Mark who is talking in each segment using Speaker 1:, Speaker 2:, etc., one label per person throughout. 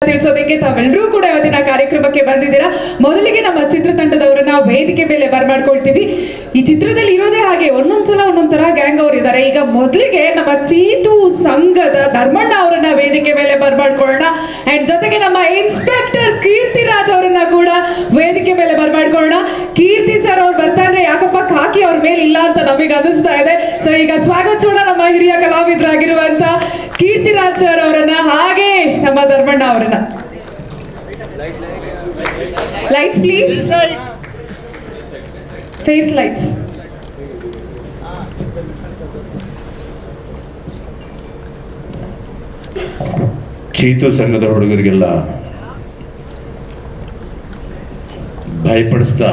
Speaker 1: ತಿಳಿಸೋದಕ್ಕೆ ತಾವೆಲ್ಲರೂ ಕೂಡ ಇವತ್ತಿನ ಕಾರ್ಯಕ್ರಮಕ್ಕೆ ಬಂದಿದ್ದೀರಾ. ಮೊದಲಿಗೆ ನಮ್ಮ ಚಿತ್ರತಂಡದವರನ್ನ ವೇದಿಕೆ ಮೇಲೆ ಬರ್ಮಾಡ್ಕೊಳ್ತೀವಿ. ಈ ಚಿತ್ರದಲ್ಲಿ ಇರೋದೇ ಹಾಗೆ ಒಂದೊಂದ್ಸಲ ಒಂದೊಂದರ ಗ್ಯಾಂಗ್ ಅವರು ಇದ್ದಾರೆ. ಈಗ ಮೊದಲಿಗೆ ನಮ್ಮ ಚೀತು ಸಂಘದ ಧರ್ಮಣ್ಣ ಅವರನ್ನ ವೇದಿಕೆ ಮೇಲೆ ಬರ್ಮಾಡ್ಕೊಳ್ಳೋಣ. ಅಂಡ್ ಜೊತೆಗೆ ನಮ್ಮ ಇನ್ಸ್ಪೆಕ್ಟರ್ ಕೀರ್ತಿರಾಜ್ ಅವರನ್ನ ಕೂಡ ವೇದಿಕೆ ಮೇಲೆ ಬರ್ಮಾಡ್ಕೊಳ್ಳೋಣ. ಕೀರ್ತಿ ಸರ್ ಅವ್ರು ಬರ್ತಾರೆ, ಯಾಕಪ್ಪ ಖಾಕಿ ಅವ್ರ ಮೇಲೆ ಇಲ್ಲ ಅಂತ ನಮಗೆ ಅನಿಸ್ತಾ ಇದೆ. ಸೊ ಈಗ ಸ್ವಾಗತಿಸೋಣ ನಮ್ಮ ಹಿರಿಯ ಕಲಾವಿದರಾಗಿರುವಂತ ಕೀರ್ತಿರಾಜ್ ಸರ್ ಅವರನ್ನ, ಹಾಗೆ ನಮ್ಮ ಧರ್ಮಣ್ಣ ಅವರನ್ನ. Lights please, face lights.
Speaker 2: Cheetu ಸಂಘದ ಹುಡುಗರಿಗೆಲ್ಲ ಭಯಪಡಿಸ್ತಾ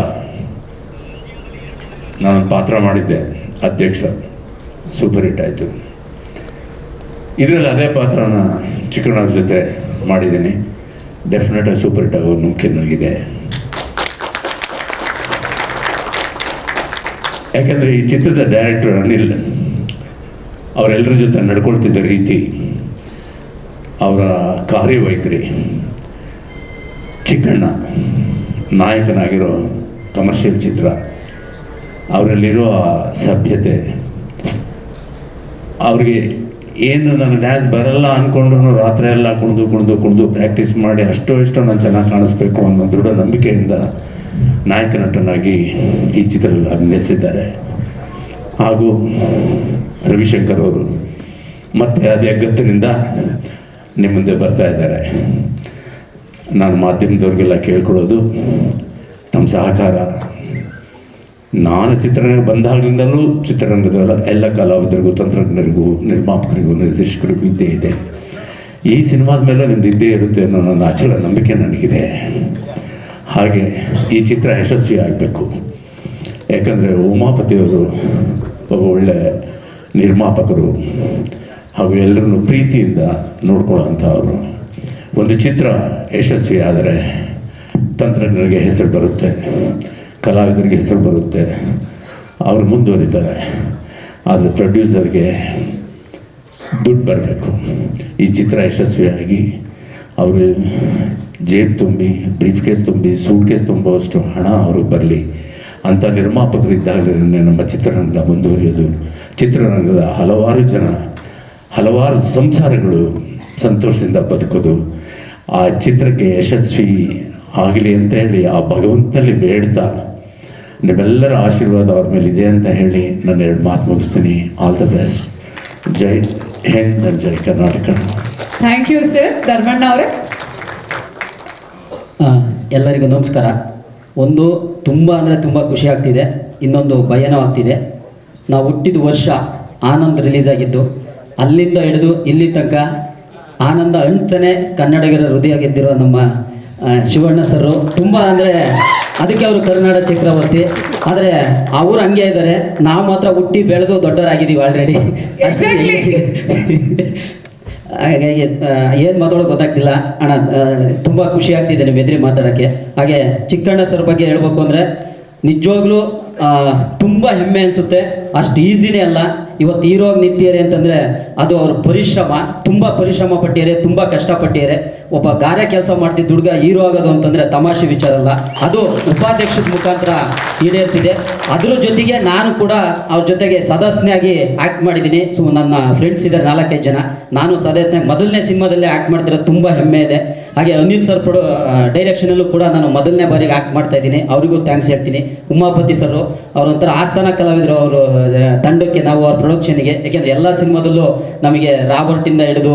Speaker 2: ನಾನು ಪಾತ್ರ ಮಾಡಿದ್ದೆ, ಅಧ್ಯಕ್ಷ. ಸೂಪರ್ ಹಿಟ್ ಆಯಿತು. ಇದರಲ್ಲಿ ಅದೇ ಪಾತ್ರನ ಚಿಕ್ಕಣ್ಣವ್ರ ಜೊತೆ ಮಾಡಿದ್ದೀನಿ. ಡೆಫಿನೆಟಾಗಿ ಸೂಪರ್ ಹಿಟ್ ಆಗೋ ನಂಬಿಕೆ ನನಗಿದೆ. ಯಾಕೆಂದರೆ ಈ ಚಿತ್ರದ ಡೈರೆಕ್ಟರ್ ಅನಿಲ್ ಅವರೆಲ್ಲರ ಜೊತೆ ನಡ್ಕೊಳ್ತಿದ್ದ ರೀತಿ, ಅವರ ಕಾರ್ಯವೈಖರಿ, ಚಿಕ್ಕಣ್ಣ ನಾಯಕನಾಗಿರೋ ಕಮರ್ಷಿಯಲ್ ಚಿತ್ರ, ಅವರಲ್ಲಿರೋ ಸಭ್ಯತೆ, ಅವ್ರಿಗೆ ಏನು ನಾನು ಡ್ಯಾನ್ಸ್ ಬರಲ್ಲ ಅಂದ್ಕೊಂಡ್ರು ರಾತ್ರಿ ಎಲ್ಲ ಕುಣಿದು ಪ್ರಾಕ್ಟೀಸ್ ಮಾಡಿ ಅಷ್ಟೋ ಇಷ್ಟೋ ನಾನು ಚೆನ್ನಾಗಿ ಕಾಣಿಸ್ಬೇಕು ಅನ್ನೋ ದೃಢ ನಂಬಿಕೆಯಿಂದ ನಾಯಕ ನಟನಾಗಿ ಈ ಚಿತ್ರದಲ್ಲಿ ಅಭಿನಯಿಸಿದ್ದಾರೆ. ಹಾಗೂ ರವಿಶಂಕರ್ ಅವರು ಮತ್ತೆ ಅದೇ ಗತ್ತಿನಿಂದ ನಿಮ್ಮ ಮುಂದೆ ಬರ್ತಾ ಇದ್ದಾರೆ. ನಾನು ಮಾಧ್ಯಮದವ್ರಿಗೆಲ್ಲ ಕೇಳ್ಕೊಳ್ಳೋದು, ನಮ್ಮ ಸಹಕಾರ ನಾನು ಚಿತ್ರರಂಗ ಬಂದಾಗಲಿಂದಲೂ ಚಿತ್ರರಂಗದ ಎಲ್ಲ ಕಲಾವಿದರಿಗೂ, ತಂತ್ರಜ್ಞರಿಗೂ, ನಿರ್ಮಾಪಕರಿಗೂ, ನಿರ್ದೇಶಕರಿಗೂ ಇದ್ದೇ ಇದೆ. ಈ ಸಿನಿಮಾದ ಮೇಲೆ ನಿಮ್ದು ಇದ್ದೇ ಇರುತ್ತೆ ಅನ್ನೋ ನನ್ನ ಅಚಲ ನಂಬಿಕೆ ನನಗಿದೆ. ಹಾಗೆ ಈ ಚಿತ್ರ ಯಶಸ್ವಿ ಆಗಬೇಕು. ಯಾಕಂದರೆ ಉಮಾಪತಿಯವರು ಒಬ್ಬ ಒಳ್ಳೆ ನಿರ್ಮಾಪಕರು ಹಾಗೂ ಎಲ್ಲರನ್ನು ಪ್ರೀತಿಯಿಂದ ನೋಡ್ಕೊಳ್ಳೋಂಥವ್ರು. ಒಂದು ಚಿತ್ರ ಯಶಸ್ವಿ ಆದರೆ ತಂತ್ರಜ್ಞರಿಗೆ ಹೆಸರು ಬರುತ್ತೆ, ಕಲಾವಿದರಿಗೆ ಹೆಸರು ಬರುತ್ತೆ, ಅವರು ಮುಂದುವರಿತಾರೆ. ಆದರೆ ಪ್ರೊಡ್ಯೂಸರ್ಗೆ ದುಡ್ಡು ಬರಬೇಕು. ಈ ಚಿತ್ರ ಯಶಸ್ವಿಯಾಗಿ ಅವರು ಜೇಬ್ ತುಂಬಿ, ಬ್ರೀಫ್ ಕೇಸ್ ತುಂಬಿ, ಸೂಟ್ ಕೇಸ್ ತುಂಬುವಷ್ಟು ಹಣ ಅವ್ರಿಗೆ ಬರಲಿ ಅಂಥ ನಿರ್ಮಾಪಕರಿದ್ದಾಗಲೇ ನಮ್ಮ ಚಿತ್ರರಂಗ ಮುಂದುವರಿಯೋದು. ಚಿತ್ರರಂಗದ ಹಲವಾರು ಜನ, ಹಲವಾರು ಸಂಸಾರಗಳು ಸಂತೋಷದಿಂದ ಬದುಕೋದು. ಆ ಚಿತ್ರಕ್ಕೆ ಯಶಸ್ವಿ ಆಗಲಿ ಅಂತ ಹೇಳಿ ಆ ಭಗವಂತನಲ್ಲಿ ಬೇಡ್ತಾ, ನಿಮ್ಮೆಲ್ಲರ ಆಶೀರ್ವಾದ ಅವ್ರ ಮೇಲೆ ಇದೆ ಅಂತ ಹೇಳಿ ನಾನು 2 ಮಾತು ಮುಗಿಸ್ತೀನಿ. All the best. ಜೈ ಹಿಂದ್ ಅಂಡ್ ಜೈ Karnataka.
Speaker 1: Thank you sir. Dharmanna ಅವರೇ.
Speaker 3: ಎಲ್ಲರಿಗೂ ನಮಸ್ಕಾರ. ಒಂದು ತುಂಬ ಅಂದರೆ ತುಂಬ ಖುಷಿ ಆಗ್ತಿದೆ, ಇನ್ನೊಂದು ಭಯನೂ ಆಗ್ತಿದೆ. ನಾವು ಹುಟ್ಟಿದ ವರ್ಷ ಆನಂದ್ ರಿಲೀಸ್ ಆಗಿದ್ದು, ಅಲ್ಲಿಂದ ಹಿಡಿದು ಇಲ್ಲಿ ತನಕ ಆನಂದ ಅಂತಾನೆ ಕನ್ನಡಿಗರ ಹೃದಯ ಗೆದ್ದಿರೋ ನಮ್ಮ ಶಿವಣ್ಣ ಸರು ತುಂಬ ಅಂದರೆ ಅದಕ್ಕೆ ಅವರು ಕರ್ನಾಟಕ ಚಕ್ರವರ್ತಿ. ಆದರೆ ಅವರು ಹಂಗೆ ಇದ್ದಾರೆ, ನಾವು ಮಾತ್ರ ಹುಟ್ಟಿ ಬೆಳೆದು ದೊಡ್ಡವರಾಗಿದ್ದೀವಿ ಆಲ್ರೆಡಿ. ಹಾಗಾಗಿ ಏನು ಮಾತಾಡೋದು ಗೊತ್ತಾಗ್ತಿಲ್ಲ ಅಣ್ಣ. ತುಂಬ ಖುಷಿ ಆಗ್ತಿದೆ ನಿಮ್ಮ ಎದುರು ಮಾತಾಡೋಕ್ಕೆ. ಹಾಗೆ ಚಿಕ್ಕಣ್ಣ ಸರ್ ಬಗ್ಗೆ ಹೇಳ್ಬೇಕು ಅಂದರೆ ನಿಜವಾಗ್ಲೂ ತುಂಬ ಹೆಮ್ಮೆ ಅನಿಸುತ್ತೆ. ಅಷ್ಟು ಈಸಿನೇ ಅಲ್ಲ. ಇವತ್ತು ಹೀರೋಗಿ ನಿಂತಿದ್ದಾರೆ ಅಂತಂದರೆ ಅದು ಅವ್ರ ಪರಿಶ್ರಮ, ತುಂಬ ಪರಿಶ್ರಮ ಪಟ್ಟಿದ್ದಾರೆ, ತುಂಬ ಕಷ್ಟಪಟ್ಟಿದ್ದಾರೆ. ಒಬ್ಬ ಗಾರೆ ಕೆಲಸ ಮಾಡ್ತಿದ್ದ ಹುಡುಗ ಹೀರೋ ಆಗೋದು ಅಂತಂದರೆ ತಮಾಷೆ ವಿಚಾರ ಅಲ್ಲ. ಅದು ಉಪಾಧ್ಯಕ್ಷದ ಮುಖಾಂತರ ಈಡೇರ್ತಿದೆ. ಅದ್ರ ಜೊತೆಗೆ ನಾನು ಕೂಡ ಅವ್ರ ಜೊತೆಗೆ ಸದಸ್ಯನಾಗಿ ಆ್ಯಕ್ಟ್ ಮಾಡಿದ್ದೀನಿ. ಸೊ ನನ್ನ ಫ್ರೆಂಡ್ಸ್ ಇದ್ದಾರೆ 4-5 ಜನ. ನಾನು ಸದಸ್ಯನಾಗಿ ಮೊದಲನೇ ಸಿನಿಮಾದಲ್ಲೇ ಆ್ಯಕ್ಟ್ ಮಾಡ್ತಿರೋದು ತುಂಬ ಹೆಮ್ಮೆ ಇದೆ. ಹಾಗೆ ಅನಿಲ್ ಸರ್ ಡೈರೆಕ್ಷನಲ್ಲೂ ಕೂಡ ನಾನು ಮೊದಲನೇ ಬಾರಿಗೆ ಆ್ಯಕ್ಟ್ ಮಾಡ್ತಾ ಇದ್ದೀನಿ. ಅವರಿಗೂ ಥ್ಯಾಂಕ್ಸ್ ಹೇಳ್ತೀನಿ. ಉಮಾಪತಿ ಸರು ಅವರೊಂಥರ ಆಸ್ಥಾನ ಕಲಾವಿದರು. ಅವರು ತಂಡಕ್ಕೆ, ನಾವು ಅವ್ರ ಪ್ರೊಡಕ್ಷನ್ಗೆ, ಯಾಕೆಂದರೆ ಎಲ್ಲ ಸಿನಿಮಾದಲ್ಲೂ ನಮಗೆ ರಾಬರ್ಟಿಂದ ಹಿಡಿದು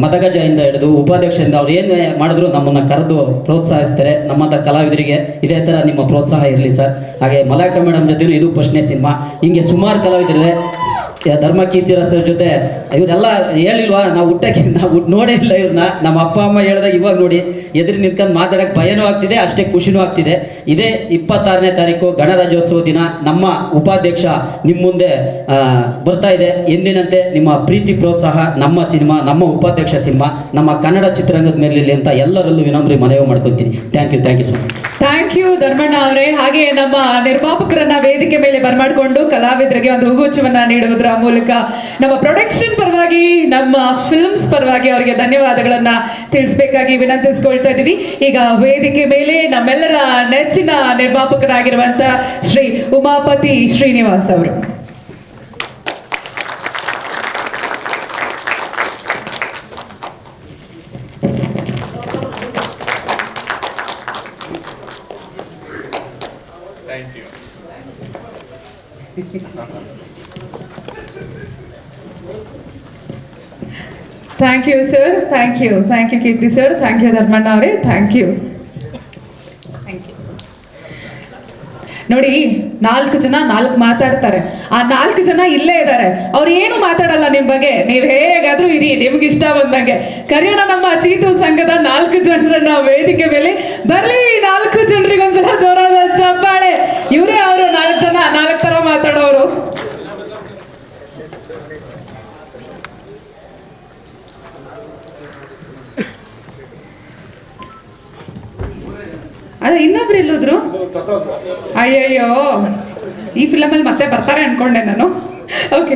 Speaker 3: ಮದಗಜದಿಂದ ಹಿಡಿದು ಉಪಾಧ್ಯಕ್ಷರಿಂದ ಅವ್ರು ಏನು ಮಾಡಿದ್ರು ನಮ್ಮನ್ನು ಕರೆದು ಪ್ರೋತ್ಸಾಹಿಸ್ತಾರೆ. ನಮ್ಮಂಥ ಕಲಾವಿದರಿಗೆ ಇದೇ ಥರ ನಿಮ್ಮ ಪ್ರೋತ್ಸಾಹ ಇರಲಿ ಸರ್. ಹಾಗೆ ಮಲಾಕ ಮೇಡಮ್ ಜೊತೆನೂ ಇದು ಫಸ್ಟ್ನೇ ಸಿನಿಮಾ. ಹಿಂಗೆ ಸುಮಾರು ಕಲಾವಿದರಿದೆ. ಧರ್ಮ ಕೀರ್ತಿರಾಜ್ ಸರ್ ಜೊತೆ ಇವರೆಲ್ಲ ಹೇಳಿಲ್ವಾ, ನಾವು ನಾವು ನೋಡೇ ಇಲ್ಲ ಇವ್ರನ್ನ. ನಮ್ಮ ಅಪ್ಪ ಅಮ್ಮ ಹೇಳಿದಾಗ ಇವಾಗ ನೋಡಿ ಎದುರು ನಿಂತ್ಕೊಂಡು ಮಾತಾಡೋಕ್ಕೆ ಭಯನೂ ಆಗ್ತಿದೆ, ಅಷ್ಟೇ ಖುಷಿನೂ ಆಗ್ತಿದೆ. ಇದೇ 26ನೇ ತಾರೀಕು ಗಣರಾಜ್ಯೋತ್ಸವ ದಿನ ನಮ್ಮ ಉಪಾಧ್ಯಕ್ಷ ನಿಮ್ಮ ಮುಂದೆ ಬರ್ತಾ ಇದೆ. ಎಂದಿನಂತೆ ನಿಮ್ಮ ಪ್ರೀತಿ ಪ್ರೋತ್ಸಾಹ ನಮ್ಮ ಸಿನಿಮಾ, ನಮ್ಮ ಉಪಾಧ್ಯಕ್ಷ ಸಿನಿಮಾ ನಮ್ಮ ಕನ್ನಡ ಚಿತ್ರರಂಗದ ಮೇಲೆ ಅಂತ ಎಲ್ಲರಲ್ಲೂ ವಿನಮ್ರ ಮನವಿ ಮಾಡ್ಕೊತೀನಿ. Thank you so much.
Speaker 1: Thank you Dharmanna ಅವರೇ. ಹಾಗೆ ನಮ್ಮ ನಿರ್ಮಾಪಕರನ್ನ ವೇದಿಕೆ ಮೇಲೆ ಬರ್ಮಾಡ್ಕೊಂಡು ಕಲಾವಿದರಿಗೆ ಒಂದು ಹೂಗುಚ್ಛವನ್ನ ನೀಡುವುದರ ನೀಡೋದ್ರ ಮೂಲಕ ನಮ್ಮ ಪ್ರೊಡಕ್ಷನ್ ಪರವಾಗಿ, ನಮ್ಮ ಫಿಲ್ಮ್ಸ್ ಪರವಾಗಿ ಅವರಿಗೆ ಧನ್ಯವಾದಗಳನ್ನ ತಿಳಿಸ್ಬೇಕಾಗಿ ವಿನಂತಿಸ್ಕೊಳ್ತಾ ಇದ್ದೀವಿ. ಈಗ ವೇದಿಕೆ ಮೇಲೆ ನಮ್ಮೆಲ್ಲರ ನೆಚ್ಚಿನ ನಿರ್ಮಾಪಕರಾಗಿರುವಂತ ಶ್ರೀ ಉಮಾಪತಿ ಶ್ರೀನಿವಾಸ್ ಅವರು. Thank you sir, thank you Keerthi sir, thank you Dharmanna ಅವರೇ, ಥ್ಯಾಂಕ್ ಯು. ನೋಡಿ, 4 ಜನ 4 ಮಾತಾಡ್ತಾರೆ. ಆ 4 ಜನ ಇಲ್ಲೇ ಇದ್ದಾರೆ, ಅವ್ರು ಏನು ಮಾತಾಡಲ್ಲ ನಿಮ್ಮ ಬಗ್ಗೆ. ನೀವು ಹೇಗಾದ್ರೂ ಇರಿ, ನಿಮ್ಗೆ ಇಷ್ಟ ಬಂದಂಗೆ. ಕರೆಯೋಣ ನಮ್ಮ ಚೀತು ಸಂಘದ 4 ಜನರನ್ನ ವೇದಿಕೆ ಮೇಲೆ. ಬರ್ಲಿ 4 ಜನರಿಗೆ ಒಂದ್ಸಲ ಜೋರಾದ ಚಪ್ಪಾಳೆ. ಇವರೇ ಅವರು 4 ಜನ 4 ತರ ಮಾತಾಡೋರು. ಅದೇ ಇನ್ನೊಬ್ರು ಎಲ್ಲೋದ್ರು? ಅಯ್ಯಯ್ಯೋ, ಈ ಫಿಲಮಲ್ಲಿ ಮತ್ತೆ ಬರ್ತಾರೆ ಅನ್ಕೊಂಡೆ ನಾನು. ಓಕೆ,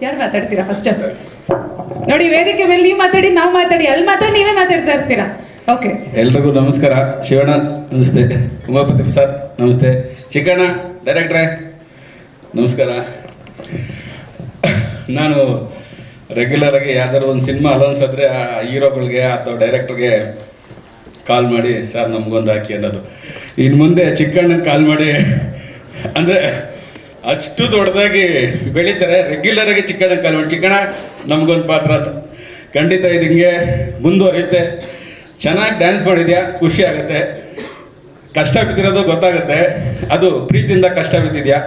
Speaker 1: ಯಾರು ಮಾತಾಡ್ತೀರಾ ಫಸ್ಟ್? ನೋಡಿ, ವೇದಿಕೆ ಮೇಲೆ ನೀವು ಮಾತಾಡಿ, ನಾವು ಮಾತಾಡಿ, ಅಲ್ಲಿ ಮಾತ್ರ ನೀವೇ ಮಾತಾಡ್ತಾ ಇರ್ತೀರಾ. ಓಕೆ,
Speaker 4: ಎಲ್ರಿಗೂ ನಮಸ್ಕಾರ. ಶಿವಣ್ಣ ನಮಸ್ತೆ, ಉಮಾಪತಿ ಸರ್ ನಮಸ್ತೆ, ಚಿಕ್ಕಣ್ಣ ಡೈರೆಕ್ಟ್ರೇ ನಮಸ್ಕಾರ. ನಾನು ರೆಗ್ಯುಲರ್ ಆಗಿ ಯಾವ್ದಾದ್ರು ಒಂದು ಸಿನಿಮಾ ಅಲೌನ್ಸ್ ಆದರೆ ಆ ಹೀರೋಗಳಿಗೆ ಅಥವಾ ಡೈರೆಕ್ಟ್ರಿಗೆ ಕಾಲ್ ಮಾಡಿ, ಸರ್ ನಮಗೊಂದು ಹಾಕಿ ಅನ್ನೋದು. ಇನ್ನು ಮುಂದೆ ಚಿಕ್ಕಣ್ಣಗೆ ಕಾಲ್ ಮಾಡಿ, ಅಂದರೆ ಅಷ್ಟು ದೊಡ್ಡದಾಗಿ ಬೆಳೀತಾರೆ. ರೆಗ್ಯುಲರ್ ಆಗಿ ಚಿಕ್ಕಣ್ಣಗೆ ಕಾಲ್ ಮಾಡಿ, ಚಿಕ್ಕಣ್ಣ ನಮಗೊಂದು ಪಾತ್ರ ಅಂತ. ಖಂಡಿತ ಇದು ಹಿಂಗೆ ಮುಂದುವರಿಯುತ್ತೆ. ಚೆನ್ನಾಗಿ ಡ್ಯಾನ್ಸ್ ಮಾಡಿದ್ಯಾ, ಖುಷಿ ಆಗುತ್ತೆ. ಕಷ್ಟ ಬಿದ್ದಿರೋದು ಗೊತ್ತಾಗುತ್ತೆ, ಅದು ಪ್ರೀತಿಯಿಂದ ಕಷ್ಟ ಬಿದ್ದಿದ್ಯಾ.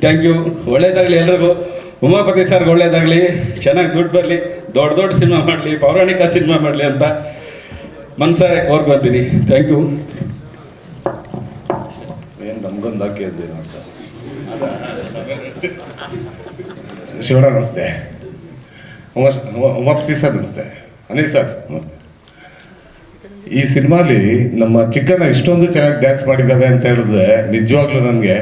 Speaker 4: Thank you. ಒಳ್ಳೇದಾಗಲಿ ಎಲ್ರಿಗೂ. ಉಮಾಪತಿ ಸರ್ಗೆ ಒಳ್ಳೇದಾಗಲಿ, ಚೆನ್ನಾಗಿ ದುಡ್ಡು ಬರಲಿ, ದೊಡ್ಡ ದೊಡ್ಡ ಸಿನಿಮಾ ಮಾಡಲಿ, ಪೌರಾಣಿಕ ಸಿನಿಮಾ ಮಾಡಲಿ ಅಂತ ಮನ್ಸಾರೆ ಕೋರ್ಕೊತೀನಿ. Thank you.
Speaker 5: ಏನು ನಮ್ಗೊಂದು ಹಾಕಿದ್ದೇನು ಅಂತ. ಶಿವಣ್ಣ ನಮಸ್ತೆ, ಉಮಾಪತಿ ಸರ್ ನಮಸ್ತೆ, ಅನಿಲ್ ಸರ್ ನಮಸ್ತೆ. ಈ ಸಿನಿಮಾಲಿ ನಮ್ಮ ಚಿಕ್ಕಣ್ಣ ಇಷ್ಟೊಂದು ಚೆನ್ನಾಗಿ ಡ್ಯಾನ್ಸ್ ಮಾಡಿದ್ದಾರೆ ಅಂತ ಹೇಳಿದ್ರೆ ನಿಜವಾಗ್ಲೂ ನನಗೆ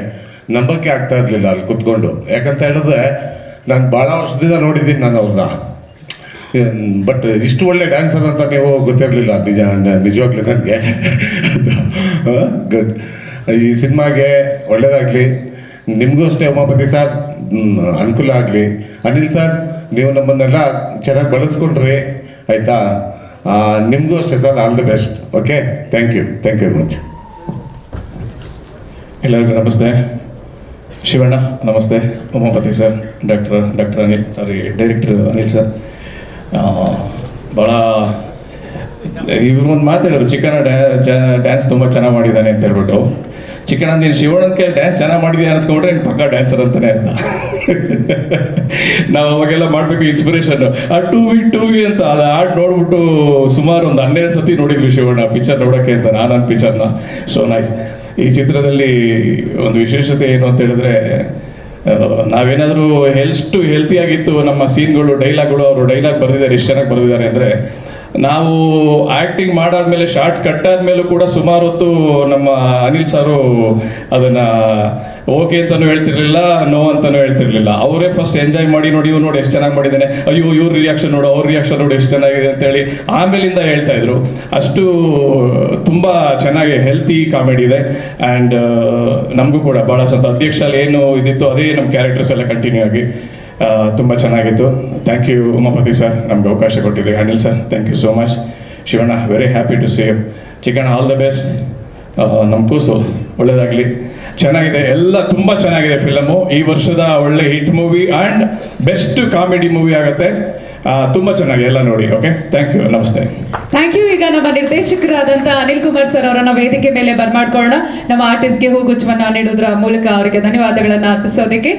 Speaker 5: ನಂಬಕ್ಕೆ ಆಗ್ತಾ ಇರಲಿಲ್ಲ ಅಲ್ಲಿ ಕುತ್ಕೊಂಡು. ಯಾಕಂತ ಹೇಳಿದ್ರೆ ನಾನು ಭಾಳ ವರ್ಷದಿಂದ ನೋಡಿದ್ದೀನಿ ನಾನು ಅವ್ರನ್ನ, ಬಟ್ ಇಷ್ಟು ಒಳ್ಳೆ ಡ್ಯಾನ್ಸರ್ ಅಂತ ನೀವು ಗೊತ್ತಿರಲಿಲ್ಲ ನಿಜವಾಗ್ಲೂ ನನಗೆ. ಗುಡ್. ಈ ಸಿನಿಮಾಗೆ ಒಳ್ಳೇದಾಗಲಿ, ನಿಮಗೂ ಅಷ್ಟೇ ಉಮಾಪತಿ ಸರ್ ಅನುಕೂಲ ಆಗಲಿ. ಅನಿಲ್ ಸರ್, ನೀವು ನಮ್ಮನ್ನೆಲ್ಲ ಚೆನ್ನಾಗಿ ಬಳಸ್ಕೊಂಡ್ರಿ, ಆಯಿತಾ? ನಿಮಗೂ ಅಷ್ಟೇ sir, all the best. Okay, thank you very much.
Speaker 6: ಎಲ್ಲರಿಗೂ ನಮಸ್ತೆ. ಶಿವಣ್ಣ ನಮಸ್ತೆ, Umapathi sir, doctor Anil, sorry director Anil sir. ಭಾಳ ಇವ್ರು ಒಂದು ಮಾತಾಡೋರು, ಚಿಕ್ಕಣ್ಣ ಡ್ಯಾನ್ಸ್ ತುಂಬ ಚೆನ್ನಾಗಿ ಮಾಡಿದ್ದಾನೆ ಅಂತ ಹೇಳ್ಬಿಟ್ಟು. ಚಿಕ್ಕಣ್ಣ, ನೀನು ಶಿವಣ್ಣನ ಕೈ ಡ್ಯಾನ್ಸ್ ಚೆನ್ನಾಗಿ ಮಾಡಿದ್ಯಾ ಅನ್ಸ್ಕೊಂಡ್ರೆ ನೀನು ಪಕ್ಕ ಡ್ಯಾನ್ಸರ್ ಅಂತಾನೆ ಅಂತ. ನಾವು ಅವಾಗೆಲ್ಲ ಮಾಡಬೇಕು ಇನ್ಸ್ಪಿರೇಷನ್. ಆ ಟೂ ವಿ ಅಂತ ಅದು ಆಡ್ ನೋಡ್ಬಿಟ್ಟು ಸುಮಾರು ಒಂದು 12 ಸತಿ ನೋಡಿದ್ವಿ ಶಿವಣ್ಣ ಪಿಕ್ಚರ್ ನೋಡೋಕ್ಕೆ ಅಂತ, ನಾನು ಪಿಕ್ಚರ್ನ. So nice. ಈ ಚಿತ್ರದಲ್ಲಿ ಒಂದು ವಿಶೇಷತೆ ಏನು ಅಂತ ಹೇಳಿದ್ರೆ, ನಾವೇನಾದರೂ ಹೆಲ್ತಿಯಾಗಿತ್ತು ನಮ್ಮ ಸೀನ್ಗಳು, ಡೈಲಾಗ್ಗಳು, ಅವರು ಡೈಲಾಗ್ ಬರೆದಿದ್ದಾರೆ, ಎಷ್ಟು ಚೆನ್ನಾಗಿ ಬರೆದಿದ್ದಾರೆ ಅಂದರೆ, ನಾವು ಆ್ಯಕ್ಟಿಂಗ್ ಮಾಡಾದ್ಮೇಲೆ ಶಾರ್ಟ್ ಕಟ್ಟಾದ್ಮೇಲೂ ಕೂಡ ಸುಮಾರು ಹೊತ್ತು ನಮ್ಮ ಅನಿಲ್ ಸಾರು ಅದನ್ನು ಓಕೆ ಅಂತಲೂ ಹೇಳ್ತಿರ್ಲಿಲ್ಲ, ನೋ ಅಂತಲೂ ಹೇಳ್ತಿರ್ಲಿಲ್ಲ. ಅವರೇ ಫಸ್ಟ್ ಎಂಜಾಯ್ ಮಾಡಿ, ನೋಡಿ ಇವ್ರು ನೋಡಿ ಎಷ್ಟು ಚೆನ್ನಾಗಿ ಮಾಡಿದ್ದಾನೆ, ಅಯ್ಯೋ ಇವ್ರ ರಿಯಾಕ್ಷನ್ ನೋಡು, ಅವ್ರ ರಿಯಾಕ್ಷನ್ ನೋಡು ಎಷ್ಟು ಚೆನ್ನಾಗಿದೆ ಅಂತೇಳಿ ಆಮೇಲಿಂದ ಹೇಳ್ತಾ ಇದ್ರು. ಅಷ್ಟು ತುಂಬ ಚೆನ್ನಾಗಿ ಹೆಲ್ತಿ ಕಾಮಿಡಿ ಇದೆ. ಆ್ಯಂಡ್ ನಮಗೂ ಕೂಡ ಭಾಳ ಸ್ವಲ್ಪ ಅಧ್ಯಕ್ಷಲ್ಲಿ ಏನು ಇದಿತ್ತು ಅದೇ ನಮ್ಮ ಕ್ಯಾರೆಕ್ಟರ್ಸ್ ಎಲ್ಲ ಕಂಟಿನ್ಯೂ ಆಗಿ ತುಂಬ ಚೆನ್ನಾಗಿತ್ತು. ಥ್ಯಾಂಕ್ ಯು ಉಮಾಪತಿ ಸರ್, ನಮ್ಗೆ ಅವಕಾಶ ಕೊಟ್ಟಿದೆ. Anil sir, thank you so much. Shivanna, very happy to see you. Chikkanna, all the best. ನಮ್ಮ ಕೂಸು ಒಳ್ಳೆಯದಾಗಲಿ. ಚೆನ್ನಾಗಿದೆ, ಎಲ್ಲ ತುಂಬ ಚೆನ್ನಾಗಿದೆ ಫಿಲಮು. ಈ ವರ್ಷದ ಒಳ್ಳೆ hit movie and best comedy movie ಆಗುತ್ತೆ. ತುಂಬ ಚೆನ್ನಾಗಿ ಎಲ್ಲ ನೋಡಿ. ಓಕೆ, ಥ್ಯಾಂಕ್ ಯು, ನಮಸ್ತೆ.
Speaker 1: Thank you. ಈಗ ನಮ್ಮ ನಿರ್ದೇಶಕರಾದಂಥ ಅನಿಲ್ ಕುಮಾರ್ ಸರ್ ಅವರನ್ನ ವೇದಿಕೆ ಮೇಲೆ ಬರ್ಮಾಡ್ಕೊಳ್ಳೋಣ. ನಮ್ಮ ಆರ್ಟಿಸ್ಟ್ಗೆ ಹೂಗುಚ್ಛವನ್ನ ನೀಡೋದ್ರ ಮೂಲಕ ಅವರಿಗೆ ಧನ್ಯವಾದಗಳನ್ನು ಅರ್ಪಿಸೋದಕ್ಕೆ.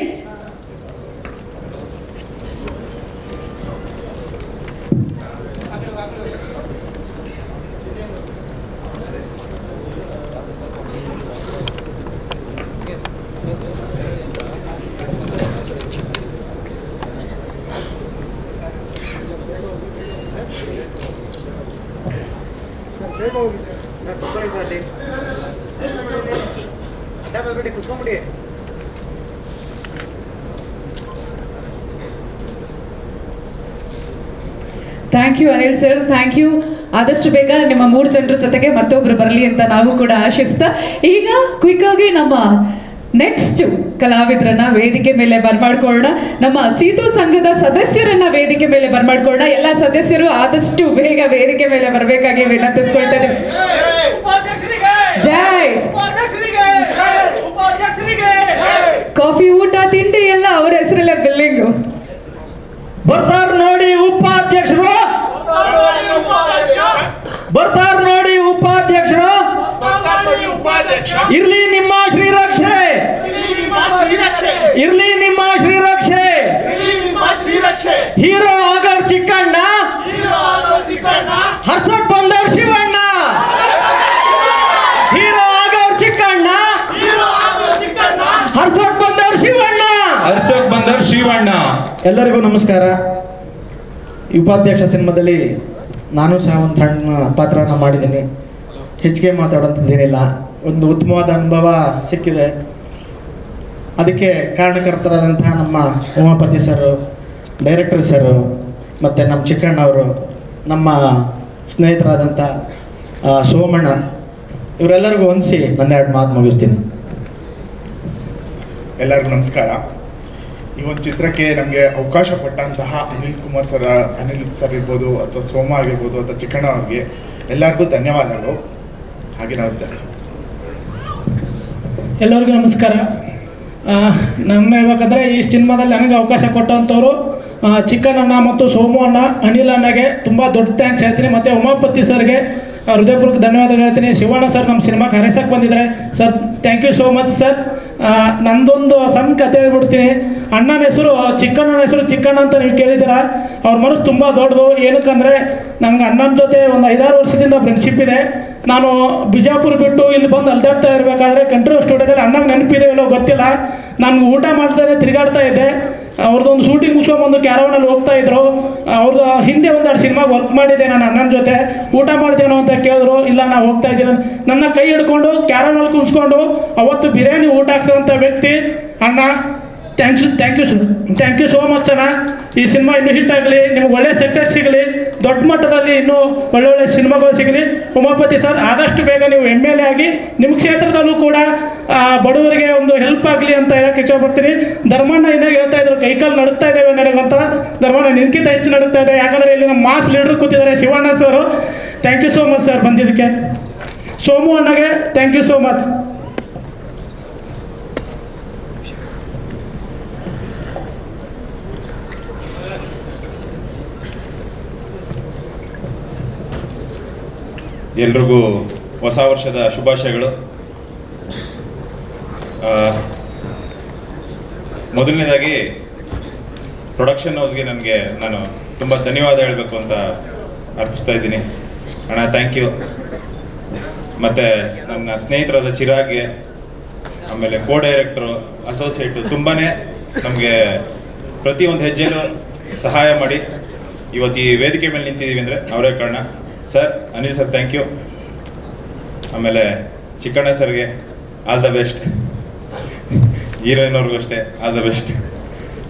Speaker 1: Thank you Anil sir, thank you. ಆದಷ್ಟು ಬೇಗ ನಿಮ್ಮ 3 ಜನರ ಜೊತೆಗೆ ಮತ್ತೊಬ್ರು ಬರಲಿ ಅಂತ ನಾವು ಕೂಡ ಆಶಿಸ್ತಾ, ಈಗ ಕ್ವಿಕ್ ಆಗಿ ನಮ್ಮ ನೆಕ್ಸ್ಟ್ ಕಲಾವಿದರನ್ನ ವೇದಿಕೆ ಮೇಲೆ ಬರ್ಮಾಡ್ಕೊಳ್ಳೋಣ. ನಮ್ಮ ಚೀತು ಸಂಘದ ಸದಸ್ಯರನ್ನ ವೇದಿಕೆ ಮೇಲೆ ಬರ್ಮಾಡ್ಕೊಳ್ಳೋಣ. ಎಲ್ಲ ಸದಸ್ಯರು ಆದಷ್ಟು ಬೇಗ ವೇದಿಕೆ ಮೇಲೆ ಬರಬೇಕಾಗಿ ವಿನಂತಿಸ್ಕೊಳ್ತಾ ಇದ್ದೀವಿ. ಜೈ ಕಾಫಿ, ಊಟ, ತಿಂಡಿ ಎಲ್ಲ ಅವರ ಹೆಸರಲ್ಲೇ ಬಿಲ್ಲಿಂಗು.
Speaker 3: ಬರ್ತಾರ ನೋಡಿ ಉಪಾಧ್ಯಕ್ಷರು, ಬರ್ತಾರ ನೋಡಿ ಉಪಾಧ್ಯಕ್ಷರು, ಇರ್ಲಿ ನಿಮ್ಮ ಶ್ರೀರಕ್ಷೆ, ಇರ್ಲಿ ನಿಮ್ಮ ಶ್ರೀರಕ್ಷೆ. ಹೀರೋ ಆಗರ್ ಚಿಕ್ಕಣ್ಣ, ಹರ್ಷಟ್ ಬಂದರ್ ಶಿವಣ್ಣ. ಹೀರೋ ಆಗರ್ ಚಿಕ್ಕಣ್ಣ, ಹರ್ಷಟ್ ಬಂದರ್ ಶಿವಣ್ಣ.
Speaker 6: ಹರ್ಷಕ್ ಬಂದರ್ ಶಿವಣ್ಣ.
Speaker 7: ಎಲ್ಲರಿಗೂ ನಮಸ್ಕಾರ. ಈ ಉಪಾಧ್ಯಕ್ಷ ಸಿನಿಮಾದಲ್ಲಿ ನಾನು ಸಹ ಒಂದು ಸಣ್ಣ ಪಾತ್ರನ ಮಾಡಿದ್ದೀನಿ. ಹೆಚ್ಚಿಗೆ ಮಾತಾಡೋಂಥದ್ದೇನಿಲ್ಲ. ಒಂದು ಉತ್ತಮವಾದ ಅನುಭವ ಸಿಕ್ಕಿದೆ. ಅದಕ್ಕೆ ಕಾರಣಕರ್ತರಾದಂತಹ ನಮ್ಮ ಉಮಾಪತಿ ಸರು, ಡೈರೆಕ್ಟರ್ ಸರು, ಮತ್ತು ನಮ್ಮ ಚಿಕ್ಕಣ್ಣ ಅವರು, ನಮ್ಮ ಸ್ನೇಹಿತರಾದಂಥ ಸೋಮಣ್ಣ, ಇವರೆಲ್ಲರಿಗೂ ಹೊಂದಿಸಿ ನನ್ನ 2 ಮಾತು ಮುಗಿಸ್ತೀನಿ.
Speaker 8: ಎಲ್ಲರಿಗೂ ನಮಸ್ಕಾರ. ಈ ಒಂದು ಚಿತ್ರಕ್ಕೆ ನಮಗೆ ಅವಕಾಶ ಕೊಟ್ಟಂತಹ ಅನಿಲ್ ಸರ್ ಇರ್ಬೋದು, ಅಥವಾ ಸೋಮ ಆಗಿರ್ಬೋದು, ಅಥವಾ ಚಿಕ್ಕಣ್ಣ ಅವ್ರಿಗೆ ಎಲ್ಲರಿಗೂ ಧನ್ಯವಾದಗಳು. ಹಾಗೆ ನಾವು ಜಾಸ್ತಿ
Speaker 9: ಎಲ್ಲರಿಗೂ ನಮಸ್ಕಾರ. ನನ್ನ ಹೇಳ್ಬೇಕಂದ್ರೆ ಈ ಸಿನಿಮಾದಲ್ಲಿ ನನಗೆ ಅವಕಾಶ ಕೊಟ್ಟಂಥವ್ರು ಚಿಕ್ಕಣ್ಣಣ್ಣ ಮತ್ತು ಸೋಮು ಅಣ್ಣ, ಅನಿಲ್ ಅಣ್ಣಗೆ ತುಂಬ ದೊಡ್ಡ ಥ್ಯಾಂಕ್ಸ್ ಹೇಳ್ತೀನಿ. ಮತ್ತು ಉಮಾಪತಿ ಸರ್ಗೆ ಹೃದಯಪೂರ್ವಕ ಧನ್ಯವಾದಗಳು ಹೇಳ್ತೀನಿ. ಶಿವಣ್ಣ ಸರ್ ನಮ್ಮ ಸಿನಿಮಾಗೆ ಹರಸಕ್ಕೆ ಬಂದಿದ್ದಾರೆ. Sir thank you so much sir. ನಂದೊಂದು ಸಣ್ಣ ಕತೆ ಹೇಳ್ಬಿಡ್ತೀನಿ. ಅಣ್ಣನ ಹೆಸರು ಚಿಕ್ಕಣ್ಣನ ಹೆಸರು ಚಿಕ್ಕಣ್ಣ ಅಂತ ನೀವು ಕೇಳಿದ್ದೀರಾ. ಅವ್ರ ಮನಸ್ಸು ತುಂಬ ದೊಡ್ಡದು. ಏನಕ್ಕಂದರೆ ನನಗೆ ಅಣ್ಣನ ಜೊತೆ ಒಂದು 5-6 ವರ್ಷದಿಂದ ಫ್ರೆಂಡ್ಶಿಪ್ ಇದೆ. ನಾನು ಬಿಜಾಪುರ ಬಿಟ್ಟು ಇಲ್ಲಿ ಬಂದು ಅಲ್ದಾಡ್ತಾ ಇರಬೇಕಾದ್ರೆ ಕಂಟ್ರೋಲ್ ಸ್ಟುಡಿಯೋದಲ್ಲಿ ಅಣ್ಣಗೆ ನೆನಪಿದೆ ಇಲ್ಲೋ ಗೊತ್ತಿಲ್ಲ, ನಾನು ಊಟ ಮಾಡ್ತಾನೆ ತಿರುಗಾಡ್ತಾ ಇದ್ದೆ. ಅವ್ರದ್ದೊಂದು ಶೂಟಿಂಗ್ ಮುಗಿಸ್ಕೊಂಬಂದು ಕ್ಯಾರವನಲ್ಲಿ ಹೋಗ್ತಾ ಇದ್ರು. ಅವ್ರದ್ದು ಹಿಂದೆ 1-2 ಸಿನಿಮಾಗೆ ವರ್ಕ್ ಮಾಡಿದ್ದೆ ನಾನು ಅಣ್ಣನ ಜೊತೆ. ಊಟ ಮಾಡ್ತೇನೋ ಅಂತ ಕೇಳಿದ್ರು. ಇಲ್ಲ ನಾವು ಹೋಗ್ತಾ ಇದ್ದೀನಿ. ನನ್ನ ಕೈ ಹಿಡ್ಕೊಂಡು ಕ್ಯಾರವನಲ್ಲಿ ಕುಣಿಸ್ಕೊಂಡು ಅವತ್ತು ಬಿರಿಯಾನಿ ಊಟ ಹಾಕ್ಸೋಂಥ ವ್ಯಕ್ತಿ ಅಣ್ಣ. ಥ್ಯಾಂಕ್ ಯು ಸೋ ಮಚ್ ಅಣ್ಣ. ಈ ಸಿನಿಮಾ ಇನ್ನೂ ಹಿಟ್ ಆಗಲಿ, ನಿಮ್ಗೆ ಒಳ್ಳೆ ಸಕ್ಸಸ್ ಸಿಗಲಿ, ದೊಡ್ಡ ಮಟ್ಟದಲ್ಲಿ ಇನ್ನೂ ಒಳ್ಳೊಳ್ಳೆ ಸಿನಿಮಾಗಳು ಸಿಗಲಿ. ಉಮಾಪತಿ ಸರ್ ಆದಷ್ಟು ಬೇಗ ನೀವು MLA ಆಗಿ ನಿಮ್ಮ ಕ್ಷೇತ್ರದಲ್ಲೂ ಕೂಡ ಬಡವರಿಗೆ ಒಂದು ಹೆಲ್ಪ್ ಆಗಲಿ ಅಂತ ಹೇಳಕ್ಕೆ ಇಷ್ಟಪಡ್ತೀನಿ. ಧರ್ಮಣ್ಣ ಇನ್ನಾಗ ಹೇಳ್ತಾ ಇದ್ರು ಕೈಕಾಲು ನಡುಕ್ತಾ ಇದ್ದೇವೆ ನನಗಂತ. ಧರ್ಮಣ್ಣ ನಿನ್ಕಿಂತ ಹೆಚ್ಚು ನಡುಕ್ತಾ ಇದೆ. ಯಾಕಂದರೆ ಇಲ್ಲಿ ನಮ್ಮ ಮಾಸ್ ಲೀಡರ್ ಕೂತಿದ್ದಾರೆ Shivanna sir. Thank you so much sir ಬಂದಿದ್ದಕ್ಕೆ. ಸೋಮು ಅಣ್ಣಗೆ ಥ್ಯಾಂಕ್ ಯು ಸೋ ಮಚ್.
Speaker 10: ಎಲ್ರಿಗೂ ಹೊಸ ವರ್ಷದ ಶುಭಾಶಯಗಳು. ಮೊದಲನೇದಾಗಿ ಪ್ರೊಡಕ್ಷನ್ ಹೌಸ್ಗೆ ನಾನು ತುಂಬ ಧನ್ಯವಾದ ಹೇಳಬೇಕು ಅಂತ ಅರ್ಪಿಸ್ತಾ ಇದ್ದೀನಿ. ಅಣ್ಣ ಥ್ಯಾಂಕ್ ಯು. ಮತ್ತು ನನ್ನ ಸ್ನೇಹಿತರಾದ ಚಿರಾಗ್ಗೆ, ಆಮೇಲೆ ಕೋ ಡೈರೆಕ್ಟ್ರು, ಅಸೋಸಿಯೇಟು ತುಂಬಾ ನಮಗೆ ಪ್ರತಿಯೊಂದು ಹೆಜ್ಜೆಯಲ್ಲೂ ಸಹಾಯ ಮಾಡಿ ಇವತ್ತು ಈ ವೇದಿಕೆ ಮೇಲೆ ನಿಂತಿದ್ದೀವಿ ಅಂದರೆ ಅವರೇ ಕಾರಣ. Sir, Anil sir thank you. ಆಮೇಲೆ ಚಿಕ್ಕಣ್ಣ ಸರ್ಗೆ ಆಲ್ ದ ಬೆಸ್ಟ್. ಹೀರೋಯಿನ್ ಅವ್ರಿಗೂ ಅಷ್ಟೇ ಆಲ್ ದ ಬೆಸ್ಟ್.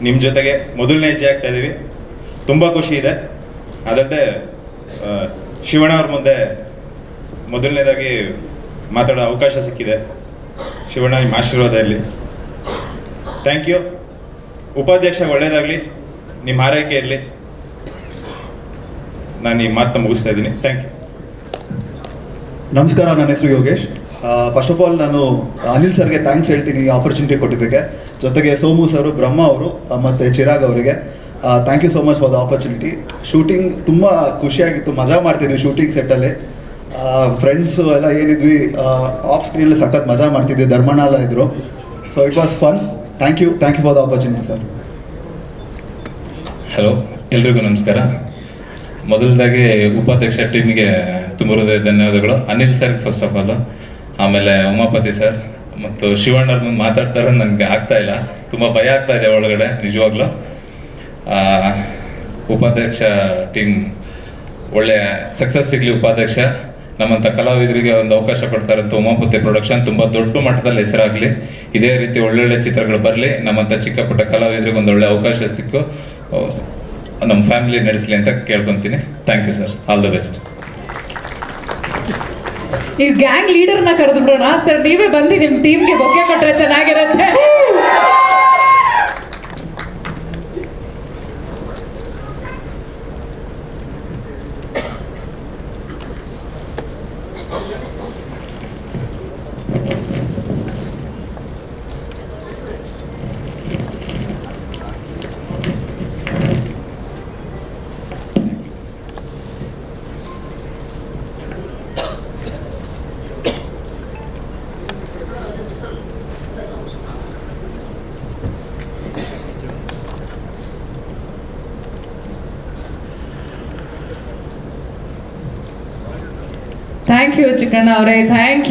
Speaker 10: ನಿಮ್ಮ ಜೊತೆಗೆ ಮೊದಲನೇ ಹೆಜ್ಜೆ ಆಗ್ತಾ ಇದ್ದೀವಿ, ತುಂಬ ಖುಷಿ ಇದೆ. ಅದಲ್ಲದೆ ಶಿವಣ್ಣ ಅವ್ರ ಮುಂದೆ ಮೊದಲನೇದಾಗಿ ಮಾತಾಡೋ ಅವಕಾಶ ಸಿಕ್ಕಿದೆ. ಶಿವಣ್ಣ ನಿಮ್ಮ ಆಶೀರ್ವಾದ ಇರಲಿ. Thank you. ಉಪಾಧ್ಯಕ್ಷ ಒಳ್ಳೆಯದಾಗಲಿ, ನಿಮ್ಮ ಆರೈಕೆ ಇರಲಿ. ನಾನು ಈ ಮಾತನ್ನ ಮುಗಿಸ್ತಾ ಇದ್ದೀನಿ. Thank you.
Speaker 11: ನಮಸ್ಕಾರ, ನನ್ನ ಹೆಸರು ಯೋಗೇಶ್. ಫಸ್ಟ್ ಆಫ್ ಆಲ್ ನಾನು ಅನಿಲ್ ಸರ್ಗೆ ಥ್ಯಾಂಕ್ಸ್ ಹೇಳ್ತೀನಿ ಈ ಆಪರ್ಚುನಿಟಿ ಕೊಟ್ಟಿದ್ದಕ್ಕೆ. ಜೊತೆಗೆ ಸೋಮು ಸರು, ಬ್ರಹ್ಮ ಅವರು ಮತ್ತು ಚಿರಾಗ್ ಅವರಿಗೆ thank you so much for the opportunity. Shooting ತುಂಬ ಖುಷಿಯಾಗಿತ್ತು, ಮಜಾ ಮಾಡ್ತಿದ್ವಿ ಶೂಟಿಂಗ್ ಸೆಟ್ಟಲ್ಲಿ. ಫ್ರೆಂಡ್ಸು ಎಲ್ಲ ಏನಿದ್ವಿ, ಆಫ್ ಸ್ಕ್ರೀನಲ್ಲಿ ಸಖತ್ ಮಜಾ ಮಾಡ್ತಿದ್ವಿ. ಧರ್ಮಣ್ಣ ಎಲ್ಲ ಇದ್ದರು. So it was fun. Thank you for the opportunity sir.
Speaker 6: Hello, ಎಲ್ರಿಗೂ ನಮಸ್ಕಾರ. ಮೊದಲದಾಗಿ ಉಪಾಧ್ಯಕ್ಷ ಟೀಮಿಗೆ ತುಂಬ ಹೃದಯ ಧನ್ಯವಾದಗಳು. ಅನಿಲ್ ಸರ್ಗೆ ಫಸ್ಟ್ ಆಫ್ ಆಲ್, ಆಮೇಲೆ ಉಮಾಪತಿ ಸರ್ ಮತ್ತು ಶಿವಣ್ಣರ ಮುಂದೆ ಮಾತಾಡ್ತಾರೆ ನನಗೆ ಆಗ್ತಾ ಇಲ್ಲ, ತುಂಬ ಭಯ ಆಗ್ತಾ ಇದೆ ಒಳಗಡೆ ನಿಜವಾಗ್ಲೂ. ಉಪಾಧ್ಯಕ್ಷ ಟೀಮ್ ಒಳ್ಳೆ ಸಕ್ಸಸ್ ಸಿಗಲಿ. ಉಪಾಧ್ಯಕ್ಷ ನಮ್ಮಂಥ ಕಲಾವಿದರಿಗೆ ಒಂದು ಅವಕಾಶ ಕೊಡ್ತಾರಂತ ಉಮಾಪತಿ ಪ್ರೊಡಕ್ಷನ್ ತುಂಬ ದೊಡ್ಡ ಮಟ್ಟದಲ್ಲಿ ಹೆಸರಾಗಲಿ. ಇದೇ ರೀತಿ ಒಳ್ಳೊಳ್ಳೆ ಚಿತ್ರಗಳು ಬರಲಿ. ನಮ್ಮಂಥ ಚಿಕ್ಕ ಪುಟ್ಟ ಕಲಾವಿದರಿಗೆ ಒಂದು ಒಳ್ಳೆ ಅವಕಾಶ ಸಿಕ್ಕು ನಮ್ಮ ಫ್ಯಾಮಿಲಿ ನಡೆಸಲಿ ಅಂತ ಕೇಳ್ಕೊತೀನಿ. Thank you sir, all the best.
Speaker 1: ಈ ಗ್ಯಾಂಗ್ ಲೀಡರ್ನ ಕರೆದು ಬಿಡೋಣ ಸರ್, ನೀವೇ ಬಂದು ನಿಮ್ಮ ಟೀಮ್ಗೆ ಬೊಕ್ಕೆ ಕೊಟ್ರೆ ಚೆನ್ನಾಗಿರುತ್ತೆ. ಥ್ಯಾಂಕ್ ಯು ಚಿಕ್ಕಣ್ಣ ಅವರೇ, thank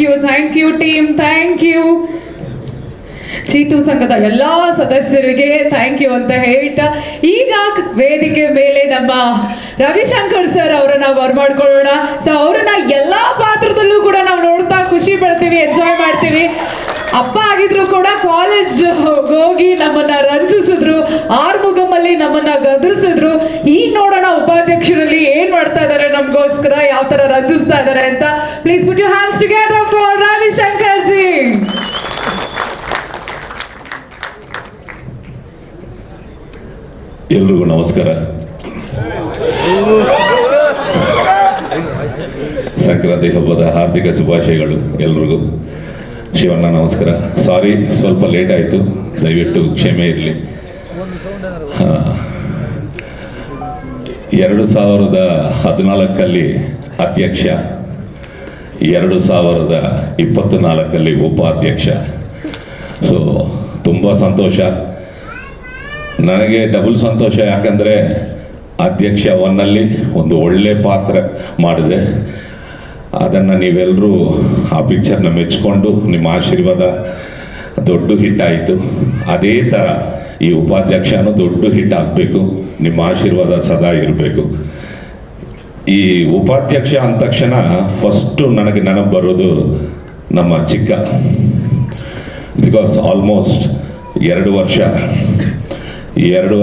Speaker 1: you team, thank you. Cheetu ಸಂಘದ ಎಲ್ಲ ಸದಸ್ಯರಿಗೆ ಥ್ಯಾಂಕ್ ಯು ಅಂತ ಹೇಳ್ತಾ, ಈಗ ವೇದಿಕೆ ಮೇಲೆ ನಮ್ಮ ರವಿಶಂಕರ್ ಸರ್ ಅವರನ್ನ ಬರಮಾಡ್ಕೊಳ್ಳೋಣ. ಸೊ ಅವರನ್ನ ಎಲ್ಲ ಪಾತ್ರದಲ್ಲೂ ಕೂಡ ನಾವು ನೋಡ್ತಾ ಖುಷಿ ಪಡ್ತೀವಿ, ಎಂಜಾಯ್ ಮಾಡ್ತೀವಿ. ಅಪ್ಪ ಆಗಿದ್ರು ಕೂಡ ಕಾಲೇಜ್ ಹೋಗಿ ನಮ್ಮನ್ನ ರಂಜಿಸಿದ್ರು, ಆರ್ಮುಗಮಲ್ಲಿ ನಮ್ಮನ್ನ ಗದರಿಸಿದ್ರು. ಈಗ ನೋಡೋಣ ಉಪಾಧ್ಯಕ್ಷರಲ್ಲಿ ಏನ್ ಮಾಡ್ತಾ ಇದಾರೆ ನಮ್ಗೋಸ್ಕರ, ಯಾವ ತರ ರಂಜಿಸ್ತಾ ಇದಾರೆ ಅಂತ. Please put your hands together for Ravishankar G.
Speaker 6: ಎಲ್ರಿಗೂ ನಮಸ್ಕಾರ. ಸಂಕ್ರಾಂತಿ ಹಬ್ಬದ ಹಾರ್ದಿಕ ಶುಭಾಶಯಗಳು ಎಲ್ರಿಗೂ. ಶಿವಣ್ಣ ನಮಸ್ಕಾರ. ಸಾರಿ ಸ್ವಲ್ಪ ಲೇಟ್ ಆಯಿತು, ದಯವಿಟ್ಟು ಕ್ಷಮೆ ಇರಲಿ. 2014 ಅಧ್ಯಕ್ಷ, 2024 ಉಪಾಧ್ಯಕ್ಷ. ಸೊ ತುಂಬ ಸಂತೋಷ. ನನಗೆ ಡಬಲ್ ಸಂತೋಷ, ಯಾಕಂದರೆ ಅಧ್ಯಕ್ಷ 1 ಒಂದು ಒಳ್ಳೆ ಪಾತ್ರ ಮಾಡಿದೆ. ಅದನ್ನು ನೀವೆಲ್ಲರೂ ಆ ಪಿಕ್ಚರ್ನ ಮೆಚ್ಚಿಕೊಂಡು ನಿಮ್ಮ ಆಶೀರ್ವಾದ ದೊಡ್ಡ ಹಿಟ್ ಆಯಿತು. ಅದೇ ಥರ ಈ ಉಪಾಧ್ಯಕ್ಷನೂ ದೊಡ್ಡ ಹಿಟ್ ಆಗಬೇಕು, ನಿಮ್ಮ ಆಶೀರ್ವಾದ ಸದಾ ಇರಬೇಕು. ಈ ಉಪಾಧ್ಯಕ್ಷ ಅಂದ ತಕ್ಷಣ ಫಸ್ಟು ನನಗೆ ನೆನಪು ಬರೋದು ನಮ್ಮ ಚಿಕ್ಕ. ಬಿಕಾಸ್ ಆಲ್ಮೋಸ್ಟ್ 2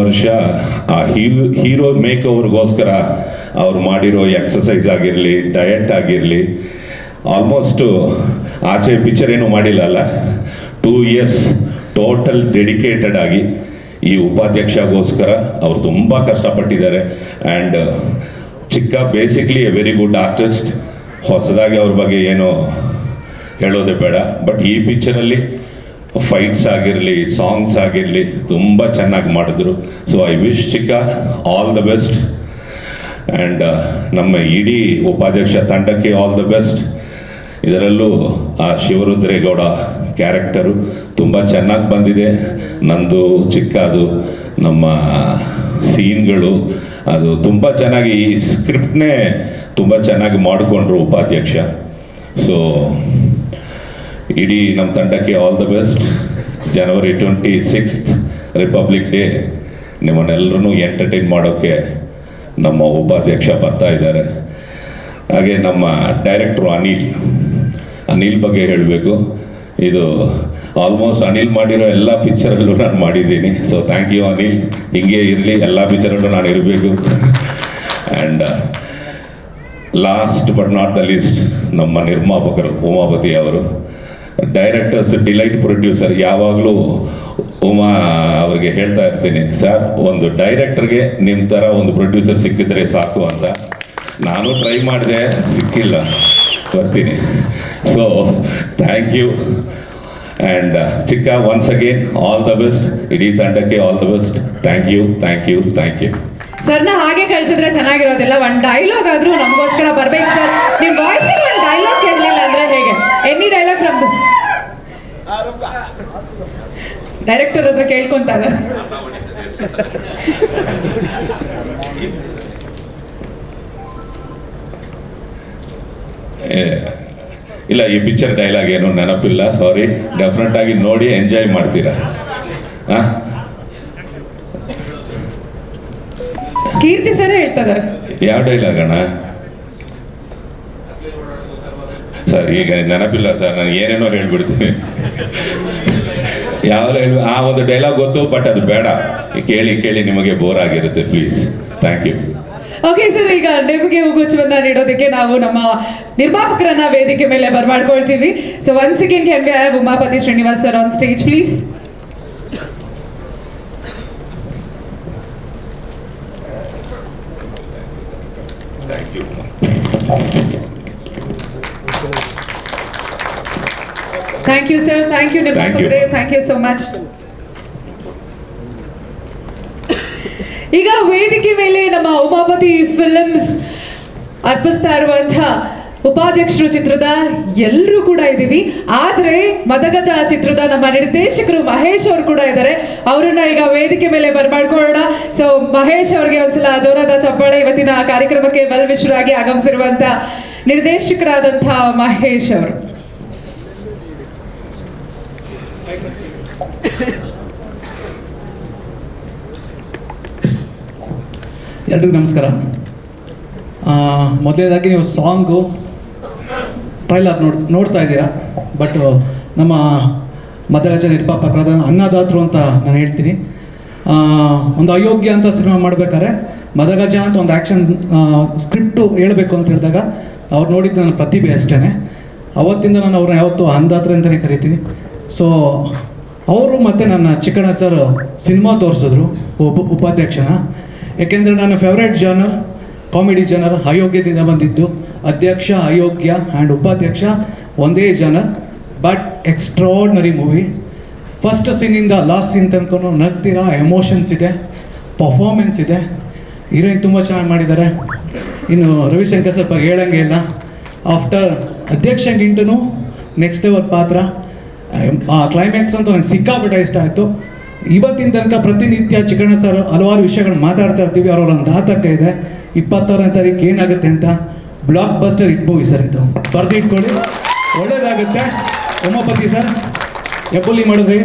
Speaker 6: ವರ್ಷ ಆ ಹೀರೋ ಮೇಕ್ ಓವರ್ಗೋಸ್ಕರ ಅವ್ರು ಮಾಡಿರೋ ಎಕ್ಸಸೈಸ್ ಆಗಿರಲಿ, ಡಯಟ್ ಆಗಿರಲಿ, ಆಲ್ಮೋಸ್ಟು ಆಚೆ ಪಿಕ್ಚರ್ ಏನೂ ಮಾಡಿಲ್ಲ ಅಲ್ಲ, 2 ಇಯರ್ಸ್ ಟೋಟಲ್ ಡೆಡಿಕೇಟೆಡ್ ಆಗಿ ಈ ಉಪಾಧ್ಯಕ್ಷಗೋಸ್ಕರ ಅವರು ತುಂಬ ಕಷ್ಟಪಟ್ಟಿದ್ದಾರೆ. ಆ್ಯಂಡ್ ಚಿಕ್ಕ basically A very good artist. ಹೊಸದಾಗಿ ಅವ್ರ ಬಗ್ಗೆ ಏನೋ ಹೇಳೋದೇ ಬೇಡ. ಬಟ್ ಈ ಪಿಕ್ಚರಲ್ಲಿ ಫೈಟ್ಸ್ ಆಗಿರಲಿ, ಸಾಂಗ್ಸ್ ಆಗಿರಲಿ ತುಂಬ ಚೆನ್ನಾಗಿ ಮಾಡಿದ್ರು. ಸೊ ಐ ವಿಶ್ ಚಿಕ್ಕ ಆಲ್ ದ ಬೆಸ್ಟ್. ಆ್ಯಂಡ್ ನಮ್ಮ ಇಡೀ ಉಪಾಧ್ಯಕ್ಷ ತಂಡಕ್ಕೆ ಆಲ್ ದ ಬೆಸ್ಟ್. ಇದರಲ್ಲೂ ಆ ಶಿವರುದ್ರೇಗೌಡ ಕ್ಯಾರೆಕ್ಟರು ತುಂಬ ಚೆನ್ನಾಗಿ ಬಂದಿದೆ. ನಂದು ಚಿಕ್ಕದು ನಮ್ಮ ಸೀನ್ಗಳು ಅದು ತುಂಬ ಚೆನ್ನಾಗಿ, ಈ ಸ್ಕ್ರಿಪ್ಟ್ನೇ ತುಂಬ ಚೆನ್ನಾಗಿ ಮಾಡಿಕೊಂಡ್ರು ಉಪಾಧ್ಯಕ್ಷ. ಸೊ ಇಡೀ ನಮ್ಮ ತಂಡಕ್ಕೆ all the best. January 26th republic day ನಿಮ್ಮನ್ನೆಲ್ಲರೂ ಎಂಟರ್ಟೈನ್ ಮಾಡೋಕ್ಕೆ ನಮ್ಮ ಉಪಾಧ್ಯಕ್ಷ ಬರ್ತಾ ಇದ್ದಾರೆ. ಹಾಗೆ ನಮ್ಮ ಡೈರೆಕ್ಟ್ರು ಅನಿಲ್ ಬಗ್ಗೆ ಹೇಳಬೇಕು. ಇದು ಆಲ್ಮೋಸ್ಟ್ ಅನಿಲ್ ಮಾಡಿರೋ ಎಲ್ಲ ಪಿಕ್ಚರಲ್ಲೂ ನಾನು ಮಾಡಿದ್ದೀನಿ. ಸೊ ಥ್ಯಾಂಕ್ ಯು ಅನಿಲ್, ಹಿಂಗೆ ಇರಲಿ, ಎಲ್ಲ ಪಿಕ್ಚರಲ್ಲೂ ನಾನು ಇರಬೇಕು. And last but not the least ನಮ್ಮ ನಿರ್ಮಾಪಕರು ಉಮಾಪತಿ ಅವರು, ಡೈರೆಕ್ಟರ್ಸ್ ಡಿಲೈಟ್ ಪ್ರೊಡ್ಯೂಸರ್. ಯಾವಾಗಲೂ ಉಮಾ ಅವ್ರಿಗೆ ಹೇಳ್ತಾ ಇರ್ತೀನಿ, ಸರ್ ಒಂದು ಡೈರೆಕ್ಟರ್ಗೆ ನಿಮ್ಮ ಥರ ಒಂದು ಪ್ರೊಡ್ಯೂಸರ್ ಸಿಕ್ಕಿದ್ರೆ ಸಾಕು ಅಂತ. ನಾನು ಟ್ರೈ ಮಾಡಿದೆ, ಸಿಕ್ಕಿಲ್ಲ, ಬರ್ತೀನಿ. So thank you. ಆ್ಯಂಡ್ ಚಿಕ್ಕ once again all the best. ಇಡೀ ತಂಡಕ್ಕೆ all the best. Thank you.
Speaker 1: ಸರ್ನ ಹಾಗೆ ಕಳ್ಸಿದ್ರೆ ಚೆನ್ನಾಗಿರೋದಿಲ್ಲ. ಒಂದು ಡೈಲಾಗ್ ಆದ್ರೂ ನಮಗೋಸ್ಕರ ಬರ್ಬೇಕು ಸರ್. ನಿಮ್ಮ ವಾಯ್ಸಿಗೆ ಒಂದು ಡೈಲಾಗ್ ಕೇಳಲಿಲ್ಲ ಅಂದ್ರೆ ಹೇಗೆ? ಎನಿ ಡೈಲಾಗ್ ಫ್ರಮ್ ಡೈರೆಕ್ಟರ್ ಹತ್ರ ಕೇಳ್ಕೊಂತಾರೆ.
Speaker 6: ಇಲ್ಲ, ಈ ಪಿಕ್ಚರ್ ಡೈಲಾಗ್ ಏನು ನೆನಪಿಲ್ಲ, ಸಾರಿ. ಡೆಫಿನೆಟ್ ಆಗಿ ನೋಡಿ ಎಂಜಾಯ್ ಮಾಡ್ತೀರಾ. ಹಾಂ,
Speaker 1: ಕೀರ್ತಿ ಸರ್ ಹೇಳ್ತಿದ್ದಾರೆ.
Speaker 6: ಯಾವ ಡೈಲಾಗ್ ಅಣ್ಣ ಸರ್? ಈಗ ನೆನಪಿಲ್ಲ ಸರ್, ನಾನು ಏನೇನೋ ಹೇಳ್ಬಿಡ್ತೀನಿ.
Speaker 5: ಯಾವ ಆ ಒಂದು ಡೈಲಾಗ್ ಗೊತ್ತು, ಬಟ್ ಅದು ಬೇಡ, ಕೇಳಿ ಕೇಳಿ ನಿಮಗೆ ಬೋರ್ ಆಗಿರುತ್ತೆ. Please, thank you.
Speaker 1: Okay sir, ಈಗ ನಿಮಗೆ ಹೂಗುಚ್ಛವನ್ನ ನೀಡೋದಕ್ಕೆ ನಾವು ನಮ್ಮ ನಿರ್ಮಾಪಕರನ್ನ ವೇದಿಕೆ ಮೇಲೆ ಬರ್ಮಾಡ್ಕೊಳ್ತೀವಿ. So once again can we have Umapathi Srinivas sir on stage please.
Speaker 5: Thank you.
Speaker 1: Thank you sir, thank you ನಿರ್ಮಾಪಕರೇ, ಥ್ಯಾಂಕ್ ಯು ಸೋ ಮಚ್. ಈಗ ವೇದಿಕೆ ಮೇಲೆ ನಮ್ಮ ಉಮಾಪತಿ ಫಿಲ್ಮ್ಸ್ ಅರ್ಪಿಸ್ತಾ ಇರುವಂತಹ ಉಪಾಧ್ಯಕ್ಷರು ಚಿತ್ರದ ಎಲ್ಲರೂ ಕೂಡ ಇದ್ದೀವಿ. ಆದರೆ ಮದಗಜ ಚಿತ್ರದ ನಮ್ಮ ನಿರ್ದೇಶಕರು ಮಹೇಶ್ ಅವರು ಕೂಡ ಇದ್ದಾರೆ. ಅವರನ್ನ ಈಗ ವೇದಿಕೆ ಮೇಲೆ ಬರ್ಮಾಡ್ಕೊಳ್ಳೋಣ. ಸೊ ಮಹೇಶ್ ಅವರಿಗೆ ಒಂದ್ಸಲ ಜೋರಾದ ಚಪ್ಪಾಳೆ. ಇವತ್ತಿನ ಕಾರ್ಯಕ್ರಮಕ್ಕೆ ವೆಲ್ ವಿಶರ್ ಆಗಿ ಆಗಮಿಸಿರುವಂತ ನಿರ್ದೇಶಕರಾದಂತಹ ಮಹೇಶ್ ಅವರು.
Speaker 7: ಎಲ್ರಿಗೂ ನಮಸ್ಕಾರ. ಮೊದಲನೇದಾಗಿ ನೀವು ಸಾಂಗು ಟ್ರೈಲರ್ ನೋಡ್ತಾ ಇದ್ದೀರಾ. ಬಟ್ ನಮ್ಮ ಮದಗಜ ನಿರ್ಮಾಪಕರಾದ ಅನ್ನದಾತರು ಅಂತ ನಾನು ಹೇಳ್ತೀನಿ. ಒಂದು ಅಯೋಗ್ಯ ಅಂತ ಸಿನಿಮಾ ಮಾಡಬೇಕಾದ್ರೆ ಮದಗಜ ಅಂತ ಒಂದು ಆ್ಯಕ್ಷನ್ ಸ್ಕ್ರಿಪ್ಟು ಹೇಳಬೇಕು ಅಂತ ಹೇಳಿದಾಗ ಅವ್ರು ನೋಡಿದ್ದು ನನ್ನ ಪ್ರತಿಭೆ ಅಷ್ಟೇ. ಅವತ್ತಿಂದ ನಾನು ಅವ್ರನ್ನ ಯಾವತ್ತೂ ಅನ್ನದಾತರು ಅಂತಲೇ ಕರಿತೀನಿ. ಸೊ ಅವರು ಮತ್ತು ನನ್ನ ಚಿಕ್ಕಣ್ಣ ಸರ್ ಸಿನಿಮಾ ತೋರಿಸಿದ್ರು ಉಪಾಧ್ಯಕ್ಷನ. ಏಕೆಂದರೆ ನನ್ನ ಫೇವ್ರೇಟ್ ಜಾನರ್ ಕಾಮಿಡಿ ಜಾನರ್ ಅಯೋಗ್ಯದಿಂದ ಬಂದಿದ್ದು. ಅಧ್ಯಕ್ಷ, ಅಯೋಗ್ಯ ಆ್ಯಂಡ್ ಉಪಾಧ್ಯಕ್ಷ ಒಂದೇ genre, but extraordinary movie. First ಸೀನಿಂದ ಲಾಸ್ಟ್ ಸೀನ್ ತನಕ ನಗ್ತೀರಾ, ಎಮೋಷನ್ಸ್ ಇದೆ, ಪರ್ಫಾರ್ಮೆನ್ಸ್ ಇದೆ. ಹೀರೋಯಿನ್ ತುಂಬ ಚೆನ್ನಾಗಿ ಮಾಡಿದ್ದಾರೆ. ಇನ್ನು ರವಿಶಂಕರ್ ಸ್ವಲ್ಪ ಹೇಳಂಗೆ ಇಲ್ಲ. ಆಫ್ಟರ್ ಅಧ್ಯಕ್ಷಗಿಂಟೂ ನೆಕ್ಸ್ಟ್ ಲೆವೆಲ್ ಪಾತ್ರ. ಆ ಕ್ಲೈಮ್ಯಾಕ್ಸ್ ಅಂತೂ ನನಗೆ ಸಿಕ್ಕಾಪಟ್ಟೆ ಇಷ್ಟ ಆಯಿತು. ಇವತ್ತಿನ ತನಕ ಪ್ರತಿನಿತ್ಯ ಚಿಕ್ಕಣ್ಣ ಸರ್ ಹಲವಾರು ವಿಷಯಗಳು ಮಾತಾಡ್ತಾ ಇರ್ತೀವಿ. ಅವರೊಂದು ಆತಂಕ ಇದೆ, 26ನೇ ತಾರೀಕು ಏನಾಗುತ್ತೆ ಅಂತ. Blockbuster hit movie sir ಇದು, ಬರೆದು ಇಟ್ಕೊಳ್ಳಿ, ಒಳ್ಳೇದಾಗುತ್ತೆ. ಉಮಾಪತಿ ಸರ್ ಎಬ್ಬುಲಿ ಮಾಡಿದ್ರಿ,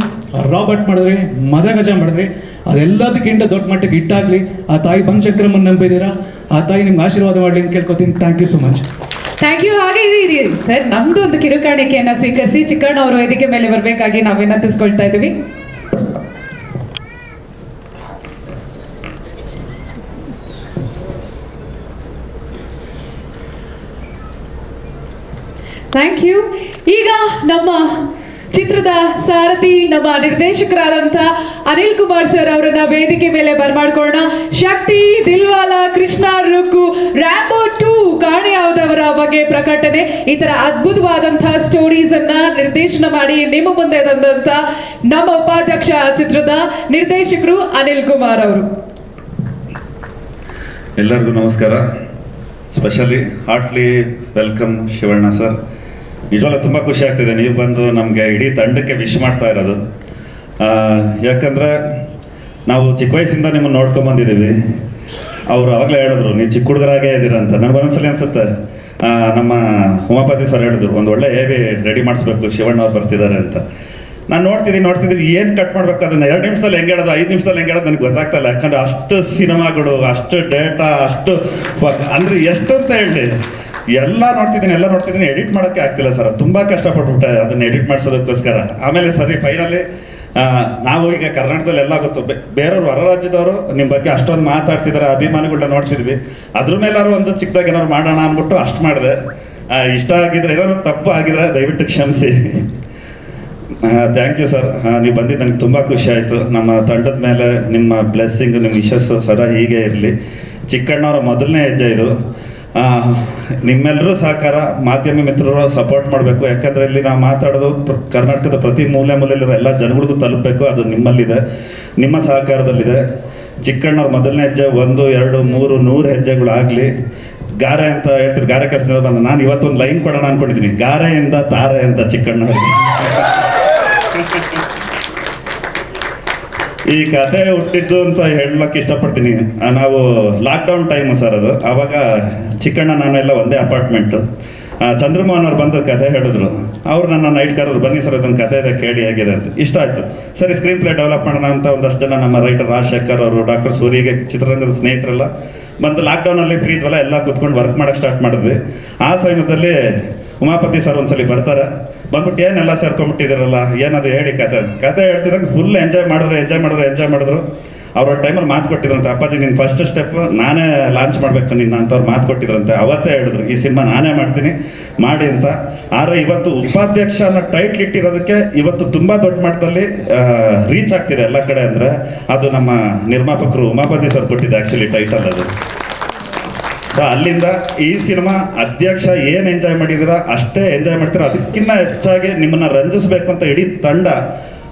Speaker 7: ರಾಬರ್ಟ್ ಮಾಡಿದ್ರಿ, ಮದಗಜ ಮಾಡಿದ್ರಿ, ಅದೆಲ್ಲದಕ್ಕಿಂತ ದೊಡ್ಡ ಮಟ್ಟಕ್ಕೆ ಹಿಟ್ಟಾಗಲಿ. ಆ ತಾಯಿ ಬಂಚಕ್ರಮನ್ನು ನಂಬಿದ್ದೀರಾ, ಆ ತಾಯಿ ನಿಮ್ಗೆ ಆಶೀರ್ವಾದ ಮಾಡಲಿ ಅಂತ ಕೇಳ್ಕೊತೀನಿ. Thank you so much.
Speaker 1: Thank you. ಹಾಗೆ ಇರಿ ಸರ್, ನಮ್ದು ಒಂದು ಕಿರುಕಾಣಿಕೆಯನ್ನು ಸ್ವೀಕರಿಸಿ ಚಿಕ್ಕಣ್ಣ ಅವರು ವೇದಿಕೆ ಮೇಲೆ ಬರಬೇಕಾಗಿ ನಾವು ವಿನಂತಿಸ್ಕೊಳ್ತಾ ಇದ್ದೀವಿ. Thank you. ಈಗ ನಮ್ಮ ಚಿತ್ರದ ಸಾರಥಿ, ನಮ್ಮ ನಿರ್ದೇಶಕರಾದಂಥ ಅನಿಲ್ ಕುಮಾರ್ ಸರ್ ಅವರನ್ನ ವೇದಿಕೆ ಮೇಲೆ ಬರ್ಮಾಡ್ಕೊಳ್ಳೋಣ. ಶಕ್ತಿ, ದಿಲ್ವಾಲಾ, ಕೃಷ್ಣ ರುಕ್ಕು, ರ್ಯಾಂಬೋ 2 ಕಾಣೆಯಾದವರ ಬಗ್ಗೆ ಪ್ರಕಟಣೆ, ಈ ತರ ಅದ್ಭುತವಾದಂತಹ ಸ್ಟೋರೀಸ್ ಅನ್ನ ನಿರ್ದೇಶನ ಮಾಡಿ ನಿಮ್ಮ ಮುಂದೆ ತಂದಂತ ನಮ್ಮ ಉಪಾಧ್ಯಕ್ಷ ಚಿತ್ರದ ನಿರ್ದೇಶಕರು ಅನಿಲ್ ಕುಮಾರ್ ಅವರು.
Speaker 12: ಎಲ್ಲರಿಗೂ ನಮಸ್ಕಾರ. Specially heartly welcome Shivanna sir. ನಿಜವಾಗ್ಲೂ ತುಂಬ ಖುಷಿ ಆಗ್ತಿದೆ ನೀವು ಬಂದು ನಮಗೆ ಇಡೀ ತಂಡಕ್ಕೆ ವಿಶ್ ಮಾಡ್ತಾ ಇರೋದು. ಯಾಕಂದರೆ ನಾವು ಚಿಕ್ಕ ವಯಸ್ಸಿಂದ ನಿಮ್ಮನ್ನು ನೋಡ್ಕೊಂಬಂದಿದ್ದೀವಿ. ಅವರು ಆವಾಗಲೇ ಹೇಳಿದ್ರು ನೀವು ಚಿಕ್ಕ ಹುಡುಗರಾಗೇ ಇದ್ದೀರಂತ. ನನಗೊಂದೊಂದ್ಸಲಿ ಅನಿಸುತ್ತೆ ನಮ್ಮ ಉಮಾಪತಿ ಸರ್ ಹೇಳಿದ್ರು ಒಂದು ಒಳ್ಳೆ ಹೇವಿ ರೆಡಿ ಮಾಡಿಸ್ಬೇಕು, ಶಿವಣ್ಣ ಅವ್ರು ಬರ್ತಿದ್ದಾರೆ ಅಂತ. ನಾನು ನೋಡ್ತಿದ್ದೀನಿ ಏನು ಕಟ್ ಮಾಡ್ಬೇಕು ಅದನ್ನು 2 ನಿಮಿಷದಲ್ಲಿ ಹೆಂಗೆ ಹೇಳೋದು, 5 ನಿಮಿಷದಲ್ಲಿ ಹೆಂಗೆ ಹೇಳೋದು ನನಗೆ ಗೊತ್ತಾಗ್ತಾ ಇಲ್ಲ. ಯಾಕಂದರೆ ಅಷ್ಟು ಸಿನಿಮಾಗಳು, ಅಷ್ಟು ಡೇಟಾ, ಅಷ್ಟು ಅಂದರೆ ಎಷ್ಟು ಅಂತ ಹೇಳಿ ಎಲ್ಲ ನೋಡ್ತಿದ್ದೀನಿ. ಎಡಿಟ್ ಮಾಡೋಕ್ಕೆ ಆಗ್ತಿಲ್ಲ ಸರ್, ತುಂಬ ಕಷ್ಟಪಟ್ಬಿಟ್ಟೆ ಅದನ್ನು ಎಡಿಟ್ ಮಾಡಿಸೋದಕ್ಕೋಸ್ಕರ. ಆಮೇಲೆ ಸರಿ ಫೈನಲಿ ನಾವು ಈಗ ಕರ್ನಾಟಕದಲ್ಲಿ ಎಲ್ಲ ಗೊತ್ತು, ಬೇರೆಯವ್ರು ಹೊರ ರಾಜ್ಯದವರು ನಿಮ್ಮ ಬಗ್ಗೆ ಅಷ್ಟೊಂದು ಮಾತಾಡ್ತಿದ್ದಾರೆ, ಅಭಿಮಾನಿಗಳನ್ನ ನೋಡ್ತಿದ್ವಿ. ಅದ್ರ ಮೇಲಾದ್ರು ಒಂದು ಚಿಕ್ಕದಾಗಿ ಏನಾದ್ರು ಮಾಡೋಣ ಅಂದ್ಬಿಟ್ಟು ಅಷ್ಟು ಮಾಡಿದೆ. ಇಷ್ಟ ಆಗಿದ್ರೆ ಏನಾದ್ರು ತಪ್ಪು ಆಗಿದ್ರೆ ದಯವಿಟ್ಟು ಕ್ಷಮಿಸಿ. Thank you sir. ನೀವು ಬಂದಿದ್ದು ನನಗೆ ತುಂಬ ಖುಷಿ ಆಯಿತು. ನಮ್ಮ ತಂಡದ ಮೇಲೆ ನಿಮ್ಮ ಬ್ಲೆಸ್ಸಿಂಗ್, ನಿಮ್ಮ ವಿಶಸ್ಸು ಸದಾ ಹೀಗೆ ಇರಲಿ. ಚಿಕ್ಕಣ್ಣವರ ಮೊದಲನೇ ಹೆಜ್ಜೆ ಇದು. ನಿಮ್ಮೆಲ್ಲರೂ ಸಹಕಾರ, ಮಾಧ್ಯಮ ಮಿತ್ರರು ಸಪೋರ್ಟ್ ಮಾಡಬೇಕು. ಯಾಕಂದರೆ ಇಲ್ಲಿ ನಾವು ಮಾತಾಡೋದು ಕರ್ನಾಟಕದ ಪ್ರತಿ ಮೂಲೆಯಲ್ಲಿರೋ ಎಲ್ಲ ಜನಗಳಿಗೂ ತಲುಪಬೇಕು. ಅದು ನಿಮ್ಮಲ್ಲಿದೆ, ನಿಮ್ಮ ಸಹಕಾರದಲ್ಲಿದೆ. ಚಿಕ್ಕಣ್ಣವ್ರ ಮೊದಲನೇ ಹೆಜ್ಜೆ 1, 2, 3, 100 ಹೆಜ್ಜೆಗಳಾಗಲಿ. ಗಾರೆ ಅಂತ ಹೇಳ್ತೀರಿ, ಗಾರೆ ಕೆಲಸದಿಂದ ಬಂದ. ನಾನು ಇವತ್ತೊಂದು ಲೈನ್ ಕೊಡೋಣ ಅಂದ್ಕೊಂಡಿದ್ದೀನಿ, ಗಾರೆಯಿಂದ ತಾರೆ ಅಂತ ಚಿಕ್ಕಣ್ಣವ್ರಿಗೆ. ಈ ಕತೆ ಹುಟ್ಟಿದ್ದು ಅಂತ ಹೇಳಕ್ಕೆ ಇಷ್ಟಪಡ್ತೀನಿ. ನಾವು ಲಾಕ್ಡೌನ್ ಟೈಮು ಸರ್ ಅದು. ಆವಾಗ ಚಿಕ್ಕಣ್ಣ ನಾನೆಲ್ಲ ಒಂದೇ ಅಪಾರ್ಟ್ಮೆಂಟು. ಚಂದ್ರಮೋಹನ್ ಅವ್ರು ಬಂದು ಕತೆ ಹೇಳಿದ್ರು. ಅವ್ರು ನನ್ನ ನೈಟ್ ಕರೆದ್ರು, ಬನ್ನಿ ಸರ್ ಅದೊಂದು ಕತೆ ಇದೆ ಕೇಳಿ ಹೇಗಿದೆ ಅಂತ. ಇಷ್ಟ ಆಯಿತು. ಸರಿ ಸ್ಕ್ರೀನ್ ಪ್ಲೇ ಡೆವಲಪ್ ಮಾಡೋಣ ಅಂತ ಒಂದಷ್ಟು ಜನ ನಮ್ಮ ರೈಟರ್ ರಾಜಶೇಖರ್ ಅವರು, ಡಾಕ್ಟರ್ ಸೂರಿಗೆ, ಚಿತ್ರರಂಗದ ಸ್ನೇಹಿತರೆಲ್ಲ ಬಂದು ಲಾಕ್ಡೌನಲ್ಲಿ ಫ್ರೀ ಇದ್ವಲ್ಲ, ಎಲ್ಲ ಕೂತ್ಕೊಂಡು ವರ್ಕ್ ಮಾಡೋಕ್ಕೆ ಸ್ಟಾರ್ಟ್ ಮಾಡಿದ್ವಿ. ಆ ಸಮಯದಲ್ಲಿ ಉಮಾಪತಿ ಸರ್ ಒಂದ್ಸಲಿ ಬರ್ತಾರೆ, ಬಂದ್ಬಿಟ್ಟು ಏನೆಲ್ಲ ಸೇರ್ಕೊಂಡ್ಬಿಟ್ಟಿದ್ದೀರಲ್ಲ, ಏನದು ಹೇಳಿ ಕತೆ ಹೇಳ್ತಿದ್ದಂಗೆ ಫುಲ್ ಎಂಜಾಯ್ ಮಾಡಿದ್ರು. ಅವ್ರ ಟೈಮಲ್ಲಿ ಮಾತು ಕೊಟ್ಟಿದ್ರಂತೆ, ಅಪ್ಪಾಜಿ ನಿನ್ನ ಫಸ್ಟ್ ಸ್ಟೆಪ್ ನಾನೇ ಲಾಂಚ್ ಮಾಡಬೇಕು ನಿನ್ನ ಅಂತವ್ರು ಮಾತು ಕೊಟ್ಟಿದ್ರಂತೆ. ಅವತ್ತೇ ಹೇಳಿದ್ರು ಈ ಸಿನಿಮಾ ನಾನೇ ಮಾಡ್ತೀನಿ ಮಾಡಿ ಅಂತ. ಆದರೆ ಇವತ್ತು ಉಪಾಧ್ಯಕ್ಷ ಅನ್ನೋ ಟೈಟ್ಲ್ ಇಟ್ಟಿರೋದಕ್ಕೆ ಇವತ್ತು ತುಂಬ ದೊಡ್ಡ ಮಟ್ಟದಲ್ಲಿ ರೀಚ್ ಆಗ್ತಿದೆ ಎಲ್ಲ ಕಡೆ. ಅಂದರೆ ಅದು ನಮ್ಮ ನಿರ್ಮಾಪಕರು ಉಮಾಪತಿ ಸರ್ ಕೊಟ್ಟಿದ್ದೆ ಆ್ಯಕ್ಚುಲಿ ಟೈಟಲ್ ಅದು. ಸೊ ಅಲ್ಲಿಂದ ಈ ಸಿನಿಮಾ ಅಧ್ಯಕ್ಷ ಏನು ಎಂಜಾಯ್ ಮಾಡಿದ್ದೀರಾ ಅಷ್ಟೇ ಎಂಜಾಯ್ ಮಾಡ್ತೀರಾ, ಅದಕ್ಕಿಂತ ಹೆಚ್ಚಾಗಿ ನಿಮ್ಮನ್ನು ರಂಜಿಸ್ಬೇಕು ಅಂತ ಇಡೀ ತಂಡ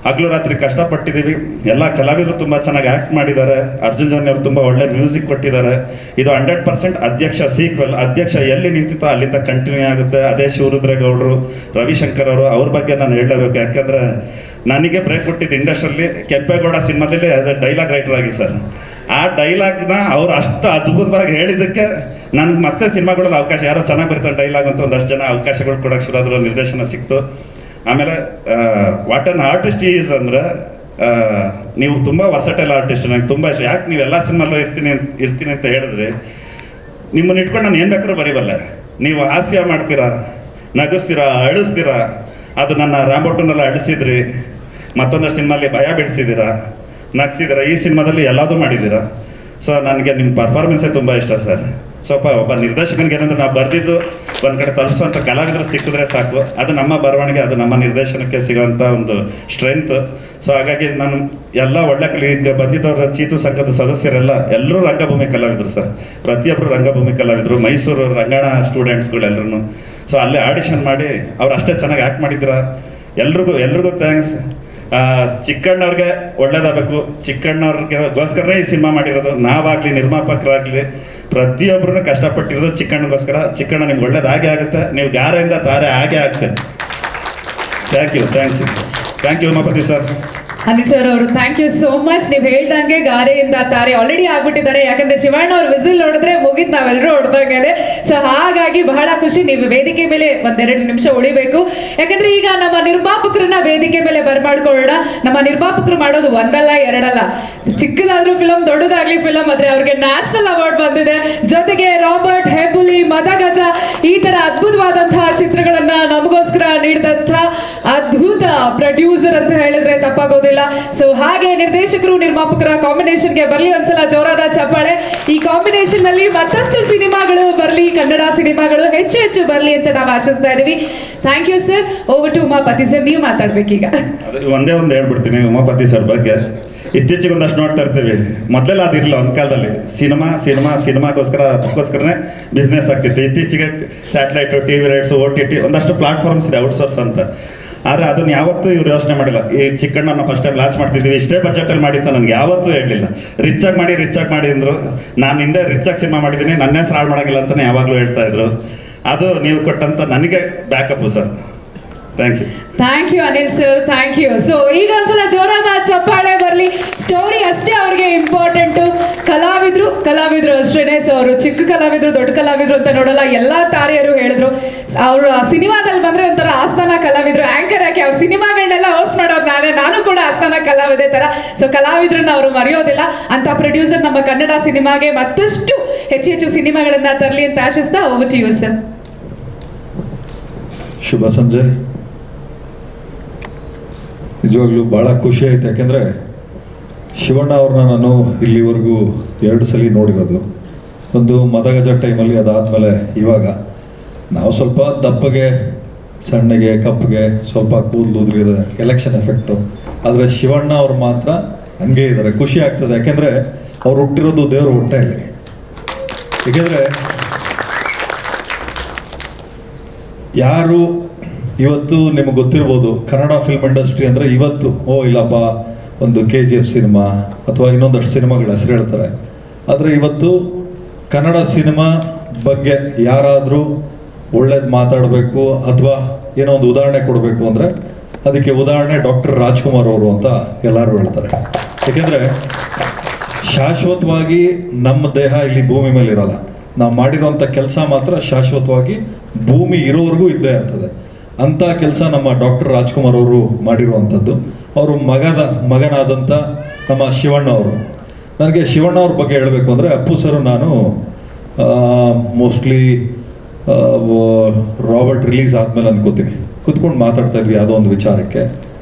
Speaker 12: ಹಗಲು ರಾತ್ರಿ ಕಷ್ಟಪಟ್ಟಿದ್ದೀವಿ. ಎಲ್ಲ ಕಲಾವಿದರು ತುಂಬ ಚೆನ್ನಾಗಿ ಆ್ಯಕ್ಟ್ ಮಾಡಿದ್ದಾರೆ. ಅರ್ಜುನ್ ಜೋನಿ ಅವರು ತುಂಬ ಒಳ್ಳೆ ಮ್ಯೂಸಿಕ್ ಕೊಟ್ಟಿದ್ದಾರೆ. ಇದು 100% ಅಧ್ಯಕ್ಷ ಸೀಕ್ವೆಲ್. ಅಧ್ಯಕ್ಷ ಎಲ್ಲಿ ನಿಂತಿತ್ತೋ ಅಲ್ಲಿಂದ ಕಂಟಿನ್ಯೂ ಆಗುತ್ತೆ. ಅದೇ ಶಿವರುದ್ರೇಗೌಡರು, ರವಿಶಂಕರ್ ಅವರು, ಅವ್ರ ಬಗ್ಗೆ ನಾನು ಹೇಳಲೇಬೇಕು. ಯಾಕೆಂದರೆ ನನಗೆ ಬ್ರೇಕ್ ಕೊಟ್ಟಿದ್ದು ಇಂಡಸ್ಟ್ರಿಯಲ್ಲಿ ಕೆಂಪೇಗೌಡ ಸಿನಿಮಾದಲ್ಲಿ ಆ್ಯಸ್ ಎ ಡೈಲಾಗ್ ರೈಟರ್ ಆಗಿ ಸರ್. ಆ ಡೈಲಾಗ್ನ ಅವ್ರು ಅಷ್ಟು ಅದ್ಭುತವಾಗಿ ಹೇಳಿದ್ದಕ್ಕೆ ನನಗೆ ಮತ್ತೆ ಸಿನಿಮಾಗಳಲ್ಲಿ ಅವಕಾಶ, ಯಾರೋ ಚೆನ್ನಾಗಿ ಬರ್ತಾರೆ ಡೈಲಾಗ್ ಅಂತ ಒಂದಷ್ಟು ಜನ ಅವಕಾಶಗಳು ಕೊಡೋಕ್ಕೆ ಶುರು ಆದರೂ ನಿರ್ದೇಶನ ಸಿಕ್ತು. ಆಮೇಲೆ ವಾಟ್ ಆನ್ ಆರ್ಟಿಸ್ಟ್ ಈಸ್ ಅಂದರೆ ನೀವು ತುಂಬ ವರ್ಸಟೈಲ್ ಆರ್ಟಿಸ್ಟ್, ನನಗೆ ತುಂಬ ಇಷ್ಟ. ಯಾಕೆ ನೀವೆಲ್ಲ ಸಿನಿಮಾಲ್ಲೂ ಇರ್ತೀನಿ ಅಂತ ಹೇಳಿದ್ರಿ, ನಿಮ್ಮನ್ನು ಇಟ್ಕೊಂಡು ನಾನು ಏನು ಬೇಕಾದ್ರೂ ಬರೀಬಲ್ಲೆ. ನೀವು ಹಾಸ್ಯ ಮಾಡ್ತೀರಾ, ನಗಿಸ್ತೀರಾ, ಅಳಿಸ್ತೀರಾ. ಅದು ನನ್ನ ರಾಂಬೋಟನ್ನೆಲ್ಲ ಅಳಿಸಿದ್ರಿ, ಮತ್ತೊಂದಷ್ಟು ಸಿನಿಮಾಲಿ ಭಯ ಬೀಳಿಸಿದ್ದೀರಾ, ನಗಿಸಿದ್ದೀರಾ. ಈ ಸಿನಿಮಾದಲ್ಲಿ ಎಲ್ಲದೂ ಮಾಡಿದ್ದೀರಾ. ಸೊ ನನಗೆ ನಿಮ್ಮ ಪರ್ಫಾರ್ಮೆನ್ಸೇ ತುಂಬ ಇಷ್ಟ ಸರ್. ಸ್ವಲ್ಪ ಒಬ್ಬ ನಿರ್ದೇಶಕನಿಗೆ ಏನಂದ್ರೆ ನಾವು ಬರೆದಿದ್ದು ಒಂದು ಕಡೆ ತಲುಪಿಸುವಂಥ ಕಲಾವಿದರು ಸಿಕ್ಕಿದ್ರೆ ಸಾಕು. ಅದು ನಮ್ಮ ಬರವಣಿಗೆ, ಅದು ನಮ್ಮ ನಿರ್ದೇಶನಕ್ಕೆ ಸಿಗೋವಂಥ ಒಂದು ಸ್ಟ್ರೆಂತ್. ಸೊ ಹಾಗಾಗಿ ನಾನು ಎಲ್ಲ ಒಳ್ಳೆ ಈಗ ಬಂದಿದ್ದವರ ಚೀತು ಸಂಘದ ಸದಸ್ಯರೆಲ್ಲ ಎಲ್ಲರೂ ರಂಗಭೂಮಿ ಕಲಾವಿದರು ಸರ್. ಪ್ರತಿಯೊಬ್ಬರು ರಂಗಭೂಮಿ ಕಲಾವಿದರು, ಮೈಸೂರು ರಂಗಣ ಸ್ಟೂಡೆಂಟ್ಸ್ಗಳೆಲ್ಲರೂ. ಸೊ ಅಲ್ಲೇ ಆಡಿಷನ್ ಮಾಡಿ ಅವ್ರು ಅಷ್ಟೇ ಚೆನ್ನಾಗಿ ಆ್ಯಕ್ಟ್ ಮಾಡಿದ್ದೀರಾ. ಎಲ್ರಿಗೂ ಥ್ಯಾಂಕ್ಸ್. ಚಿಕ್ಕಣ್ಣವ್ರಿಗೆ ಒಳ್ಳೇದಾಗಬೇಕು, ಚಿಕ್ಕಣ್ಣವ್ರಿಗೋಸ್ಕರನೇ ಈ ಸಿನಿಮಾ ಮಾಡಿರೋದು. ನಾವಾಗಲಿ ನಿರ್ಮಾಪಕರಾಗಲಿ ಪ್ರತಿಯೊಬ್ಬರೂ ಕಷ್ಟಪಟ್ಟಿರೋದು ಚಿಕ್ಕಣ್ಣಗೋಸ್ಕರ. ಚಿಕ್ಕಣ್ಣ ನಿಮ್ಗೆ ಒಳ್ಳೇದಾಗೇ ಆಗುತ್ತೆ, ನೀವು ಗಾರೆಯಿಂದ ತಾರೆ ಆಗೇ ಆಗ್ತದೆ. Thank you Umapathi sir.
Speaker 1: Anil sir ಅವರು ಥ್ಯಾಂಕ್ ಯು ಸೋ ಮಚ್. ನೀವು ಹೇಳ್ದಂಗೆ ಗಾರೆಯಿಂದ ತಾರೆ ಆಲ್ರೆಡಿ ಆಗ್ಬಿಟ್ಟಿದ್ದಾರೆ. ಯಾಕಂದ್ರೆ ಶಿವಣ್ಣ ಅವ್ರು ವಿಸಿಲ್ ಹೊಡೆದ್ರೆ ಮುಗಿದ್ ನಾವೆಲ್ಲರೂ ಹೊಡೆದಂಗೆ. ಸೊ ಹಾಗಾಗಿ ಬಹಳ ಖುಷಿ. ನೀವು ವೇದಿಕೆ ಮೇಲೆ 1-2 ನಿಮಿಷ ಉಳಿಬೇಕು. ಯಾಕಂದ್ರೆ ಈಗ ನಮ್ಮ ನಿರ್ಮಾಪಕರನ್ನ ವೇದಿಕೆ ಮೇಲೆ ಬರ್ಮಾಡ್ಕೊಳ್ಳೋಣ. ನಮ್ಮ ನಿರ್ಮಾಪಕರು ಮಾಡೋದು ಒಂದಲ್ಲ ಎರಡಲ್ಲ, ಚಿಕ್ಕದಾದ್ರೂ ಫಿಲಮ್, ದೊಡ್ಡದಾಗ್ಲಿ ಫಿಲಮ್, ಆದ್ರೆ ಅವ್ರಿಗೆ ನ್ಯಾಷನಲ್ ಅವಾರ್ಡ್ ಬಂದಿದೆ. ಜೊತೆಗೆ ರಾಬರ್ಟ್, ಹೆಬ್ಬುಲಿ, ಮದಗಜ ಈ ತರ ಅದ್ಭುತವಾದಂತಹ ಚಿತ್ರಗಳನ್ನ ನಮಗೋಸ್ಕರ ನೀಡಿದಂಥ ಅದ್ಭುತ ಪ್ರೊಡ್ಯೂಸರ್ ಅಂತ ಹೇಳಿದ್ರೆ ತಪ್ಪಾಗೋದಿಲ್ಲ. ಸೊ ಹಾಗೆ ನಿರ್ದೇಶಕರು ನಿರ್ಮಾಪಕರ ಕಾಂಬಿನೇಷನ್ಗೆ ಬರಲಿ ಒಂದ್ಸಲ ಜೋರಾದ ಚಪ್ಪಾಳೆ. ಈ ಕಾಂಬಿನೇಷನ್ ನಲ್ಲಿ ಮತ್ತಷ್ಟು ಸಿನಿಮಾಗಳು ಬರಲಿ, ಕನ್ನಡ ಸಿನಿಮಾಗಳು ಹೆಚ್ಚು ಬರಲಿ ಅಂತ ನಾವು ಆಶಿಸ್ತಾ ಇದೀವಿ. Thank you sir. Over to Umapathi sir, ನೀವು ಮಾತಾಡ್ಬೇಕೀಗ.
Speaker 12: ಒಂದೇ ಒಂದು ಹೇಳ್ಬಿಡ್ತೀನಿ ಉಮಾಪತಿ ಸರ್ ಬಗ್ಗೆ. ಇತ್ತೀಚೆಗೆ ಒಂದಷ್ಟು ನೋಡ್ತಾ ಇರ್ತೀವಿ, ಮೊದಲೆಲ್ಲ ಅದಿರಲಿಲ್ಲ. ಒಂದು ಕಾಲದಲ್ಲಿ ಸಿನಿಮಾಗೋಸ್ಕರನೇ ಬಿಸ್ನೆಸ್ ಆಗ್ತಿತ್ತು. ಇತ್ತೀಚೆಗೆ ಸ್ಯಾಟಲೈಟು, ಟಿವಿ ರೈಟ್ಸ್, OTT ಒಂದಷ್ಟು ಪ್ಲಾಟ್ಫಾರ್ಮ್ಸ್ ಇದೆ ಔಟ್ಸೋರ್ಸ್ ಅಂತ. ಆದರೆ ಅದನ್ನು ಯಾವತ್ತೂ ಇವ್ರು ಯೋಚನೆ ಮಾಡಿಲ್ಲ. ಈ ಚಿಕ್ಕಣ್ಣನ ಫಸ್ಟ್ ಟೈಮ್ ಲಾಂಚ್ ಮಾಡ್ತಿದ್ವಿ, ಇಷ್ಟೇ ಬಜೆಟಲ್ಲಿ ಮಾಡಿತ್ತು ನನಗೆ ಯಾವತ್ತೂ ಹೇಳಲಿಲ್ಲ. ರಿಚಾಗಿ ಮಾಡಿ ಅಂದರು. ನಾನು ಹಿಂದೆ ರಿಚಾಗಿ ಸಿನಿಮಾ ಮಾಡಿದ್ದೀನಿ, ನನ್ನ ಹೆಸರು ಹಾಳು ಮಾಡೋಂಗಿಲ್ಲ ಅಂತಲೇ ಯಾವಾಗಲೂ ಹೇಳ್ತಾ ಇದ್ರು. ಅದು ನೀವು ಕೊಟ್ಟಂತ ನನಗೆ backup sir.
Speaker 1: Thank you Anil sir, thank you. So ಈಗ ಒಂದ್ಸಲ ಜೋರಾದ ಚಪ್ಪಾಳೆ ಬರಲಿ. ಸ್ಟೋರಿ ಅಷ್ಟೇ ಅವ್ರಿಗೆ ಇಂಪಾರ್ಟೆಂಟು. ಕಲಾವಿದ್ರು ಅಷ್ಟೇನೆ. ಸೊ ಅವರು ಚಿಕ್ಕ ಕಲಾವಿದ್ರು, ದೊಡ್ಡ ಕಲಾವಿದ್ರು ಅಂತ ನೋಡಲ್ಲ, ಎಲ್ಲ ತಾರೆಯರು ಹೇಳಿದ್ರು. ಅವರು ಸಿನಿಮಾದಲ್ಲಿ ಬಂದ್ರೆ ಒಂಥರ ಆಸ್ಥಾನ ಕಲಾವಿದ್ರು. ಆಂಕರ್ ಯಾಕೆ ಅವ್ರ ಸಿನಿಮಾಗಳನ್ನೆಲ್ಲ ಹೋಸ್ಟ್ ಮಾಡೋದು ನಾನು ಕೂಡ ಆಸ್ಥಾನ ಕಲಾವಿದೆ ತರ. ಸೊ ಕಲಾವಿದ್ರನ್ನ ಅವರು ಮರೆಯೋದಿಲ್ಲ. ಅಂತ ಪ್ರೊಡ್ಯೂಸರ್ ನಮ್ಮ ಕನ್ನಡ ಸಿನಿಮಾಗೆ ಮತ್ತಷ್ಟು ಹೆಚ್ಚು ಸಿನಿಮಾಗಳನ್ನ ತರಲಿ ಅಂತ ಆಶಿಸ್ತಾ ಓವರ್ ಟು ಯು ಸರ್.
Speaker 13: ಶುಭ ಸಂಜೆ. ನಿಜವಾಗ್ಲೂ ಭಾಳ ಖುಷಿ ಆಯ್ತು. ಯಾಕೆಂದರೆ ಶಿವಣ್ಣ ಅವ್ರನ್ನ ನಾನು ಇಲ್ಲಿವರೆಗೂ 2 ಸಲ ನೋಡಿರೋದು. ಒಂದು ಮದಗಜ ಟೈಮಲ್ಲಿ, ಅದಾದಮೇಲೆ ಇವಾಗ. ನಾವು ಸ್ವಲ್ಪ ದಪ್ಪಗೆ, ಸಣ್ಣಗೆ, ಕಪ್ಪಗೆ, ಸ್ವಲ್ಪ ಕೂದಲು ಉದುರಿದೆ, ಎಲೆಕ್ಷನ್ ಎಫೆಕ್ಟು. ಆದರೆ ಶಿವಣ್ಣ ಅವ್ರು ಮಾತ್ರ ಹಂಗೆ ಇದ್ದಾರೆ. ಖುಷಿ ಆಗ್ತದೆ. ಯಾಕೆಂದರೆ ಅವ್ರು ಹುಟ್ಟಿರೋದು ದೇವ್ರ ಹೊಟ್ಟೆಯಲ್ಲಿ. ಏಕೆಂದರೆ ಯಾರು ಇವತ್ತು ನಿಮಗೆ ಗೊತ್ತಿರ್ಬೋದು, ಕನ್ನಡ ಫಿಲ್ಮ್ ಇಂಡಸ್ಟ್ರಿ ಅಂದರೆ ಇವತ್ತು ಇಲ್ಲಪ್ಪ ಒಂದು KGF ಸಿನಿಮಾ ಅಥವಾ ಇನ್ನೊಂದಷ್ಟು ಸಿನಿಮಾಗಳ ಹೆಸರು ಹೇಳ್ತಾರೆ. ಆದರೆ ಇವತ್ತು ಕನ್ನಡ ಸಿನಿಮಾ ಬಗ್ಗೆ ಯಾರಾದರೂ ಒಳ್ಳೇದು ಮಾತಾಡಬೇಕು ಅಥವಾ ಏನೋ ಒಂದು ಉದಾಹರಣೆ ಕೊಡಬೇಕು ಅಂದರೆ ಅದಕ್ಕೆ ಉದಾಹರಣೆ ಡಾಕ್ಟರ್ ರಾಜ್ಕುಮಾರ್ ಅವರು ಅಂತ ಎಲ್ಲರೂ ಹೇಳ್ತಾರೆ. ಏಕೆಂದರೆ ಶಾಶ್ವತವಾಗಿ ನಮ್ಮ ದೇಹ ಇಲ್ಲಿ ಭೂಮಿ ಮೇಲೆ ಇರಲ್ಲ. ನಾವು ಮಾಡಿರೋಂಥ ಕೆಲಸ ಮಾತ್ರ ಶಾಶ್ವತವಾಗಿ ಭೂಮಿ ಇರೋವರೆಗೂ ಇದ್ದೇ ಇರ್ತದೆ. ಅಂಥ ಕೆಲಸ ನಮ್ಮ ಡಾಕ್ಟರ್ ರಾಜ್ಕುಮಾರ್ ಅವರು ಮಾಡಿರುವಂಥದ್ದು. ಅವರು ಮಗನಾದಂಥ ನಮ್ಮ ಶಿವಣ್ಣ ಅವರು. ನನಗೆ ಶಿವಣ್ಣ ಅವ್ರ ಬಗ್ಗೆ ಹೇಳಬೇಕು ಅಂದರೆ, ಅಪ್ಪು ಸರ್ ನಾನು ಮೋಸ್ಟ್ಲಿ ರಾಬರ್ಟ್ ರಿಲೀಸ್ ಆದಮೇಲೆ ಅನ್ಕೋತೀನಿ ಕುತ್ಕೊಂಡು ಮಾತಾಡ್ತಾ ಇದ್ವಿ ಯಾವುದೋ ಒಂದು ವಿಚಾರಕ್ಕೆ.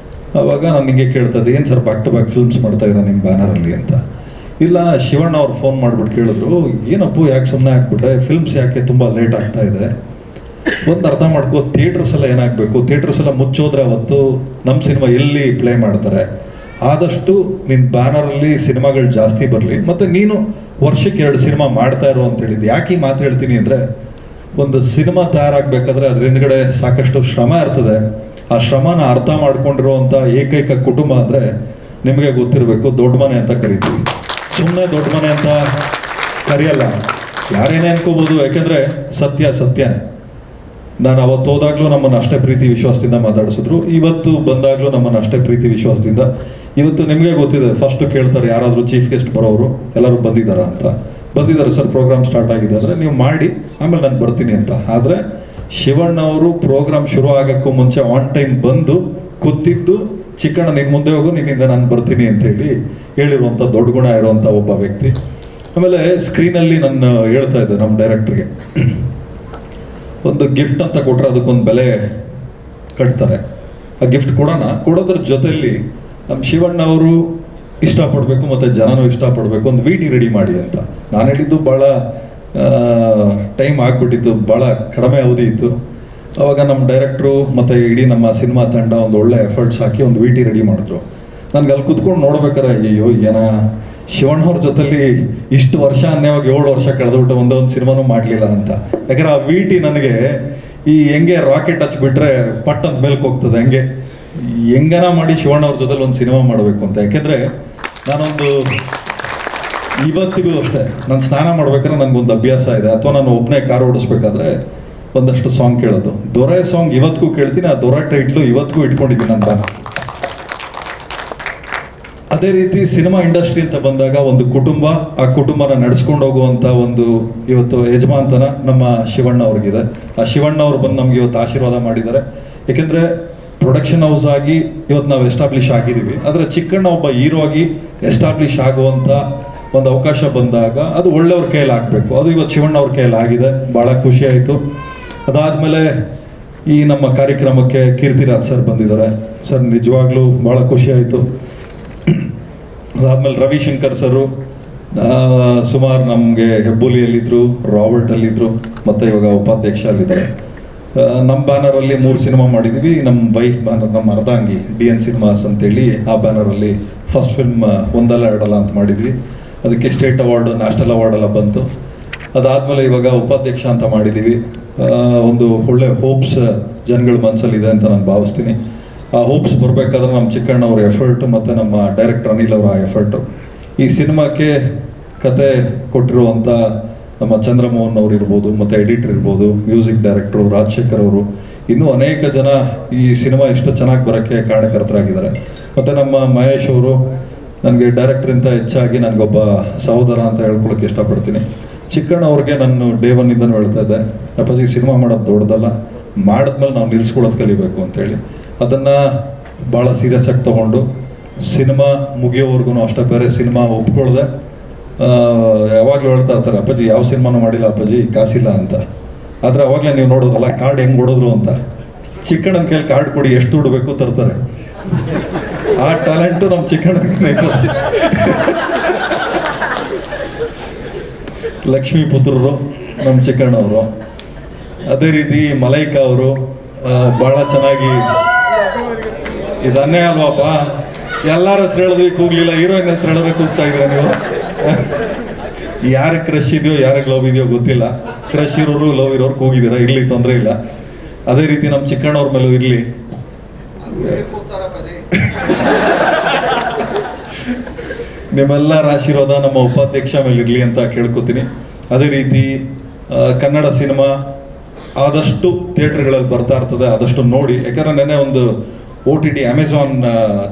Speaker 13: ಆವಾಗ ನಾನು ನಿಮಗೆ ಕೇಳ್ತಾ ಇದ್ದೆ, ಏನು sir back to back films ಮಾಡ್ತಾ ಇದ್ದೀರಾ ನಿಮ್ಮ ಬ್ಯಾನರಲ್ಲಿ ಅಂತ. ಇಲ್ಲ, ಶಿವಣ್ಣ ಅವ್ರು ಫೋನ್ ಮಾಡಿಬಿಟ್ಟು ಕೇಳಿದ್ರು, ಏನಪ್ಪು ಯಾಕೆ ಸುಮ್ಮನೆ ಆಗ್ಬಿಟ್ಟೆ, ಫಿಲ್ಮ್ಸ್ ಯಾಕೆ ತುಂಬ ಲೇಟ್ ಆಗ್ತಾ ಇದೆ, ಒಂದು ಅರ್ಥ ಮಾಡ್ಕೋ, ಥಿಯೇಟರ್ಸ್ ಎಲ್ಲ ಏನಾಗಬೇಕು, ಥಿಯೇಟರ್ಸ್ ಎಲ್ಲ ಮುಚ್ಚೋದ್ರೆ ಅವತ್ತು ನಮ್ಮ ಸಿನಿಮಾ ಎಲ್ಲಿ ಪ್ಲೇ ಮಾಡ್ತಾರೆ, ಆದಷ್ಟು ನಿನ್ನ ಬ್ಯಾನರಲ್ಲಿ ಸಿನಿಮಾಗಳು ಜಾಸ್ತಿ ಬರಲಿ, ಮತ್ತು ನೀನು ವರ್ಷಕ್ಕೆ 2 ಸಿನಿಮಾ ಮಾಡ್ತಾ ಇರೋ ಅಂತ ಹೇಳಿದ್ದು. ಯಾಕೆ ಈ ಮಾತು ಹೇಳ್ತೀನಿ ಅಂದರೆ, ಒಂದು ಸಿನಿಮಾ ತಯಾರಾಗಬೇಕಾದ್ರೆ ಅದ್ರ ಹಿಂದ್ಗಡೆ ಸಾಕಷ್ಟು ಶ್ರಮ ಇರ್ತದೆ. ಆ ಶ್ರಮನ ಅರ್ಥ ಮಾಡ್ಕೊಂಡಿರುವಂಥ ಏಕೈಕ ಕುಟುಂಬ ಅಂದರೆ ನಿಮಗೆ ಗೊತ್ತಿರಬೇಕು, ದೊಡ್ಡ ಮನೆ ಅಂತ ಕರಿತೀವಿ. ಸುಮ್ಮನೆ ದೊಡ್ಡ ಮನೆ ಅಂತ ಕರೆಯಲ್ಲ, ಯಾರೇನೇ ಅನ್ಕೋಬೋದು, ಯಾಕೆಂದರೆ ಸತ್ಯನೇ. ನಾನು ಅವತ್ತು ಹೋದಾಗಲೂ ನಮ್ಮನ್ನು ಅಷ್ಟೇ ಪ್ರೀತಿ ವಿಶ್ವಾಸದಿಂದ ಮಾತಾಡಿಸಿದ್ರು, ಇವತ್ತು ಬಂದಾಗಲೂ ನಮ್ಮನ್ನು ಅಷ್ಟೇ ಪ್ರೀತಿ ವಿಶ್ವಾಸದಿಂದ. ಇವತ್ತು ನಿಮಗೆ ಗೊತ್ತಿದೆ, ಫಸ್ಟು ಕೇಳ್ತಾರೆ ಯಾರಾದರೂ ಚೀಫ್ ಗೆಸ್ಟ್ ಬರೋರು ಎಲ್ಲರೂ ಬಂದಿದ್ದಾರಾ ಅಂತ. ಬಂದಿದ್ದಾರೆ ಸರ್, ಪ್ರೋಗ್ರಾಮ್ ಸ್ಟಾರ್ಟ್ ಆಗಿದೆ ಅಂದರೆ ನೀವು ಮಾಡಿ, ಆಮೇಲೆ ನಾನು ಬರ್ತೀನಿ ಅಂತ. ಆದರೆ ಶಿವಣ್ಣ ಅವರು ಪ್ರೋಗ್ರಾಮ್ ಶುರು ಆಗೋಕ್ಕೂ ಮುಂಚೆ ಆನ್ ಟೈಮ್ ಬಂದು ಕೂತಿದ್ದು, ಚಿಕ್ಕಣ್ಣ ನಿನ್ನ ಮುಂದೆ ಹೋಗು, ನಿನ್ನಿಂದ ನಾನು ಬರ್ತೀನಿ ಅಂತೇಳಿ ಹೇಳಿರುವಂಥ ದೊಡ್ಡ ಗುಣ ಇರುವಂಥ ಒಬ್ಬ ವ್ಯಕ್ತಿ. ಆಮೇಲೆ ಸ್ಕ್ರೀನಲ್ಲಿ ನಾನು ಹೇಳ್ತಾ ಇದ್ದೆ ನಮ್ಮ ಡೈರೆಕ್ಟ್ರಿಗೆ, ಒಂದು ಗಿಫ್ಟ್ ಅಂತ ಕೊಟ್ಟರೆ ಅದಕ್ಕೊಂದು ಬೆಲೆ ಕಟ್ತಾರೆ. ಆ ಗಿಫ್ಟ್ ಕೊಡೋದ್ರ ಜೊತೆಯಲ್ಲಿ ನಮ್ಮ ಶಿವಣ್ಣ ಅವರು ಇಷ್ಟಪಡಬೇಕು ಮತ್ತು ಜನನೂ ಇಷ್ಟಪಡಬೇಕು, ಒಂದು VT ರೆಡಿ ಮಾಡಿ ಅಂತ. ನಾನು ಹೇಳಿದ್ದು ಭಾಳ ಟೈಮ್ ಆಗಿಬಿಟ್ಟಿತ್ತು, ಭಾಳ ಕಡಿಮೆ ಅವಧಿ ಇತ್ತು. ಅವಾಗ ನಮ್ಮ ಡೈರೆಕ್ಟ್ರು ಮತ್ತು ಇಡೀ ನಮ್ಮ ಸಿನಿಮಾ ತಂಡ ಒಂದು ಒಳ್ಳೆ ಎಫರ್ಟ್ಸ್ ಹಾಕಿ ಒಂದು VT ರೆಡಿ ಮಾಡಿದ್ರು. ನನಗೆ ಅಲ್ಲಿ ಕುತ್ಕೊಂಡು ನೋಡ್ಬೇಕಾರೆ, ಅಯ್ಯೋ ಶಿವಣ್ಣವ್ರ ಜೊತೆಲಿ ಇಷ್ಟು ವರ್ಷ ಅನ್ಯವಾಗಿ 7 ವರ್ಷ ಕಳೆದ್ಬಿಟ್ಟು ಒಂದೊಂದು ಸಿನಿಮಾನೂ ಮಾಡಲಿಲ್ಲ ಅಂತ. ಯಾಕಂದರೆ ಆ VT ನನಗೆ ಹೆಂಗೆ ರಾಕೆಟ್ ಹಚ್ಬಿಟ್ರೆ ಪಟ್ ಅಂತ ಮೇಲ್ಗೆ ಹೋಗ್ತದೆ, ಹೆಂಗನ ಮಾಡಿ ಶಿವಣ್ಣವ್ರ ಜೊತೆಲಿ ಒಂದು ಸಿನಿಮಾ ಮಾಡಬೇಕು ಅಂತ. ಯಾಕೆಂದರೆ ನಾನೊಂದು ಇವತ್ತಿಗೂ ಅಷ್ಟೇ, ನಾನು ಸ್ನಾನ ಮಾಡ್ಬೇಕಾದ್ರೆ ನನಗೊಂದು ಅಭ್ಯಾಸ ಇದೆ, ಅಥವಾ ನಾನು ಒಬ್ಬನೇ ಕಾರ್ ಓಡಿಸ್ಬೇಕಾದ್ರೆ ಒಂದಷ್ಟು ಸಾಂಗ್ ಕೇಳೋದು. ದೊರೆ ಸಾಂಗ್ ಇವತ್ತಿಗೂ ಕೇಳ್ತೀನಿ, ಆ ದೊರೆ ಟೈಟ್ಲು ಇವತ್ತಿಗೂ ಇಟ್ಕೊಂಡಿದ್ದೀನಿ ಅಂತ. ಅದೇ ರೀತಿ ಸಿನಿಮಾ ಇಂಡಸ್ಟ್ರಿ ಅಂತ ಬಂದಾಗ ಒಂದು ಕುಟುಂಬ, ಆ ಕುಟುಂಬನ ನಡೆಸ್ಕೊಂಡು ಹೋಗುವಂಥ ಒಂದು ಇವತ್ತು ಯಜಮಾನ್ತನ ನಮ್ಮ ಶಿವಣ್ಣ ಅವ್ರಿಗಿದೆ. ಆ ಶಿವಣ್ಣ ಅವ್ರು ಬಂದು ನಮ್ಗೆ ಇವತ್ತು ಆಶೀರ್ವಾದ ಮಾಡಿದ್ದಾರೆ. ಏಕೆಂದರೆ ಪ್ರೊಡಕ್ಷನ್ ಹೌಸ್ ಆಗಿ ಇವತ್ತು ನಾವು ಎಸ್ಟಾಬ್ಲಿಷ್ ಆಗಿದ್ದೀವಿ, ಆದರೆ ಚಿಕ್ಕಣ್ಣ ಒಬ್ಬ ಹೀರೋ ಆಗಿ ಎಸ್ಟಾಬ್ಲಿಷ್ ಆಗುವಂಥ ಒಂದು ಅವಕಾಶ ಬಂದಾಗ ಅದು ಒಳ್ಳೆಯವ್ರ ಕೈಯಲ್ಲಿ ಆಗಬೇಕು. ಅದು ಇವತ್ತು ಶಿವಣ್ಣ ಅವ್ರ ಕೈಯಲ್ಲಿ ಆಗಿದೆ, ಭಾಳ ಖುಷಿ ಆಯಿತು. ಅದಾದಮೇಲೆ ಈ ನಮ್ಮ ಕಾರ್ಯಕ್ರಮಕ್ಕೆ ಕೀರ್ತಿರಾಜ್ ಸರ್ ಬಂದಿದ್ದಾರೆ. ಸರ್ ನಿಜವಾಗ್ಲೂ ಭಾಳ ಖುಷಿ ಆಯಿತು. ಅದಾದಮೇಲೆ ರವಿಶಂಕರ್ ಸರು ಸುಮಾರು ನಮಗೆ ಹೆಬ್ಬುಲಿಯಲ್ಲಿದ್ದರು, ರಾಬರ್ಟಲ್ಲಿದ್ದರು, ಮತ್ತು ಇವಾಗ ಉಪಾಧ್ಯಕ್ಷ ಅಲ್ಲಿದ್ದಾರೆ. ನಮ್ಮ ಬ್ಯಾನರಲ್ಲಿ 3 ಸಿನಿಮಾ ಮಾಡಿದ್ವಿ. ನಮ್ಮ ವೈಫ್ ಬ್ಯಾನರ್, ನಮ್ಮ ಅರ್ಧಾಂಗಿ DN ಸಿನಿಮಾಸ್ ಅಂತೇಳಿ, ಆ ಬ್ಯಾನರಲ್ಲಿ ಫಸ್ಟ್ ಫಿಲ್ಮ್ ಒಂದಲ್ಲ ಎರಡಲ್ಲ ಅಂತ ಮಾಡಿದ್ವಿ. ಅದಕ್ಕೆ ಸ್ಟೇಟ್ ಅವಾರ್ಡು, ನ್ಯಾಷನಲ್ ಅವಾರ್ಡ್ ಎಲ್ಲ ಬಂತು. ಅದಾದಮೇಲೆ ಇವಾಗ ಉಪಾಧ್ಯಕ್ಷ ಅಂತ ಮಾಡಿದ್ದೀವಿ. ಒಂದು ಒಳ್ಳೆ ಹೋಪ್ಸ್ ಜನಗಳ ಮನಸ್ಸಲ್ಲಿದೆ ಅಂತ ನಾನು ಭಾವಿಸ್ತೀನಿ. ಆ ಹೋಪ್ಸ್ ಬರಬೇಕಾದ್ರೆ ನಮ್ಮ ಚಿಕ್ಕಣ್ಣ ಅವ್ರ ಎಫರ್ಟು ಮತ್ತು ನಮ್ಮ ಡೈರೆಕ್ಟರ್ ಅನಿಲ್ ಅವರ ಎಫರ್ಟು. ಈ ಸಿನಿಮಾಕ್ಕೆ ಕತೆ ಕೊಟ್ಟಿರುವಂಥ ನಮ್ಮ ಚಂದ್ರಮೋಹನ್ ಅವರು ಇರ್ಬೋದು, ಮತ್ತು ಎಡಿಟರ್ ಇರ್ಬೋದು, ಮ್ಯೂಸಿಕ್ ಡೈರೆಕ್ಟ್ರು ರಾಜಶೇಖರ್ ಅವರು, ಇನ್ನೂ ಅನೇಕ ಜನ ಈ ಸಿನಿಮಾ ಇಷ್ಟು ಚೆನ್ನಾಗಿ ಬರೋಕ್ಕೆ ಕಾರಣಕರ್ತರಾಗಿದ್ದಾರೆ. ಮತ್ತು ನಮ್ಮ ಮಹೇಶ್ ಅವರು ನನಗೆ ಡೈರೆಕ್ಟ್ರಿಂದ ಹೆಚ್ಚಾಗಿ ನನಗೊಬ್ಬ ಸಹೋದರ ಅಂತ ಹೇಳ್ಕೊಳಕ್ಕೆ ಇಷ್ಟಪಡ್ತೀನಿ. ಚಿಕ್ಕಣ್ಣ ಅವ್ರಿಗೆ ನಾನು ಡೇ 1 ಇಂದನೂ ಹೇಳ್ತಾ ಇದ್ದೆ, ಅಪ್ಪಾಜಿ ಸಿನಿಮಾ ಮಾಡೋದು ದೊಡ್ಡದಲ್ಲ, ಮಾಡಿದ್ಮೇಲೆ ನಾವು ನಿಲ್ಲಿಸ್ಕೊಳ್ಳೋದು ಕಲಿಬೇಕು ಅಂತೇಳಿ. ಅದನ್ನು ಭಾಳ ಸೀರಿಯಸ್ ಆಗಿ ತೊಗೊಂಡು ಸಿನಿಮಾ ಮುಗಿಯೋವರೆಗೂ ಅಷ್ಟೇ, ಬೇರೆ ಸಿನಿಮಾ ಒಪ್ಕೊಳ್ದೆ ಯಾವಾಗಲೂ ಹೇಳ್ತಾ ಇರ್ತಾರೆ, ಅಪ್ಪಾಜಿ ಯಾವ ಸಿನಿಮಾನೂ ಮಾಡಿಲ್ಲ ಅಪ್ಪಾಜಿ, ಕಾಸಿಲ್ಲ ಅಂತ. ಆದರೆ ಅವಾಗಲೇ ನೀವು ನೋಡೋದಲ್ಲ ಕಾರ್ಡ್ ಹೆಂಗೆ ಹೊಡೋದ್ರು ಅಂತ. ಚಿಕ್ಕಣ್ಣನ ಕೈಲಿ ಕಾರ್ಡ್ ಕೊಡಿ, ಎಷ್ಟು ದುಡ್ಡು ಬೇಕು ತರ್ತಾರೆ. ಆ ಟ್ಯಾಲೆಂಟು ನಮ್ಮ ಚಿಕ್ಕಣ್ಣನ. ಲಕ್ಷ್ಮೀ ಪುತ್ರರು ನಮ್ಮ ಚಿಕ್ಕಣ್ಣವರು. ಅದೇ ರೀತಿ ಮಲೈಕಾ ಅವರು ಭಾಳ ಚೆನ್ನಾಗಿ, ಇದನ್ನೇ ಅಲ್ವಾಪ, ಎಲ್ಲರ ಹೆಸರು ಹೇಳಿದ್ವಿ ಕೂಗ್ಲಿಲ್ಲ, ಹೀರೋಯಿನ್ ಹೆಸರು ಹೇಳಿದ್ರೆ ಕೂಗ್ತಾ ಇದ್ದೀರ ನೀವು. ಯಾರಿಗೆ ಕ್ರಶ್ ಇದೆಯೋ ಯಾರಿಗೆ ಲವ್ ಇದೆಯೋ ಗೊತ್ತಿಲ್ಲ, ಕ್ರಶ್ ಇರೋರು ಲವ್ ಇರೋರು ಕೂಗಿದ್ದೀರ, ಇರಲಿ ತೊಂದರೆ ಇಲ್ಲ. ಅದೇ ರೀತಿ ನಮ್ಮ ಚಿಕ್ಕಣ್ಣವ್ರ ಮೇಲೂ ಇರಲಿ. ನಿಮ್ಮೆಲ್ಲರ ಆಶೀರ್ವಾದ ನಮ್ಮ ಉಪಾಧ್ಯಕ್ಷ ಮೇಲೆ ಇರಲಿ ಅಂತ ಕೇಳ್ಕೊತೀನಿ. ಅದೇ ರೀತಿ ಕನ್ನಡ ಸಿನಿಮಾ ಆದಷ್ಟು ಥಿಯೇಟರ್ಗಳಲ್ಲಿ ಬರ್ತಾ ಇರ್ತದೆ, ಆದಷ್ಟು ನೋಡಿ. ಯಾಕಂದರೆ ನೆನ್ನೆ ಒಂದು OTT ಅಮೆಝಾನ್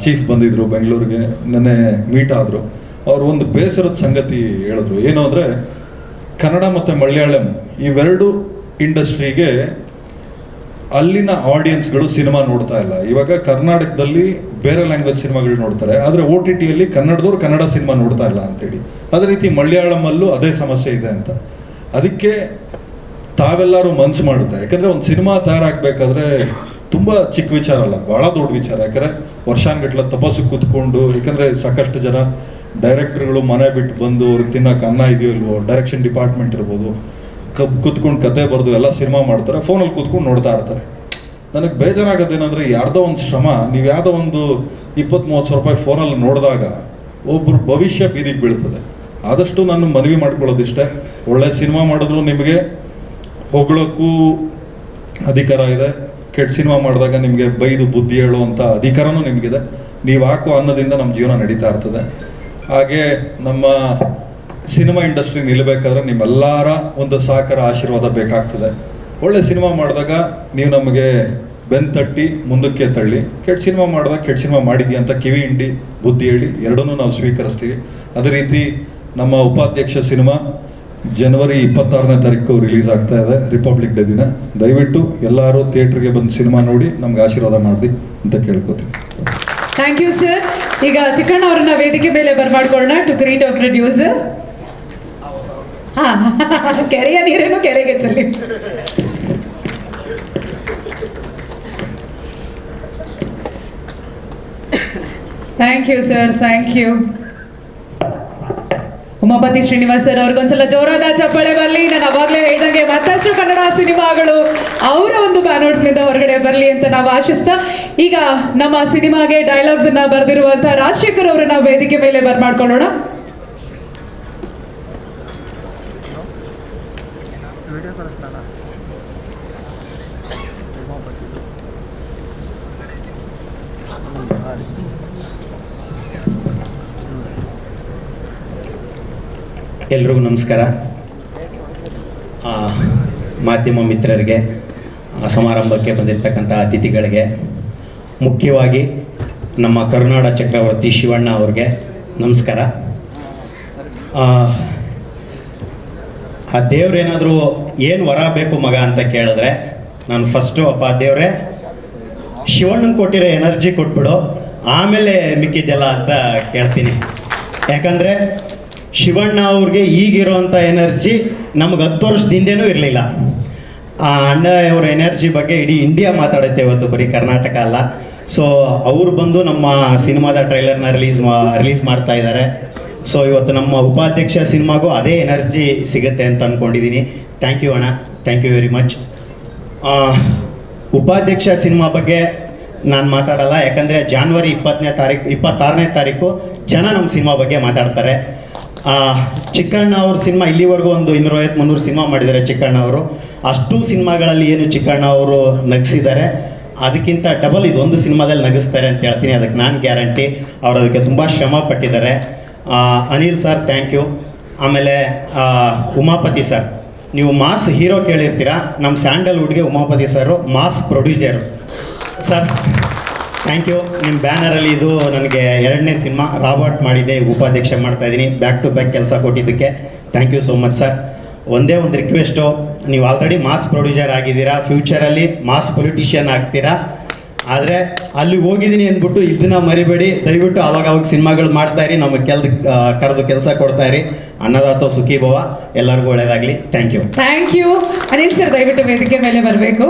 Speaker 13: ಚೀಫ್ ಬಂದಿದ್ರು ಬೆಂಗಳೂರಿಗೆ, ನೆನ್ನೆ ಮೀಟ್ ಆದರು. ಅವರು ಒಂದು ಬೇಸರದ ಸಂಗತಿ ಹೇಳಿದ್ರು. ಏನು ಅಂದರೆ, ಕನ್ನಡ ಮತ್ತು ಮಲಯಾಳಂ ಇವೆರಡು ಇಂಡಸ್ಟ್ರಿಗೆ ಅಲ್ಲಿನ ಆಡಿಯನ್ಸ್ಗಳು ಸಿನಿಮಾ ನೋಡ್ತಾ ಇಲ್ಲ. ಇವಾಗ ಕರ್ನಾಟಕದಲ್ಲಿ ಬೇರೆ ಲ್ಯಾಂಗ್ವೇಜ್ ಸಿನಿಮಾಗಳು ನೋಡ್ತಾರೆ, ಆದರೆ OTTಯಲ್ಲಿ ಕನ್ನಡದವ್ರು ಕನ್ನಡ ಸಿನಿಮಾ ನೋಡ್ತಾ ಇಲ್ಲ ಅಂತೇಳಿ. ಅದೇ ರೀತಿ ಮಲಯಾಳಮಲ್ಲೂ ಅದೇ ಸಮಸ್ಯೆ ಇದೆ ಅಂತ. ಅದಕ್ಕೆ ತಾವೆಲ್ಲರೂ ಮನ್ಸು ಮಾಡಿದ್ರೆ, ಯಾಕಂದರೆ ಒಂದು ಸಿನಿಮಾ ತಯಾರಾಗಬೇಕಾದ್ರೆ ತುಂಬ ಚಿಕ್ಕ ವಿಚಾರ ಅಲ್ಲ, ಭಾಳ ದೊಡ್ಡ ವಿಚಾರ. ಯಾಕಂದರೆ ವರ್ಷಾನ್ಗಟ್ಲೆ ತಪಸ್ಸು ಕೂತ್ಕೊಂಡು, ಯಾಕಂದರೆ ಸಾಕಷ್ಟು ಜನ ಡೈರೆಕ್ಟರ್ಗಳು ಮನೆ ಬಿಟ್ಟು ಬಂದು ಅವ್ರಿಗೆ ತಿನ್ನೋಕೆ ಅನ್ನ ಇದೆಯೋ ಇಲ್ವೋ, ಡೈರೆಕ್ಷನ್ ಡಿಪಾರ್ಟ್ಮೆಂಟ್ ಇರ್ಬೋದು, ಕೂತ್ಕೊಂಡು ಕತೆ ಬರೆದು ಎಲ್ಲ ಸಿನಿಮಾ ಮಾಡ್ತಾರೆ, ಫೋನಲ್ಲಿ ಕೂತ್ಕೊಂಡು ನೋಡ್ತಾ ಇರ್ತಾರೆ. ನನಗೆ ಬೇಜಾರಾಗೋದೇನೆಂದರೆ ಯಾರ್ದೋ ಒಂದು ಶ್ರಮ, ನೀವು ಯಾವುದೋ ಒಂದು 20-30 ಸಾವಿರ ರೂಪಾಯಿ ಫೋನಲ್ಲಿ ನೋಡಿದಾಗ ಒಬ್ಬರು ಭವಿಷ್ಯ ಬೀದಿಗೆ ಬೀಳ್ತದೆ. ಆದಷ್ಟು ನಾನು ಮನವಿ ಮಾಡ್ಕೊಳ್ಳೋದಿಷ್ಟೇ, ಒಳ್ಳೆ ಸಿನಿಮಾ ಮಾಡಿದ್ರು ನಿಮಗೆ ಹೊಗಳೋಕ್ಕೂ ಅಧಿಕಾರ ಇದೆ, ಕೆಟ್ಟ ಸಿನಿಮಾ ಮಾಡಿದಾಗ ನಿಮಗೆ ಬೈದು ಬುದ್ಧಿ ಹೇಳುವಂಥ ಅಧಿಕಾರನೂ ನಿಮಗಿದೆ. ನೀವು ಹಾಕೋ ಅನ್ನದಿಂದ ನಮ್ಮ ಜೀವನ ನಡೀತಾ ಇರ್ತದೆ. ಹಾಗೆ ನಮ್ಮ ಸಿನಿಮಾ ಇಂಡಸ್ಟ್ರಿ ನಿಲ್ಲಬೇಕಾದ್ರೆ ನಿಮ್ಮೆಲ್ಲರ ಒಂದು ಸಹಕಾರ ಆಶೀರ್ವಾದ ಬೇಕಾಗ್ತದೆ. ಒಳ್ಳೆ ಸಿನಿಮಾ ಮಾಡಿದಾಗ ನೀವು ನಮಗೆ ಬೆನ್ ತಟ್ಟಿ ಮುಂದಕ್ಕೆ ತಳ್ಳಿ, ಕೆಟ್ಟ ಸಿನಿಮಾ ಮಾಡಿದಾಗ ಕೆಟ್ಟ ಸಿನಿಮಾ ಮಾಡಿದ್ಯಾ ಅಂತ ಕಿವಿ ಹಿಂಡಿ ಬುದ್ಧಿ ಹೇಳಿ ಎರಡನ್ನೂ ನಾವು ಸ್ವೀಕರಿಸ್ತೀವಿ. ಅದೇ ರೀತಿ ನಮ್ಮ ಉಪಾಧ್ಯಕ್ಷ ಸಿನಿಮಾ ಜನವರಿ 26ನೇ ತಾರೀಕು ರಿಲೀಸ್ ಆಗ್ತಾ ಇದೆ, ರಿಪಬ್ಲಿಕ್ ಡೇ ದಿನ. ದಯವಿಟ್ಟು ಎಲ್ಲರೂ ಥಿಯೇಟ್ರಿಗೆ ಬಂದು ಸಿನಿಮಾ ನೋಡಿ ನಮ್ಗೆ ಆಶೀರ್ವಾದ ಮಾಡಿ ಅಂತ ಕೇಳ್ಕೊತೀನಿ.
Speaker 1: Thank you sir. ಈಗ ಚಿಕ್ಕಣ್ಣ ಅವರನ್ನ ವೇದಿಕೆ ಮೇಲೆ ಬರ್ಮಾಡ್ಕೊಳ್ಳೋಣ ಟು ಗ್ರೀಟ್ ಅವರ್ ಪ್ರೊಡ್ಯೂಸರ್. ಕೆರೆಯ ನೀರೇನು ಕೆರೆಗೆ ಚೆಲ್ಲಿ. Thank you sir, thank you. Umapathi Srinivas sir ಅವ್ರಿಗೊಂದ್ಸಲ ಜೋರಾದ ಚಪ್ಪಾಳೆ ಬರಲಿ. ನಾನು ಅವಾಗಲೇ ಹೇಳ್ದಂಗೆ ಮತ್ತಷ್ಟು ಕನ್ನಡ ಸಿನಿಮಾಗಳು ಅವರ ಒಂದು ಬ್ಯಾನರ್ಸ್ನಿಂದ ಹೊರಗಡೆ ಬರಲಿ ಅಂತ ನಾವು ಆಶಿಸ್ತಾ, ಈಗ ನಮ್ಮ ಸಿನಿಮಾಗೆ ಡೈಲಾಗ್ಸ್ ಅನ್ನ ಬರೆದಿರುವಂತಹ ರಾಜಶೇಖರ್ ಅವರನ್ನ ವೇದಿಕೆ ಮೇಲೆ ಬರ್ಮಾಡ್ಕೊಳ್ಳೋಣ.
Speaker 14: ಎಲ್ರಿಗೂ ನಮಸ್ಕಾರ. ಮಾಧ್ಯಮ ಮಿತ್ರರಿಗೆ, ಸಮಾರಂಭಕ್ಕೆ ಬಂದಿರತಕ್ಕಂಥ ಅತಿಥಿಗಳಿಗೆ, ಮುಖ್ಯವಾಗಿ ನಮ್ಮ ಕರುನಾಡ ಚಕ್ರವರ್ತಿ ಶಿವಣ್ಣ ಅವ್ರಿಗೆ ನಮಸ್ಕಾರ. ಆ ದೇವ್ರೇನಾದರೂ ಏನು ವರ ಬೇಕು ಮಗ ಅಂತ ಕೇಳಿದ್ರೆ ನಾನು ಫಸ್ಟು ಅಪ್ಪ ದೇವ್ರೆ ಶಿವಣ್ಣಂಗೆ ಕೊಟ್ಟಿರೋ ಎನರ್ಜಿ ಕೊಟ್ಬಿಡು, ಆಮೇಲೆ ಮಿಕ್ಕಿದ್ದೆಲ್ಲ ಅಂತ ಕೇಳ್ತೀನಿ. ಯಾಕಂದರೆ ಶಿವಣ್ಣ ಅವ್ರಿಗೆ ಈಗಿರೋಂಥ ಎನರ್ಜಿ ನಮ್ಗೆ 10 ವರ್ಷದ ಹಿಂದೆನೂ ಇರಲಿಲ್ಲ. ಆ ಅಣ್ಣ ಅವರ ಎನರ್ಜಿ ಬಗ್ಗೆ ಇಡೀ ಇಂಡಿಯಾ ಮಾತಾಡುತ್ತೆ ಇವತ್ತು, ಬರೀ ಕರ್ನಾಟಕ ಅಲ್ಲ. ಸೊ ಅವರು ಬಂದು ನಮ್ಮ ಸಿನಿಮಾದ ಟ್ರೈಲರ್ನ ರಿಲೀಸ್ ಮಾಡ್ತಾ ಇದ್ದಾರೆ. ಸೊ ಇವತ್ತು ನಮ್ಮ ಉಪಾಧ್ಯಕ್ಷ ಸಿನಿಮಾಗೂ ಅದೇ ಎನರ್ಜಿ ಸಿಗುತ್ತೆ ಅಂತ ಅಂದ್ಕೊಂಡಿದ್ದೀನಿ. ಥ್ಯಾಂಕ್ ಯು ಅಣ್ಣ, ಥ್ಯಾಂಕ್ ಯು ವೆರಿ ಮಚ್. ಉಪಾಧ್ಯಕ್ಷ ಸಿನಿಮಾ ಬಗ್ಗೆ ನಾನು ಮಾತಾಡಲ್ಲ, ಯಾಕಂದರೆ ಜಾನ್ವರಿ 26ನೇ ತಾರೀಕು ಜನ ನಮ್ಮ ಸಿನಿಮಾ ಬಗ್ಗೆ ಮಾತಾಡ್ತಾರೆ. ಚಿಕ್ಕಣ್ಣ ಅವ್ರ ಸಿನಿಮಾ ಇಲ್ಲಿವರೆಗೂ ಒಂದು 250-300 ಸಿನಿಮಾ ಮಾಡಿದ್ದಾರೆ ಚಿಕ್ಕಣ್ಣ ಅವರು. ಅಷ್ಟು ಸಿನಿಮಾಗಳಲ್ಲಿ ಏನು ಚಿಕ್ಕಣ್ಣ ಅವರು ನಗಿಸಿದ್ದಾರೆ, ಅದಕ್ಕಿಂತ ಡಬಲ್ ಇದೊಂದು ಸಿನಿಮಾದಲ್ಲಿ ನಗಿಸ್ತಾರೆ ಅಂತ ಹೇಳ್ತೀನಿ. ಅದಕ್ಕೆ ನಾನು ಗ್ಯಾರಂಟಿ. ಅವರು ಅದಕ್ಕೆ ತುಂಬ ಶ್ರಮ ಪಟ್ಟಿದ್ದಾರೆ. Anil sir thank you. ಆಮೇಲೆ ಉಮಾಪತಿ ಸರ್, ನೀವು ಮಾಸ್ ಹೀರೋ ಕೇಳಿರ್ತೀರಾ, ನಮ್ಮ ಸ್ಯಾಂಡಲ್ವುಡ್ಗೆ Umapathi sir mass producer sir. Thank you. ನಿಮ್ಮ ಬ್ಯಾನರಲ್ಲಿ ಇದು ನನಗೆ 2ನೇ ಸಿನಿಮಾ, ರಾಬರ್ಟ್ ಮಾಡಿದ್ದೆ, ಉಪಾಧ್ಯಕ್ಷ ಮಾಡ್ತಾಯಿದ್ದೀನಿ. ಬ್ಯಾಕ್ ಟು ಬ್ಯಾಕ್ ಕೆಲಸ ಕೊಟ್ಟಿದ್ದಕ್ಕೆ thank you so much sir. ಒಂದೇ ಒಂದು ರಿಕ್ವೆಸ್ಟು, ನೀವು ಆಲ್ರೆಡಿ ಮಾಸ್ ಪ್ರೊಡ್ಯೂಸರ್ ಆಗಿದ್ದೀರಾ, ಫ್ಯೂಚರಲ್ಲಿ ಮಾಸ್ ಪೊಲಿಟಿಷಿಯನ್ ಆಗ್ತೀರಾ. ಆದರೆ ಅಲ್ಲಿ ಹೋಗಿದ್ದೀನಿ ಅಂದ್ಬಿಟ್ಟು ಇದನ್ನ ಮರಿಬೇಡಿ ದಯವಿಟ್ಟು. ಅವಾಗ ಸಿನಿಮಾಗಳು ಮಾಡ್ತಾಯಿರಿ, ನಮಗೆ ಕರೆದು ಕೆಲಸ ಕೊಡ್ತಾಯಿರಿ. ಅನ್ನದಾತ ಸುಖಿ ಭವ. ಎಲ್ಲರಿಗೂ ಒಳ್ಳೆಯದಾಗಲಿ. Thank you.
Speaker 1: Thank you. Anil sir ದಯವಿಟ್ಟು ವೇದಿಕೆ ಮೇಲೆ ಬರಬೇಕು.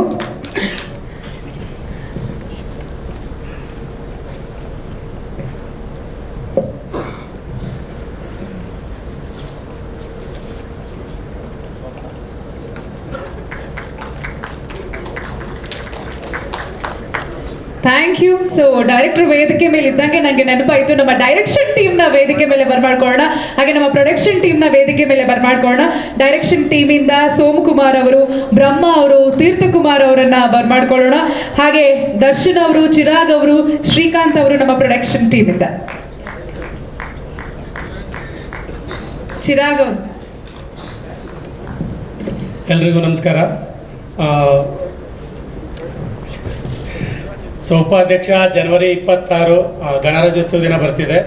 Speaker 1: Thank you. ಸೊ ಡೈರೆಕ್ಟರ್ ವೇದಿಕೆ ಮೇಲೆ ಇದ್ದಂಗೆ ನನಗೆ ನೆನಪಾಯಿತು, ನಮ್ಮ ಡೈರೆಕ್ಷನ್ ಟೀಮ್ನ ವೇದಿಕೆ ಮೇಲೆ ಬರ್ಮಾಡ್ಕೊಳ್ಳೋಣ, ಹಾಗೆ ನಮ್ಮ ಪ್ರೊಡಕ್ಷನ್ ಟೀಮ್ನ ವೇದಿಕೆ ಮೇಲೆ ಬರ್ಮಾಡ್ಕೊಳ್ಳೋಣ. ಡೈರೆಕ್ಷನ್ ಟೀಮಿಂದ ಸೋಮಕುಮಾರ್ ಅವರು, ಬ್ರಹ್ಮ ಅವರು, ತೀರ್ಥಕುಮಾರ್ ಅವರನ್ನ ಬರ್ಮಾಡ್ಕೊಳ್ಳೋಣ. ಹಾಗೆ ದರ್ಶನ್ ಅವರು, ಚಿರಾಗ್ ಅವರು, ಶ್ರೀಕಾಂತ್ ಅವರು ನಮ್ಮ ಪ್ರೊಡಕ್ಷನ್ ಟೀಮಿಂದ. ಚಿರಾಗ್ ಅವರು.
Speaker 9: ಎಲ್ರಿಗೂ ನಮಸ್ಕಾರ. ಸೊ ಉಪಾಧ್ಯಕ್ಷ ಜನವರಿ 26 ಗಣರಾಜ್ಯೋತ್ಸವ ದಿನ ಬರ್ತಿದೆ.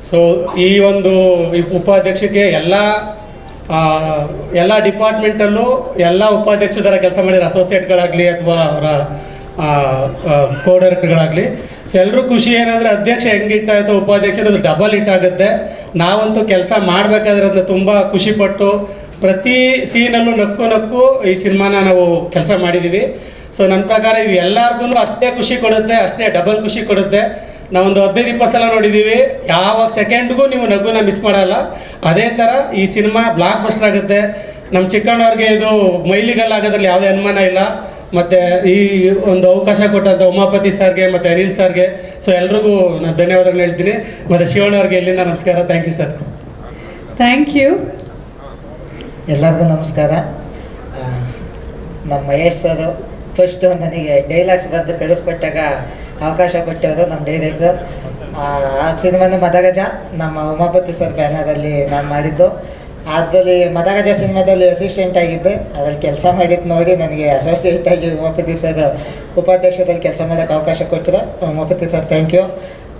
Speaker 9: ಸೊ ಈ ಒಂದು ಉಪಾಧ್ಯಕ್ಷಕ್ಕೆ ಎಲ್ಲ ಡಿಪಾರ್ಟ್ಮೆಂಟಲ್ಲೂ ಎಲ್ಲ ಉಪಾಧ್ಯಕ್ಷರ ಕೆಲಸ ಮಾಡಿರೋ ಅಸೋಸಿಯೇಟ್ಗಳಾಗಲಿ ಅಥವಾ ಅವರ ಕೋ ಡೈರೆಕ್ಟರ್ಗಳಾಗಲಿ, ಸೊ ಎಲ್ಲರೂ ಖುಷಿ ಏನಂದರೆ ಅಧ್ಯಕ್ಷ ಹೆಂಗೆ ಇಟ್ಟಾಯಿತು ಉಪಾಧ್ಯಕ್ಷ ಅದು ಡಬಲ್ ಇಟ್ಟಾಗುತ್ತೆ. ನಾವಂತೂ ಕೆಲಸ ಮಾಡಬೇಕಾದ್ರೆ ಅದನ್ನ ತುಂಬ ಖುಷಿಪಟ್ಟು ಪ್ರತಿ ಸೀನಲ್ಲೂ ನಕ್ಕು ನಕ್ಕು ಈ ಸಿನಿಮಾನ ನಾವು ಕೆಲಸ ಮಾಡಿದ್ದೀವಿ. ಸೊ ನನ್ನ ಪ್ರಕಾರ ಇದು ಎಲ್ಲರಿಗೂ ಅಷ್ಟೇ ಖುಷಿ ಕೊಡುತ್ತೆ, ಅಷ್ಟೇ ಡಬಲ್ ಖುಷಿ ಕೊಡುತ್ತೆ. ನಾವೊಂದು 15-20 ಸಲ ನೋಡಿದ್ದೀವಿ, ಯಾವ ಸೆಕೆಂಡ್ಗೂ ನೀವು ನಗುನ ಮಿಸ್ ಮಾಡಲ್ಲ. ಅದೇ ಥರ ಈ ಸಿನಿಮಾ ಬ್ಲಾಕ್ ಬಸ್ಟರ್ ಆಗುತ್ತೆ. ನಮ್ಮ ಚಿಕ್ಕಣ್ಣವ್ರಿಗೆ ಇದು ಮೈಲಿಗಲ್ಲಾಗೋದ್ರಲ್ಲಿ ಯಾವುದೇ ಅನುಮಾನ ಇಲ್ಲ. ಮತ್ತು ಈ ಒಂದು ಅವಕಾಶ ಕೊಟ್ಟಂಥ ಉಮಾಪತಿ ಸರ್ಗೆ ಮತ್ತು ಅನಿಲ್ ಸರ್ಗೆ, ಸೊ ಎಲ್ರಿಗೂ ನಾನು ಧನ್ಯವಾದಗಳು ಹೇಳ್ತೀನಿ. ಮತ್ತು ಶಿವಣ್ಣವ್ರಿಗೆ ಇಲ್ಲಿಂದ ನಮಸ್ಕಾರ. Thank you sir.
Speaker 1: Thank you.
Speaker 15: ಎಲ್ಲರಿಗೂ ನಮಸ್ಕಾರ. ನಮ್ಮ ಮಹೇಶ್ ಸರ್ ಫಸ್ಟು ನನಗೆ ಡೈಲಾಗ್ಸ್ ಬರೆದು ಕಳಿಸ್ಕೊಟ್ಟಾಗ ಅವಕಾಶ ಕೊಟ್ಟವರು ನಮ್ಮ ಡೈರೆಕ್ಟರ್. ಆ ಸಿನಿಮಾನು ಮದಗಜ ನಮ್ಮ ಉಮಾಪತಿ ಸರ್ ಬ್ಯಾನರಲ್ಲಿ ನಾನು ಮಾಡಿದ್ದು. ಅದರಲ್ಲಿ ಮದಗಜ ಸಿನಿಮಾದಲ್ಲಿ ಅಸಿಸ್ಟೆಂಟ್ ಆಗಿದ್ದೆ. ಅದರಲ್ಲಿ ಕೆಲಸ ಮಾಡಿದ್ದು ನೋಡಿ ನನಗೆ ಅಸೋಸಿಯೇಟ್ ಆಗಿ ಉಮಾಪತಿ ಸರ್ ಉಪಾಧ್ಯಕ್ಷರಲ್ಲಿ ಕೆಲಸ ಮಾಡೋಕ್ಕೆ ಅವಕಾಶ ಕೊಟ್ಟರು. Umapathi sir thank you.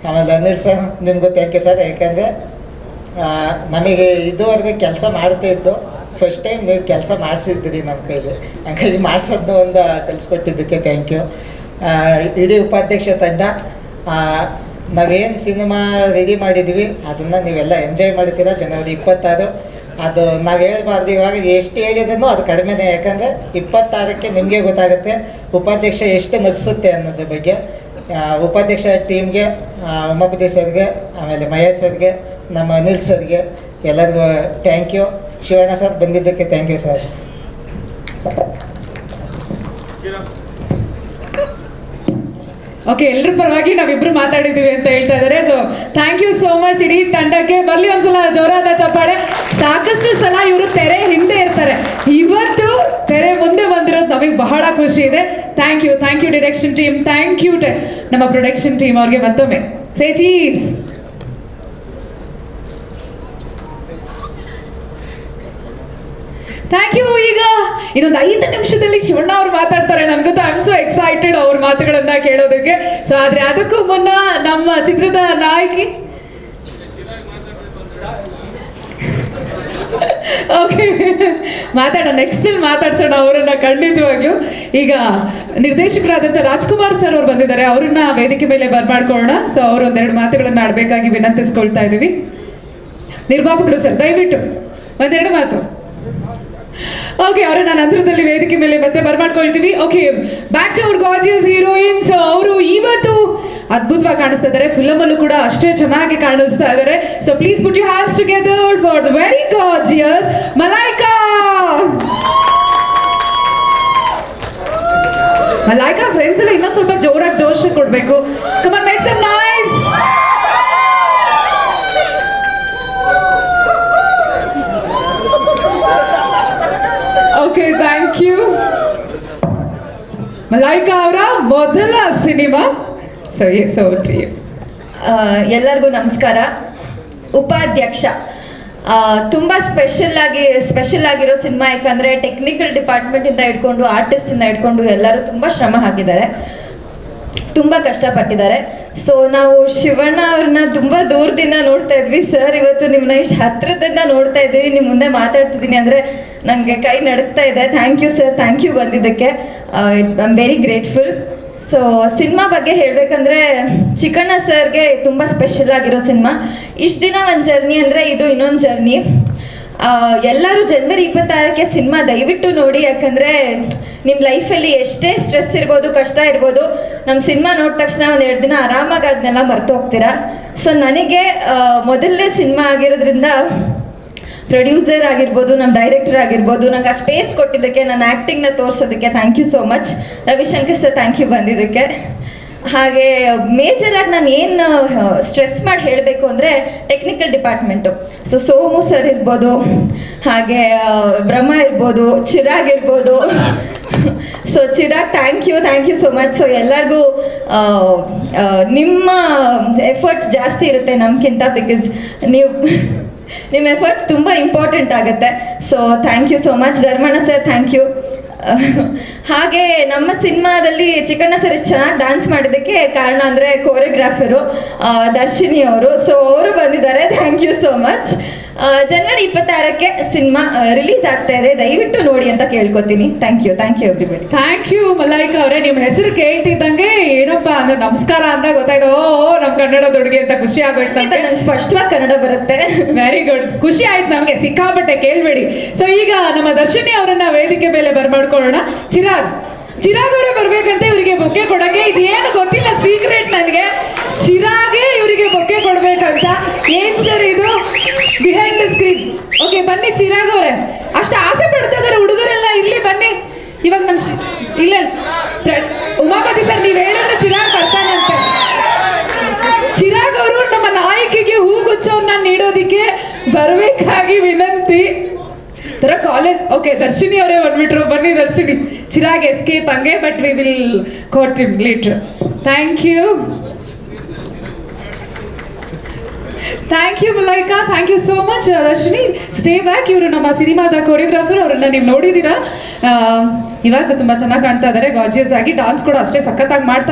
Speaker 15: ಆಮೇಲೆ ಅನಿಲ್ ಸರ್ ನಿಮಗೂ ಥ್ಯಾಂಕ್ ಯು ಸರ್. ಯಾಕೆಂದರೆ ನಮಗೆ ಇದುವರೆಗೂ ಕೆಲಸ ಮಾಡ್ತಾಯಿದ್ದು ಫಸ್ಟ್ ಟೈಮ್ ನೀವು ಕೆಲಸ ಮಾಡಿಸಿದ್ದೀರಿ ನಮ್ಮ ಕೈಲಿ. ಹಂಗಾಗಿ ಮಾಡಿಸೋದನ್ನ ಒಂದು ಕಲಿಸ್ಕೊಟ್ಟಿದ್ದಕ್ಕೆ ಥ್ಯಾಂಕ್ ಯು. ಇಡೀ ಉಪಾಧ್ಯಕ್ಷ ತಂಡ, ನಾವೇನು ಸಿನಿಮಾ ರೆಡಿ ಮಾಡಿದ್ದೀವಿ ಅದನ್ನು ನೀವೆಲ್ಲ ಎಂಜಾಯ್ ಮಾಡ್ತೀರಾ. ಜನವರಿ 26 ಅದು ನಾವು ಹೇಳ್ಬಾರ್ದು, ಇವಾಗ ಎಷ್ಟು ಹೇಳಿದ್ರು ಅದು ಕಡಿಮೆನೇ. ಯಾಕಂದರೆ 26ಕ್ಕೆ ನಿಮಗೆ ಗೊತ್ತಾಗುತ್ತೆ ಉಪಾಧ್ಯಕ್ಷ ಎಷ್ಟು ನಗಿಸುತ್ತೆ ಅನ್ನೋದ್ರ ಬಗ್ಗೆ. ಉಪಾಧ್ಯಕ್ಷ ಟೀಮ್ಗೆ, ಉಮಾಪತಿ ಸರ್ಗೆ, ಆಮೇಲೆ ಮಹೇಶ್ ಸರ್ಗೆ, ನಮ್ಮ ಅನಿಲ್ ಸರ್ಗೆ ಎಲ್ಲರಿಗೂ ಥ್ಯಾಂಕ್ ಯು. ಶಿವಣ್ಣ ಸರ್ ಬಂದಿದ್ದಕ್ಕೆ ಥ್ಯಾಂಕ್ ಯು ಸರ್.
Speaker 1: ಓಕೆ, ಎಲ್ಲರ ಪರವಾಗಿ ನಾವಿಬ್ರು ಮಾತಾಡಿದ್ದೀವಿ ಅಂತ ಹೇಳ್ತಾ ಇದ್ದಾರೆ. So thank you so much ಇಡೀ ತಂಡಕ್ಕೆ. ಬರ್ಲಿ ಒಂದ್ಸಲ ಜೋರಾದ ಚಪ್ಪಾಳೆ. ಸಾಕಷ್ಟು ಸಲ ಇವರು ತೆರೆ ಹಿಂದೆ ಇರ್ತಾರೆ, ಇವತ್ತು ತೆರೆ ಮುಂದೆ ಬಂದಿರೋದು ನಮಗೆ ಬಹಳ ಖುಷಿ ಇದೆ. Thank you direction team, thank you ನಮ್ಮ ಪ್ರೊಡಕ್ಷನ್ ಟೀಮ್ ಅವ್ರಿಗೆ ಮತ್ತೊಮ್ಮೆ ಸೇ ಚೀಸ್. Thank you. ಈಗ ಇನ್ನೊಂದು 5 ನಿಮಿಷದಲ್ಲಿ ಶಿವಣ್ಣ ಅವ್ರು ಮಾತಾಡ್ತಾರೆ. ನನ್ಗೊತ್ತು ಐ ಆಮ್ ಸೋ ಎಕ್ಸೈಟೆಡ್ ಅವ್ರ ಮಾತುಗಳನ್ನ ಕೇಳೋದಕ್ಕೆ. ಸೊ ಆದ್ರೆ ಅದಕ್ಕೂ ಮುನ್ನ ನಮ್ಮ ಚಿತ್ರದ ನಾಯಕಿ ಓಕೆ ಮಾತಾಡೋಣ, ನೆಕ್ಸ್ಟ್ ಅಲ್ಲಿ ಮಾತಾಡ್ಸೋಣ ಅವರನ್ನ ಖಂಡಿತವಾಗ್ಲೂ. ಈಗ ನಿರ್ದೇಶಕರಾದಂಥ ರಾಜ್ಕುಮಾರ್ ಸರ್ ಅವ್ರು ಬಂದಿದ್ದಾರೆ, ಅವ್ರನ್ನ ವೇದಿಕೆ ಮೇಲೆ ಬರ್ಮಾಡ್ಕೊಳ್ಳೋಣ. ಸೊ ಅವ್ರು ಒಂದೆರಡು ಮಾತುಗಳನ್ನ ಆಡಬೇಕಾಗಿ ವಿನಂತಿಸ್ಕೊಳ್ತಾ ಇದ್ದೀವಿ. ನಿರ್ಮಾಪಕರು ಸರ್ ದಯವಿಟ್ಟು ಒಂದೆರಡು ಮಾತು. ಓಕೆ, ಅವರನ್ನ ನಂತರದಲ್ಲಿ ವೇದಿಕೆ ಮೇಲೆ ಮತ್ತೆ ಬರ್ಮಾಡ್ಕೊಳ್ತೀವಿ. Okay, back to our gorgeous heroines. ಅವರು ಇವತ್ತು ಅದ್ಭುತವಾಗಿ ಕಾಣಿಸ್ತಾ ಇದ್ದಾರೆ, ಫಿಲಮ್ ಅಲ್ಲೂ ಕೂಡ ಅಷ್ಟೇ ಚೆನ್ನಾಗಿ ಕಾಣಿಸ್ತಾ ಇದ್ದಾರೆ. So please put your hands together for the very gorgeous Malaika. Malaika friends ಎಲ್ಲ ಇನ್ನೊಂದು ಸ್ವಲ್ಪ ಜೋರಾಗಿ ಜೋಶ್ ಕೊಡ್ಬೇಕು. Come on, make some noise. Okay, thank you. Malaika ಅವರ ಮೊದಲ ಸಿನಿಮಾ. ಸೊ
Speaker 16: ಎಲ್ಲರಿಗೂ ನಮಸ್ಕಾರ. ಉಪಾಧ್ಯಕ್ಷ ತುಂಬ ಸ್ಪೆಷಲ್ ಆಗಿರೋ ಸಿನಿಮಾ. ಯಾಕಂದರೆ ಟೆಕ್ನಿಕಲ್ ಡಿಪಾರ್ಟ್ಮೆಂಟಿಂದ ಹಿಡ್ಕೊಂಡು ಆರ್ಟಿಸ್ಟಿಂದ ಹಿಡ್ಕೊಂಡು ಎಲ್ಲರೂ ತುಂಬ ಶ್ರಮ ಹಾಕಿದ್ದಾರೆ, ತುಂಬ ಕಷ್ಟಪಟ್ಟಿದ್ದಾರೆ. ಸೊ ನಾವು ಶಿವಣ್ಣ ಅವ್ರನ್ನ ತುಂಬ ದೂರದಿಂದ ನೋಡ್ತಾ ಇದ್ವಿ. ಸರ್ ಇವತ್ತು ನಿಮ್ಮನ್ನ ಇಷ್ಟು ಹತ್ರದಿಂದ ನೋಡ್ತಾ ಇದ್ದೀವಿ, ನಿಮ್ಮ ಮುಂದೆ ಮಾತಾಡ್ತಿದ್ದೀನಿ ಅಂದರೆ ನನಗೆ ಕೈ ನಡುಕ್ತಾ ಇದೆ. Thank you sir, thank you ಬಂದಿದ್ದಕ್ಕೆ. I am very grateful. So cinema ಬಗ್ಗೆ ಹೇಳಬೇಕಂದ್ರೆ ಚಿಕ್ಕಣ್ಣ ಸರ್ಗೆ ತುಂಬ ಸ್ಪೆಷಲ್ ಆಗಿರೋ ಸಿನಿಮಾ. ಇಷ್ಟು ದಿನ ಒಂದು ಜರ್ನಿ ಅಂದರೆ ಇದು ಇನ್ನೊಂದು ಜರ್ನಿ. ಎಲ್ಲರೂ ಜನವರಿ 26ಕ್ಕೆ ಸಿನಿಮಾ ದಯವಿಟ್ಟು ನೋಡಿ. ಯಾಕಂದರೆ ನಿಮ್ಮ ಲೈಫಲ್ಲಿ ಎಷ್ಟೇ ಸ್ಟ್ರೆಸ್ ಇರ್ಬೋದು, ಕಷ್ಟ ಇರ್ಬೋದು, ನಮ್ಮ ಸಿನಿಮಾ ನೋಡಿದ ತಕ್ಷಣ ಒಂದು 2 ದಿನ ಆರಾಮಾಗಿ ಅದನ್ನೆಲ್ಲ ಮರ್ತು ಹೋಗ್ತೀರಾ. ಸೊ ನನಗೆ ಮೊದಲನೇ ಸಿನಿಮಾ ಆಗಿರೋದ್ರಿಂದ ಪ್ರೊಡ್ಯೂಸರ್ ಆಗಿರ್ಬೋದು, ನಮ್ಮ ಡೈರೆಕ್ಟರ್ ಆಗಿರ್ಬೋದು, ನಂಗೆ ಆ ಸ್ಪೇಸ್ ಕೊಟ್ಟಿದ್ದಕ್ಕೆ, ನನ್ನ ಆ್ಯಕ್ಟಿಂಗ್ನ ತೋರಿಸೋದಕ್ಕೆ thank you so much. Ravishankar sir thank you ಬಂದಿದ್ದಕ್ಕೆ. ಹಾಗೆ ಮೇಜರಾಗಿ ನಾನು ಏನು ಸ್ಟ್ರೆಸ್ ಮಾಡಿ ಹೇಳಬೇಕು ಅಂದರೆ technical department. So Somu sir ಇರ್ಬೋದು, ಹಾಗೆ ಬ್ರಹ್ಮ ಇರ್ಬೋದು, ಚಿರಾಗ್ ಇರ್ಬೋದು. So Chirag thank you so much. So ಎಲ್ಲರಿಗೂ ನಿಮ್ಮ ಎಫರ್ಟ್ಸ್ ಜಾಸ್ತಿ ಇರುತ್ತೆ ನಮಗಿಂತ, ಬಿಕಾಸ್ ನಿಮ್ಮ ಎಫರ್ಟ್ಸ್ ತುಂಬ ಇಂಪಾರ್ಟೆಂಟ್ ಆಗುತ್ತೆ. So thank you so much. Dharmanna sir thank you. ಹಾಗೆ ನಮ್ಮ ಸಿನಿಮಾದಲ್ಲಿ ಚಿಕ್ಕಣ್ಣ ಸರ್ ಇಷ್ಟು ಚೆನ್ನಾಗಿ ಡ್ಯಾನ್ಸ್ ಮಾಡಿದ್ದಕ್ಕೆ ಕಾರಣ ಅಂದರೆ ಕೋರಿಯೋಗ್ರಾಫರು ದರ್ಶಿನಿ ಅವರು. ಸೊ ಅವರು ಬಂದಿದ್ದಾರೆ, ಥ್ಯಾಂಕ್ ಯು ಸೋ ಮಚ್. ಜನವರಿ 26ಕ್ಕೆ ಸಿನಿಮಾ ರಿಲೀಸ್ ಆಗ್ತಾ ಇದೆ, ದಯವಿಟ್ಟು ನೋಡಿ ಅಂತ ಕೇಳ್ಕೊತೀನಿ. Thank you everybody.
Speaker 1: Thank you Malaika ಅವರೇ. ನಿಮ್ಮ ಹೆಸರು ಕೇಳ್ತಿದ್ದಂಗೆ ಏನಪ್ಪ ಅಂದ್ರೆ ನಮಸ್ಕಾರ ಅಂತ ಗೊತ್ತಾಯ್ತು. ಓ ನಮ್ಮ ಕನ್ನಡದ ಹುಡುಗಿ ಅಂತ ಖುಷಿ ಆಗೋಯ್ತು.
Speaker 16: ನಂಗೆ ಸ್ಪಷ್ಟವಾಗಿ ಕನ್ನಡ ಬರುತ್ತೆ.
Speaker 1: ವೆರಿ ಗುಡ್, ಖುಷಿ ಆಯ್ತು ನಮಗೆ ಸಿಕ್ಕಾಪಟ್ಟೆ, ಕೇಳ್ಬೇಡಿ. ಸೊ ಈಗ ನಮ್ಮ ದರ್ಶಿನಿ ಅವರನ್ನ ವೇದಿಕೆ ಮೇಲೆ ಬರ್ಮಾಡ್ಕೊಳ್ಳೋಣ. ಚಿರಾಗ್ ಅವರೇ ಬರ್ಬೇಕಂತೆ ಇವರಿಗೆ ಬೊಕ್ಕೆ ಕೊಡಕ್ಕೆ. ಇದೇನು ಗೊತ್ತಿಲ್ಲ, ಸೀಕ್ರೆಟ್ ನನಗೆ. ಚಿರಾಗೆ ಇವರಿಗೆ ಬೊಕ್ಕೆ ಕೊಡ್ಬೇಕಂತ. ಏನ್ ಸರ್ ಇದು ಬಿಹೈಂಡ್ ದ ಸ್ಕ್ರೀನ್? ಓಕೆ ಬನ್ನಿ ಚಿರಾಗ್ ಅವರೇ. ಅಷ್ಟು ಆಸೆ ಪಡ್ತಾ ಇದಾರೆ ಹುಡುಗರೆಲ್ಲ, ಇಲ್ಲಿ ಬನ್ನಿ. ಇವಾಗ ನಾನು ಇಲ್ಲ ಉಮಾಪತಿ ಸರ್ ನೀವು ಹೇಳಿದ್ರೆ ಚಿರಾಗ್ ಬರ್ತಾನಂತೆ. ಚಿರಾಗ್ ಅವರು ನಮ್ಮ ನಾಯಕಿಗೆ ಹೂಗುಚ್ಛವನ್ನ ನೀಡೋದಿಕ್ಕೆ ಬರಬೇಕಾಗಿ ವಿನಂತಿ. ತರ ಕಾಲೇಜ್. ಓಕೆ ದರ್ಶಿನಿ ಅವರೇ ಬಂದ್ಬಿಟ್ರು, ಬನ್ನಿ ದರ್ಶಿನಿ. ಚಿರಾಗ್ ಎಸ್ಕೇಪ್ ಹಂಗೆ, but we will quote him later. Thank you Malaika, thank you so much. Darshini stay back. ಇವರು ನಮ್ಮ ಸಿನಿಮಾದ ಕೊರಿಯೋಗ್ರಾಫರ್, ಅವರನ್ನ ನೀವು ನೋಡಿದ್ದೀರಾ. ಇವಾಗ ತುಂಬ ಚೆನ್ನಾಗಿ ಕಾಣ್ತಾ ಇದ್ದಾರೆ, ಗಾರ್ಜಿಯಸ್ ಆಗಿ. ಡಾನ್ಸ್ ಕೂಡ ಅಷ್ಟೇ ಸಖತ್ತಾಗಿ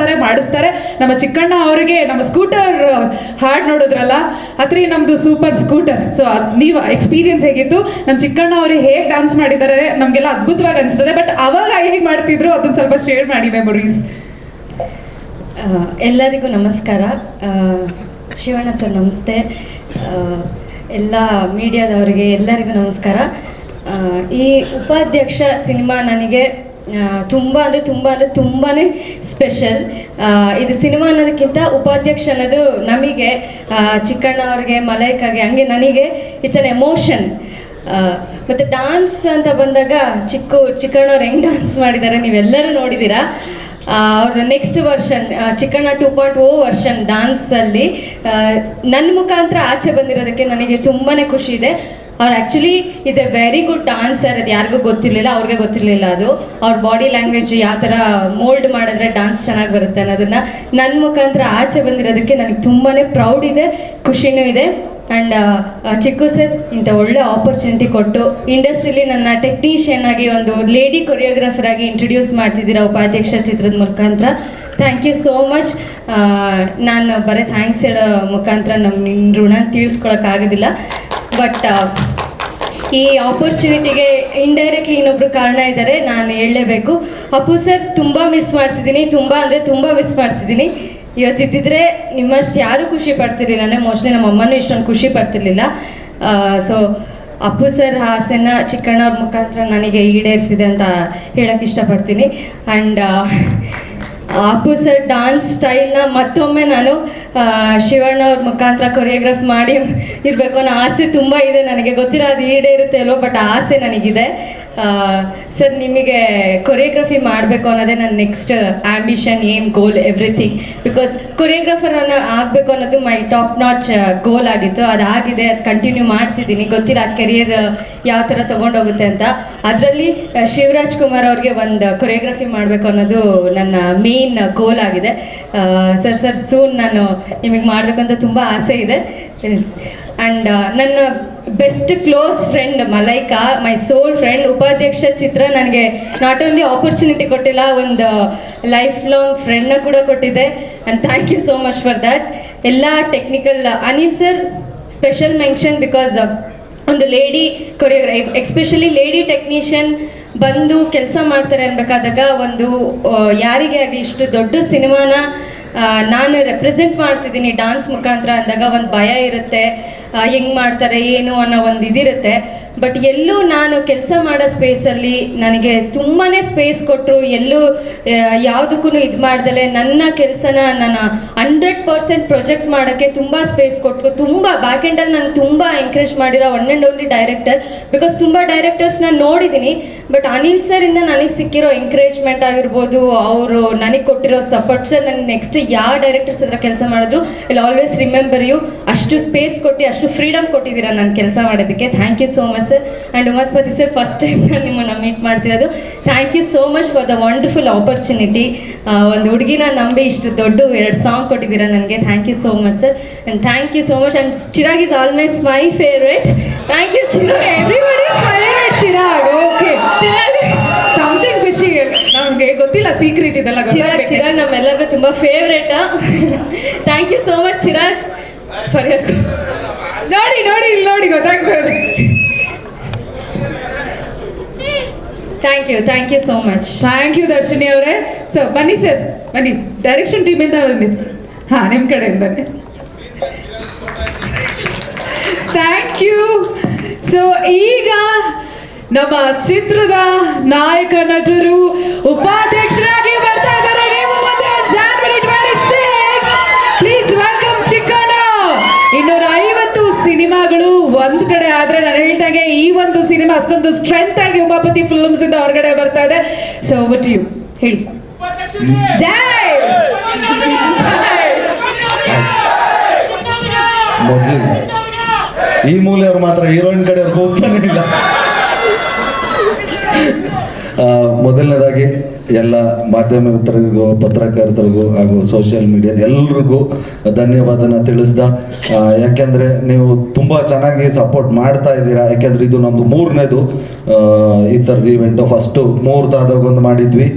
Speaker 1: ಮಾಡಿಸ್ತಾರೆ. ನಮ್ಮ ಚಿಕ್ಕಣ್ಣ ಅವರಿಗೆ ನಮ್ಮ ಸ್ಕೂಟರ್ ಹಾಡು ನೋಡಿದ್ರಲ್ಲ, ಅತ್ರಿ ನಮ್ಮದು ಸೂಪರ್ ಸ್ಕೂಟರ್. ಸೊ ನೀವು ಎಕ್ಸ್ಪೀರಿಯನ್ಸ್ ಹೇಗಿತ್ತು? ನಮ್ಮ ಚಿಕ್ಕಣ್ಣ ಅವರು ಹೇಗೆ ಡಾನ್ಸ್ ಮಾಡಿದ್ದಾರೆ ನಮಗೆಲ್ಲ ಅದ್ಭುತವಾಗಿ ಅನಿಸ್ತದೆ. ಬಟ್ ಅವಾಗ ಹೇಗೆ ಮಾಡ್ತಿದ್ರು ಅದನ್ನು ಸ್ವಲ್ಪ ಶೇರ್ ಮಾಡಿ ಮೆಮೊರೀಸ್.
Speaker 17: ಎಲ್ಲರಿಗೂ ನಮಸ್ಕಾರ. ಶಿವಣ್ಣ ಸರ್ ನಮಸ್ತೆ. ಎಲ್ಲ ಮೀಡಿಯಾದವರಿಗೆ ಎಲ್ಲರಿಗೂ ನಮಸ್ಕಾರ. ಈ ಉಪಾಧ್ಯಕ್ಷ ಸಿನಿಮಾ ನನಗೆ ತುಂಬಾ ಸ್ಪೆಷಲ್. ಇದು ಸಿನಿಮಾ ಅನ್ನೋದಕ್ಕಿಂತ ಉಪಾಧ್ಯಕ್ಷ ಅನ್ನೋದು ನಮಗೆ, ಚಿಕ್ಕಣ್ಣ ಅವ್ರಿಗೆ, ಮಲೈಕಾಗೆ, ಹಂಗೆ ನನಗೆ ಇಟ್ಸ್ ಅನ್ ಎಮೋಷನ್. ಮತ್ತು ಡಾನ್ಸ್ ಅಂತ ಬಂದಾಗ ಚಿಕ್ಕಣ್ಣವ್ರು ಹೆಂಗೆ ಡಾನ್ಸ್ ಮಾಡಿದ್ದಾರೆ ನೀವೆಲ್ಲರೂ ನೋಡಿದ್ದೀರಾ. ಅವ್ರ ನೆಕ್ಸ್ಟ್ ವರ್ಷನ್ ಚಿಕ್ಕಣ್ಣ 2.0 ವರ್ಷನ್ ಡ್ಯಾನ್ಸಲ್ಲಿ ನನ್ನ ಮುಖಾಂತರ ಆಚೆ ಬಂದಿರೋದಕ್ಕೆ ನನಗೆ ತುಂಬಾ ಖುಷಿ ಇದೆ. ಅವ್ರು actually is A very good dancer. ಅದು ಯಾರಿಗೂ ಗೊತ್ತಿರಲಿಲ್ಲ, ಅವ್ರಿಗೆ ಗೊತ್ತಿರಲಿಲ್ಲ. ಅದು ಅವ್ರ ಬಾಡಿ ಲ್ಯಾಂಗ್ವೇಜ್ ಯಾವ ಥರ ಮೋಲ್ಡ್ ಮಾಡಿದ್ರೆ ಡ್ಯಾನ್ಸ್ ಚೆನ್ನಾಗಿ ಬರುತ್ತೆ ಅನ್ನೋದನ್ನು ನನ್ನ ಮುಖಾಂತರ ಆಚೆ ಬಂದಿರೋದಕ್ಕೆ ನನಗೆ ತುಂಬಾ ಪ್ರೌಡ್ ಇದೆ, ಖುಷಿನೂ ಇದೆ. ಆ್ಯಂಡ್ ಚಿಕ್ಕು ಸರ್ ಇಂಥ ಒಳ್ಳೆ ಆಪರ್ಚುನಿಟಿ ಕೊಟ್ಟು ಇಂಡಸ್ಟ್ರಿಲಿ ನನ್ನ ಟೆಕ್ನಿಷಿಯನ್ ಆಗಿ ಒಂದು ಲೇಡಿ ಕೊರಿಯೋಗ್ರಾಫರ್ ಆಗಿ ಇಂಟ್ರೊಡ್ಯೂಸ್ ಮಾಡ್ತಿದ್ದೀರಾ ಉಪಾಧ್ಯಕ್ಷ ಚಿತ್ರದ ಮುಖಾಂತರ. Thank you so much. ನಾನು ಬರೀ ಥ್ಯಾಂಕ್ಸ್ ಹೇಳೋ ಮುಖಾಂತರ ನಿಮ್ಮ ಋಣ ತೀರಿಸ್ಕೊಳಕ್ಕಾಗೋದಿಲ್ಲ. ಬಟ್ ಈ ಆಪರ್ಚುನಿಟಿಗೆ ಇಂಡೈರೆಕ್ಟ್ಲಿ ಇನ್ನೊಬ್ರು ಕಾರಣ ಇದ್ದಾರೆ, ನಾನು ಹೇಳಲೇಬೇಕು. ಅಪ್ಪು ಸರ್ ತುಂಬ ಮಿಸ್ ಮಾಡ್ತಿದ್ದೀನಿ, ತುಂಬ ಮಿಸ್ ಮಾಡ್ತಿದ್ದೀನಿ. ಇವತ್ತಿದ್ದಿದ್ರೆ ನಿಮ್ಮಷ್ಟು ಯಾರೂ ಖುಷಿ ಪಡ್ತಿರ್ಲಿಲ್ಲ, ಅಂದರೆ ಮೋಸ್ಟ್ಲಿ ನಮ್ಮ ಅಮ್ಮನೂ ಇಷ್ಟೊಂದು ಖುಷಿ ಪಡ್ತಿರ್ಲಿಲ್ಲ. ಸೊ ಅಪ್ಪು ಸರ್ ಆಸೆನ ಚಿಕ್ಕಣ್ಣವ್ರ ಮುಖಾಂತರ ನನಗೆ ಈಡೇರಿಸಿದೆ ಅಂತ ಹೇಳಕ್ಕೆ ಇಷ್ಟಪಡ್ತೀನಿ. ಆ್ಯಂಡ್ ಅಪ್ಪು ಸರ್ ಡಾನ್ಸ್ ಸ್ಟೈಲ್ನ ಮತ್ತೊಮ್ಮೆ ನಾನು ಶಿವಣ್ಣ ಅವ್ರ ಮುಖಾಂತರ ಕೊರಿಯೋಗ್ರಾಫ್ ಮಾಡಿ ಇರಬೇಕು ಅನ್ನೋ ಆಸೆ ತುಂಬ ಇದೆ. ನನಗೆ ಗೊತ್ತಿಲ್ಲ ಅದು ಈಡೇರುತ್ತೆ ಅಲ್ವೋ, ಬಟ್ ಆಸೆ ನನಗಿದೆ. ಸರ್ ನಿಮಗೆ ಕೊರಿಯೋಗ್ರಫಿ ಮಾಡಬೇಕು ಅನ್ನೋದೇ ನನ್ನ next ambition, aim, goal, everything. Because choreographer ಆಗಬೇಕು ಅನ್ನೋದು ಮೈ ಟಾಪ್ ನಾಚ್ ಗೋಲ್ ಆಗಿತ್ತು. ಅದಾಗಿದೆ, ಅದು ಕಂಟಿನ್ಯೂ ಮಾಡ್ತಿದ್ದೀನಿ. ಗೊತ್ತಿಲ್ಲ ಅದು ಕೆರಿಯರ್ ಯಾವ ಥರ ತೊಗೊಂಡೋಗುತ್ತೆ ಅಂತ. ಅದರಲ್ಲಿ ಶಿವರಾಜ್ ಕುಮಾರ್ ಅವ್ರಿಗೆ ಒಂದು ಕೊರಿಯೋಗ್ರಫಿ ಮಾಡಬೇಕು ಅನ್ನೋದು ನನ್ನ ಮೇನ್ ಗೋಲ್ ಆಗಿದೆ. ಸರ್ ಸೂನ್ ನಾನು ನಿಮಗೆ ಮಾಡಬೇಕು ಅಂತ ತುಂಬ ಆಸೆ ಇದೆ. ಆ್ಯಂಡ್ ನನ್ನ ಬೆಸ್ಟ್ ಕ್ಲೋಸ್ ಫ್ರೆಂಡ್ ಮಲೈಕಾ, ಮೈ ಸೋಲ್ ಫ್ರೆಂಡ್. ಉಪಾಧ್ಯಕ್ಷ ಚಿತ್ರ ನನಗೆ ನಾಟ್ ಓನ್ಲಿ ಆಪರ್ಚುನಿಟಿ ಕೊಟ್ಟಿಲ್ಲ, ಒಂದು ಲೈಫ್ ಲಾಂಗ್ ಫ್ರೆಂಡ್ನ ಕೂಡ ಕೊಟ್ಟಿದೆ. And thank you so much for that. ಎಲ್ಲ technical Anil sir special mention, because ಒಂದು lady choreograph, especially lady technician ಬಂದು ಕೆಲಸ ಮಾಡ್ತಾರೆ ಅನ್ಬೇಕಾದಾಗ, ಒಂದು ಯಾರಿಗೆ ಆಗಲಿ ಇಷ್ಟು ದೊಡ್ಡ ಸಿನಿಮಾನ ನಾನು ರೆಪ್ರೆಸೆಂಟ್ ಮಾಡ್ತಿದ್ದೀನಿ ಡಾನ್ಸ್ ಮುಖಾಂತರ ಅಂದಾಗ ಒಂದು ಭಯ ಇರುತ್ತೆ, ಹೆಂಗೆ ಮಾಡ್ತಾರೆ ಏನು ಅನ್ನೋ ಒಂದು ಇದಿರುತ್ತೆ. ಬಟ್ ಎಲ್ಲೂ ನಾನು ಕೆಲಸ ಮಾಡೋ ಸ್ಪೇಸಲ್ಲಿ ನನಗೆ ತುಂಬಾ ಸ್ಪೇಸ್ ಕೊಟ್ಟರು. ಎಲ್ಲೂ ಯಾವುದಕ್ಕೂ ಇದು ಮಾಡ್ದಲೆ ನನ್ನ ಕೆಲಸನ ನಾನು 100% ಪ್ರೊಜೆಕ್ಟ್ ಮಾಡೋಕ್ಕೆ ತುಂಬ ಸ್ಪೇಸ್ ಕೊಟ್ಟರು. ತುಂಬ ಬ್ಯಾಕ್ ಎಂಡಲ್ಲಿ ನಾನು ತುಂಬ ಎಂಕರೇಜ್ ಮಾಡಿರೋ one and only director. Because ತುಂಬ ಡೈರೆಕ್ಟರ್ಸ್ನ ನೋಡಿದ್ದೀನಿ, ಬಟ್ ಅನಿಲ್ ಸರಿಂದ ನನಗೆ ಸಿಕ್ಕಿರೋ ಎಂಕರೇಜ್ಮೆಂಟ್ ಆಗಿರ್ಬೋದು, ಅವರು ನನಗೆ ಕೊಟ್ಟಿರೋ ಸಪೋರ್ಟ್. ಸರ್ ನನಗೆ ನೆಕ್ಸ್ಟ್ ಯಾವ ಡೈರೆಕ್ಟರ್ಸ್ ಹತ್ರ ಕೆಲಸ ಮಾಡಿದ್ರು ಇಲ್ಲಿ ಆಲ್ವೇಸ್ ರಿಮೆಂಬರ್ ಯು. ಅಷ್ಟು ಸ್ಪೇಸ್ ಕೊಟ್ಟು ಅಷ್ಟು ಫ್ರೀಡಮ್ ಕೊಟ್ಟಿದ್ದೀರಾ ನಾನು ಕೆಲಸ ಮಾಡೋದಕ್ಕೆ. Thank you so much sir. And Umapathi sir, first time ನಾನು ನಿಮ್ಮನ್ನು ಮೀಟ್ ಮಾಡ್ತಿರೋದು. Thank you so much for the wonderful opportunity. ಒಂದು ಹುಡುಗಿನ ನಂಬಿ ಇಷ್ಟು ದೊಡ್ಡ 2 ಸಾಂಗ್ ಕೊಟ್ಟಿದ್ದೀರಾ ನನಗೆ. Thank you so much sir. And thank you so much. And Chirag is always my favourite. Thank you Chirag.
Speaker 1: Everybody is favourite Chirag. Okay, something ಗೊತ್ತಿಲ್ಲ secret ಇದೆಲ್ಲ
Speaker 17: ಚಿರಾಗ್ ಚಿರಾಗ್ ನಮ್ಮೆಲ್ಲರಿಗೂ ತುಂಬಾ favourite. Thank you so much Chirag for your.
Speaker 1: ನೋಡಿ ನೋಡಿ ಇಲ್ಲಿ ನೋಡಿ ಗೊತ್ತಾಗ್ತದೆ.
Speaker 17: Thank you so much.
Speaker 1: Thank you Darshini ಅವರೇ. ಸೊ ಬನ್ನಿ ಸರ್, ಬನ್ನಿ ಡೈರೆಕ್ಷನ್ ಟೀಮಿಂದ ಬಂದಿದ್ದು. ಹಾ, ನಿಮ್ಮ ಕಡೆಯಿಂದಾನೆ. Thank you. ಸೊ ಈಗ ನಮ್ಮ ಚಿತ್ರದ ನಾಯಕ ನಟರು ಉಪಾಧ್ಯಕ್ಷರಾಗಿ ಬರ್ತಾ ಇದ್ದಾರೆ. ನೀವು ಮತ್ತೆ January 26. Please welcome Chikkanna. 250 ಸಿನಿಮಾಗಳು ಒಂದ್ ಕಡೆ ಆದ್ರೆ ನಾನು ಹೇಳ್ದಾಗೆ ಈ ಒಂದು ಸಿನಿಮಾ ಅಷ್ಟೊಂದು ಸ್ಟ್ರೆಂತ್ ಆಗಿ ಉಮಾಪತಿ ಫಿಲ್ಮ್ಸ್ ಇಂದ ಹೊರಗಡೆ ಬರ್ತಾ ಇದೆ. ಸೊ ಓವರ್ ಟು ಯು, ಹೇಳಿ. ಜೈ
Speaker 11: ಈ ಮೂಲೆಯವ್ರು ಮಾತ್ರ ಹೀರೋಯಿನ್ ಕಡೆಯವ್ರಿಗೆ ಹೋಗ್ತಾನೆ ಇಲ್ಲ. ಮೊದಲನೇದಾಗಿ ಎಲ್ಲ ಮಾಧ್ಯಮ ಮಿತ್ರರಿಗೂ, ಪತ್ರಕರ್ತರಿಗೂ ಹಾಗೂ ಸೋಷಿಯಲ್ ಮೀಡಿಯಾದ ಎಲ್ರಿಗೂ ಧನ್ಯವಾದನ ತಿಳಿಸ್ದ. ಯಾಕೆಂದರೆ ನೀವು ತುಂಬ ಚೆನ್ನಾಗಿ ಸಪೋರ್ಟ್ ಮಾಡ್ತಾ ಇದ್ದೀರಾ. ಯಾಕೆಂದರೆ ಇದು ನಮ್ಮದು 3ನೇದು ಈ ಥರದ್ದು ಇವೆಂಟು. ಫಸ್ಟು ಮುಹೂರ್ತಾದಾಗ ಒಂದು ಮಾಡಿದ್ವಿ,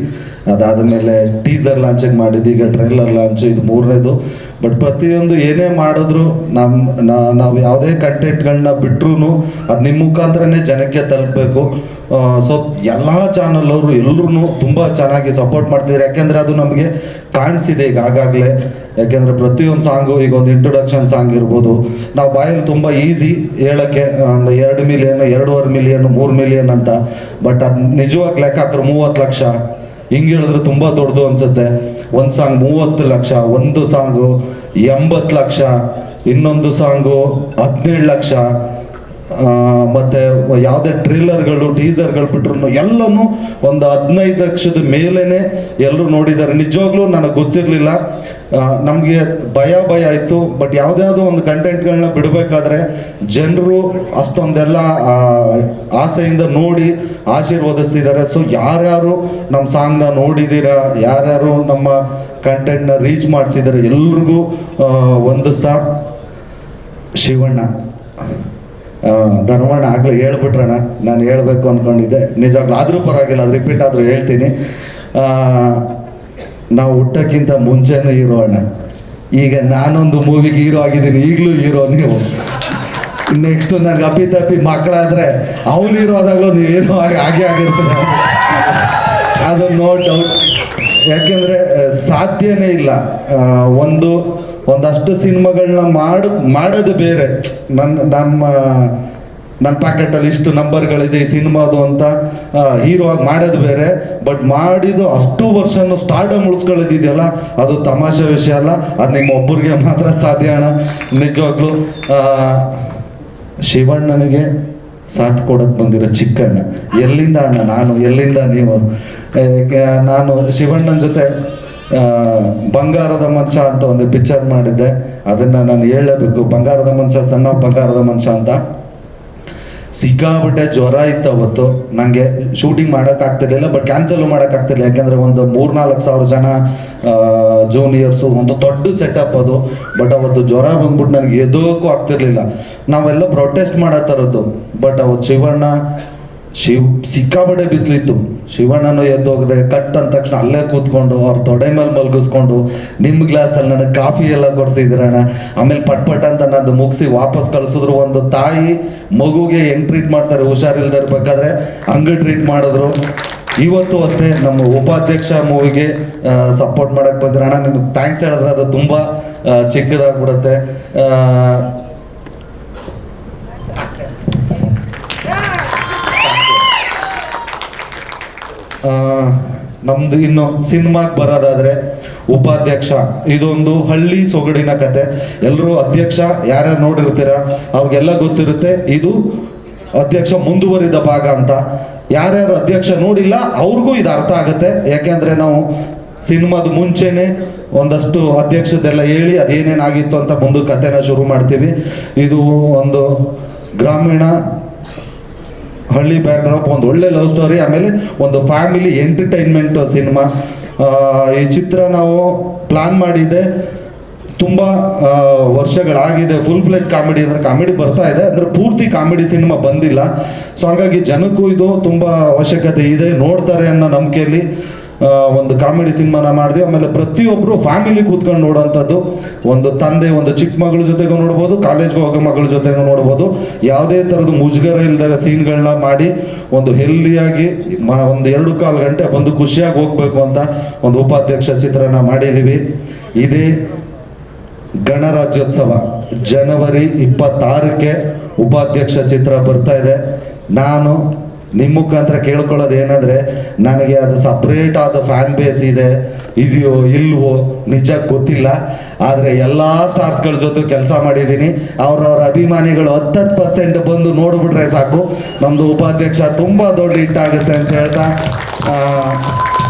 Speaker 11: ಅದಾದ ಮೇಲೆ ಟೀಸರ್ ಲಾಂಚಿಂಗ್ ಮಾಡಿದ್ವಿ, ಈಗ ಟ್ರೈಲರ್ ಲಾಂಚ್, ಇದು 3ನೇದು. ಬಟ್ ಪ್ರತಿಯೊಂದು ಏನೇ ಮಾಡಿದ್ರು ನಾವು ಯಾವುದೇ ಕಂಟೆಂಟ್ಗಳನ್ನ ಬಿಟ್ರೂ ಅದು ನಿಮ್ಮ ಮುಖಾಂತರನೇ ಜನಕ್ಕೆ ತಲುಪಬೇಕು. ಸೊ ಎಲ್ಲ ಚಾನಲ್ ಅವರು ಎಲ್ಲರೂ ತುಂಬ ಚೆನ್ನಾಗಿ ಸಪೋರ್ಟ್ ಮಾಡ್ತಿದ್ದಾರೆ. ಯಾಕೆಂದರೆ ಅದು ನಮಗೆ ಕಾಣಿಸಿದೆ ಈಗ ಆಗಾಗಲೇ. ಯಾಕೆಂದರೆ ಪ್ರತಿಯೊಂದು ಸಾಂಗು, ಈಗ ಒಂದು ಇಂಟ್ರೊಡಕ್ಷನ್ ಸಾಂಗ್ ಇರ್ಬೋದು, ನಾವು ಬಾಯಲ್ಲಿ ತುಂಬ ಈಸಿ ಹೇಳೋಕ್ಕೆ, ಒಂದು 2 ಮಿಲಿಯನ್, 2.5 ಮಿಲಿಯನ್, 3 ಮಿಲಿಯನ್ ಅಂತ. ಬಟ್ ಅದು ನಿಜವಾಗಿ ಲೆಕ್ಕ ಹಾಕಿದ್ರೆ 30 ಲಕ್ಷ ಹಿಂಗೆ ಹೇಳಿದ್ರೆ ತುಂಬ ದೊಡ್ಡದು ಅನ್ಸುತ್ತೆ. ಒಂದು ಸಾಂಗ್ 30 ಲಕ್ಷ, ಒಂದು ಸಾಂಗು 80 ಲಕ್ಷ, ಇನ್ನೊಂದು ಸಾಂಗು 17 ಲಕ್ಷ. ಮತ್ತು ಯಾವುದೇ ಟ್ರೇಲರ್ಗಳು, ಟೀಸರ್ಗಳು ಬಿಟ್ರು ಎಲ್ಲನೂ ಒಂದು 15 ಲಕ್ಷದ ಮೇಲೇ ಎಲ್ಲರೂ ನೋಡಿದ್ದಾರೆ. ನಿಜವಾಗ್ಲೂ ನನಗೆ ಗೊತ್ತಿರಲಿಲ್ಲ, ನಮಗೆ ಭಯ ಆಯಿತು. ಬಟ್ ಯಾವುದ್ಯಾವುದೋ ಒಂದು ಕಂಟೆಂಟ್ಗಳನ್ನ ಬಿಡಬೇಕಾದ್ರೆ ಜನರು ಅಷ್ಟೊಂದೆಲ್ಲ ಆಸೆಯಿಂದ ನೋಡಿ ಆಶೀರ್ವದಿಸ್ತಿದ್ದಾರೆ. ಸೊ ಯಾರ್ಯಾರು ನಮ್ಮ ಸಾಂಗ್ನ ನೋಡಿದ್ದೀರಾ, ಯಾರ್ಯಾರು ನಮ್ಮ ಕಂಟೆಂಟ್ನ ರೀಚ್ ಮಾಡಿಸಿದ್ದಾರೆ ಎಲ್ರಿಗೂ ವಂದಿಸ್ತಾ. ಶಿವಣ್ಣ, ಧರ್ಮಣ್ಣ ಆಗಲೇ ಹೇಳ್ಬಿಟ್ರಣ್ಣ, ನಾನು ಹೇಳಬೇಕು ಅಂದ್ಕೊಂಡಿದ್ದೆ. ನಿಜವಾಗ್ಲೂ ಆದರೂ ಪರವಾಗಿಲ್ಲ, ಅದು ರಿಪೀಟ್ ಆದರೂ ಹೇಳ್ತೀನಿ. ನಾವು ಹುಟ್ಟಕ್ಕಿಂತ ಮುಂಚೆನೂ ಹೀರೋ ಅಣ್ಣ. ಈಗ ನಾನೊಂದು ಮೂವಿಗೆ ಹೀರೋ ಆಗಿದ್ದೀನಿ, ಈಗಲೂ ಹೀರೋ ನೀವು. ನೆಕ್ಸ್ಟು ನನಗೆ ಅಪ್ಪಿತಪ್ಪಿ ಮಕ್ಕಳಾದರೆ ಅವನು ಹೀರೋ ಆದಾಗಲೂ ನೀವು ಹೀರೋ ಹಾಗೆ ಆಗಿರ್ತೀರ, ಅದು ನೋ ಡೌಟ್. ಯಾಕೆಂದರೆ ಸಾಧ್ಯನೇ ಇಲ್ಲ. ಒಂದಷ್ಟು ಸಿನಿಮಾಗಳನ್ನ ಮಾಡೋದು ಬೇರೆ. ನನ್ನ ಪ್ಯಾಕೆಟಲ್ಲಿ ಇಷ್ಟು ನಂಬರ್ಗಳಿದೆ ಈ ಸಿನಿಮಾದು ಅಂತ ಹೀರೋ ಆಗಿ ಮಾಡೋದು ಬೇರೆ. ಬಟ್ ಮಾಡಿದ್ದು ಅಷ್ಟು ವರ್ಷನೂ ಸ್ಟಾರ್ಡಮ್ ಉಳಿಸ್ಕೊಳ್ಳೋದಿದೆಯಲ್ಲ, ಅದು ತಮಾಷೆ ವಿಷಯ ಅಲ್ಲ. ಅದು ನಿಮ್ಮ ಒಬ್ಬರಿಗೆ ಮಾತ್ರ ಸಾಧ್ಯ ಅಣ್ಣ. ನಿಜವಾಗ್ಲೂ ಶಿವಣ್ಣನಿಗೆ ಸಾಥ್ ಕೊಡೋಕೆ ಬಂದಿರೋ ಚಿಕ್ಕಣ್ಣ. ಎಲ್ಲಿಂದ ಅಣ್ಣ ನಾನು, ಎಲ್ಲಿಂದ ನೀವು? ನಾನು ಶಿವಣ್ಣನ ಜೊತೆ ಬಂಗಾರದ ಮನುಷ್ಯ ಅಂತ ಒಂದು ಪಿಕ್ಚರ್ ಮಾಡಿದ್ದೆ, ಅದನ್ನು ನಾನು ಹೇಳಲೇಬೇಕು. ಬಂಗಾರದ ಮನುಷ್ಯ, ಸಣ್ಣ ಬಂಗಾರದ ಮನುಷ್ಯ ಅಂತ. ಸಿಕ್ಕಾಬಿಟ್ಟೆ ಜ್ವರ ಇತ್ತು ಅವತ್ತು. ನನಗೆ ಶೂಟಿಂಗ್ ಮಾಡೋಕ್ಕಾಗ್ತಿರ್ಲಿಲ್ಲ, ಬಟ್ ಕ್ಯಾನ್ಸಲು ಮಾಡೋಕ್ಕಾಗ್ತಿರ್ಲಿಲ್ಲ. ಯಾಕೆಂದರೆ ಒಂದು 3-4 ಸಾವಿರ ಜನ ಜೂನಿಯರ್ಸು, ಒಂದು ದೊಡ್ಡ ಸೆಟಪ್ ಅದು. ಬಟ್ ಅವತ್ತು ಜ್ವರ ಬಂದ್ಬಿಟ್ಟು ನನಗೆ ಎದೋಕ್ಕೂ ಆಗ್ತಿರ್ಲಿಲ್ಲ. ನಾವೆಲ್ಲ ಪ್ರೊಟೆಸ್ಟ್ ಮಾಡೋ ಥರದ್ದು. ಬಟ್ ಅವತ್ತು ಸಿಕ್ಕಾಬಡೆ ಬಿಸಿಲಿತ್ತು. ಶಿವಣ್ಣನು ಎದ್ದೋಗದೆ ಕಟ್ ಅಂದ ತಕ್ಷಣ ಅಲ್ಲೇ ಕೂತ್ಕೊಂಡು ಅವ್ರ ತೊಡೆ ಮೇಲೆ ಮಲಗಿಸ್ಕೊಂಡು ನಿಮ್ಮ ಗ್ಲಾಸಲ್ಲಿ ನನಗೆ ಕಾಫಿ ಎಲ್ಲ ಕೊಡಿಸಿದ್ರಣ್ಣ. ಆಮೇಲೆ ಪಟ್ ಅಂತ ನಂದು ಮುಗಿಸಿ ವಾಪಸ್ ಕಳಿಸಿದ್ರು. ಒಂದು ತಾಯಿ ಮಗುಗೆ ಹೆಂಗೆ ಟ್ರೀಟ್ ಮಾಡ್ತಾರೆ ಹುಷಾರಿಲ್ದೇ ಇರ್ಬೇಕಾದ್ರೆ ಹಂಗೆ ಟ್ರೀಟ್ ಮಾಡಿದ್ರು. ಇವತ್ತು ಅಷ್ಟೇ ನಮ್ಮ ಉಪಾಧ್ಯಕ್ಷ ಮೂವಿಗೆ ಸಪೋರ್ಟ್ ಮಾಡಕ್ಕೆ ಬಂದ್ರಣ್ಣ. ನಿಮ್ಗೆ ಥ್ಯಾಂಕ್ಸ್ ಹೇಳಿದ್ರೆ ಅದು ತುಂಬ ಚಿಕ್ಕದಾಗ್ಬಿಡುತ್ತೆ. ನಮ್ದು ಇನ್ನು ಸಿನಿಮಾಗೆ ಬರೋದಾದ್ರೆ ಉಪಾಧ್ಯಕ್ಷ, ಇದೊಂದು ಹಳ್ಳಿ ಸೊಗಡಿನ ಕತೆ. ಎಲ್ಲರೂ ಅಧ್ಯಕ್ಷ ಯಾರ್ಯಾರು ನೋಡಿರ್ತೀರ ಅವ್ರಿಗೆಲ್ಲ ಗೊತ್ತಿರುತ್ತೆ. ಇದು ಅಧ್ಯಕ್ಷ ಮುಂದುವರಿದ ಭಾಗ ಅಂತ. ಯಾರ್ಯಾರು ಅಧ್ಯಕ್ಷ ನೋಡಿಲ್ಲ ಅವ್ರಿಗೂ ಇದು ಅರ್ಥ ಆಗುತ್ತೆ. ಯಾಕೆಂದ್ರೆ ನಾವು ಸಿನಿಮಾದ ಮುಂಚೆನೆ ಒಂದಷ್ಟು ಅಧ್ಯಕ್ಷದೆಲ್ಲ ಹೇಳಿ ಅದೇನೇನಾಗಿತ್ತು ಅಂತ ಮುಂದೆ ಕತೆನ ಶುರು ಮಾಡ್ತೀವಿ. ಇದು ಒಂದು ಗ್ರಾಮೀಣ ಹಳ್ಳಿ ಬ್ಯಾಕ್ಡ್ರಾಪ್, ಒಂದು ಒಳ್ಳೆ ಲವ್ ಸ್ಟೋರಿ, ಆಮೇಲೆ ಒಂದು ಫ್ಯಾಮಿಲಿ ಎಂಟರ್ಟೈನ್ಮೆಂಟ್ ಸಿನಿಮಾ. ಈ ಚಿತ್ರ ನಾವು ಪ್ಲಾನ್ ಮಾಡಿದೆ ತುಂಬ ವರ್ಷಗಳಾಗಿದೆ. ಫುಲ್ ಫ್ಲೆಜ್ ಕಾಮಿಡಿ ಅಂದರೆ ಕಾಮಿಡಿ ಬರ್ತಾ ಇದೆ, ಅಂದರೆ ಪೂರ್ತಿ ಕಾಮಿಡಿ ಸಿನಿಮಾ ಬಂದಿಲ್ಲ. ಸೊ ಹಾಗಾಗಿ ಜನಕ್ಕೂ ಇದು ತುಂಬ ಅವಶ್ಯಕತೆ ಇದೆ, ನೋಡ್ತಾರೆ ಅನ್ನೋ ನಂಬಿಕೆಯಲ್ಲಿ
Speaker 13: ಒಂದು ಕಾಮಿಡಿ ಸಿನಿಮಾನ ಮಾಡಿದ್ವಿ. ಆಮೇಲೆ ಪ್ರತಿಯೊಬ್ಬರು ಫ್ಯಾಮಿಲಿ ಕೂತ್ಕೊಂಡು ನೋಡೋಂಥದ್ದು, ಒಂದು ತಂದೆ ಒಂದು ಚಿಕ್ಕ ಮಗಳ ಜೊತೆಗೂ ನೋಡ್ಬೋದು, ಕಾಲೇಜ್ಗೆ ಹೋಗೋ ಮಗಳ ಜೊತೆಗೂ ನೋಡ್ಬೋದು. ಯಾವುದೇ ಥರದ ಮುಜುಗರ ಇಲ್ದ ಸೀನ್ಗಳನ್ನ ಮಾಡಿ ಒಂದು ಹೆಲ್ದಿಯಾಗಿ ಒಂದು 2-1/4 ಗಂಟೆ ಬಂದು ಖುಷಿಯಾಗಿ ಹೋಗ್ಬೇಕು ಅಂತ ಒಂದು ಉಪಾಧ್ಯಕ್ಷ ಚಿತ್ರನ ಮಾಡಿದ್ದೀವಿ. ಇದೇ ಗಣರಾಜ್ಯೋತ್ಸವ ಜನವರಿ 26ಕ್ಕೆ ಉಪಾಧ್ಯಕ್ಷ ಚಿತ್ರ ಬರ್ತಾ ಇದೆ. ನಾನು ನಿಮ್ಮ ಮುಖಾಂತರ ಕೇಳ್ಕೊಳ್ಳೋದು ಏನಂದರೆ, ನನಗೆ ಅದು ಸಪ್ರೇಟ್ ಆದ ಫ್ಯಾನ್ ಬೇಸ್ ಇದೆಯೋ ಇಲ್ವೋ ನಿಜ ಗೊತ್ತಿಲ್ಲ. ಆದರೆ ಎಲ್ಲ ಸ್ಟಾರ್ಸ್ಗಳ ಜೊತೆ ಕೆಲಸ ಮಾಡಿದ್ದೀನಿ. ಅವ್ರವ್ರ ಅಭಿಮಾನಿಗಳು 10% ಬಂದು ನೋಡಿಬಿಟ್ರೆ ಸಾಕು, ನಮ್ಮದು ಉಪಾಧ್ಯಕ್ಷ ತುಂಬ ದೊಡ್ಡ ಹಿಟ್ ಆಗುತ್ತೆ ಅಂತ ಹೇಳ್ತಾ,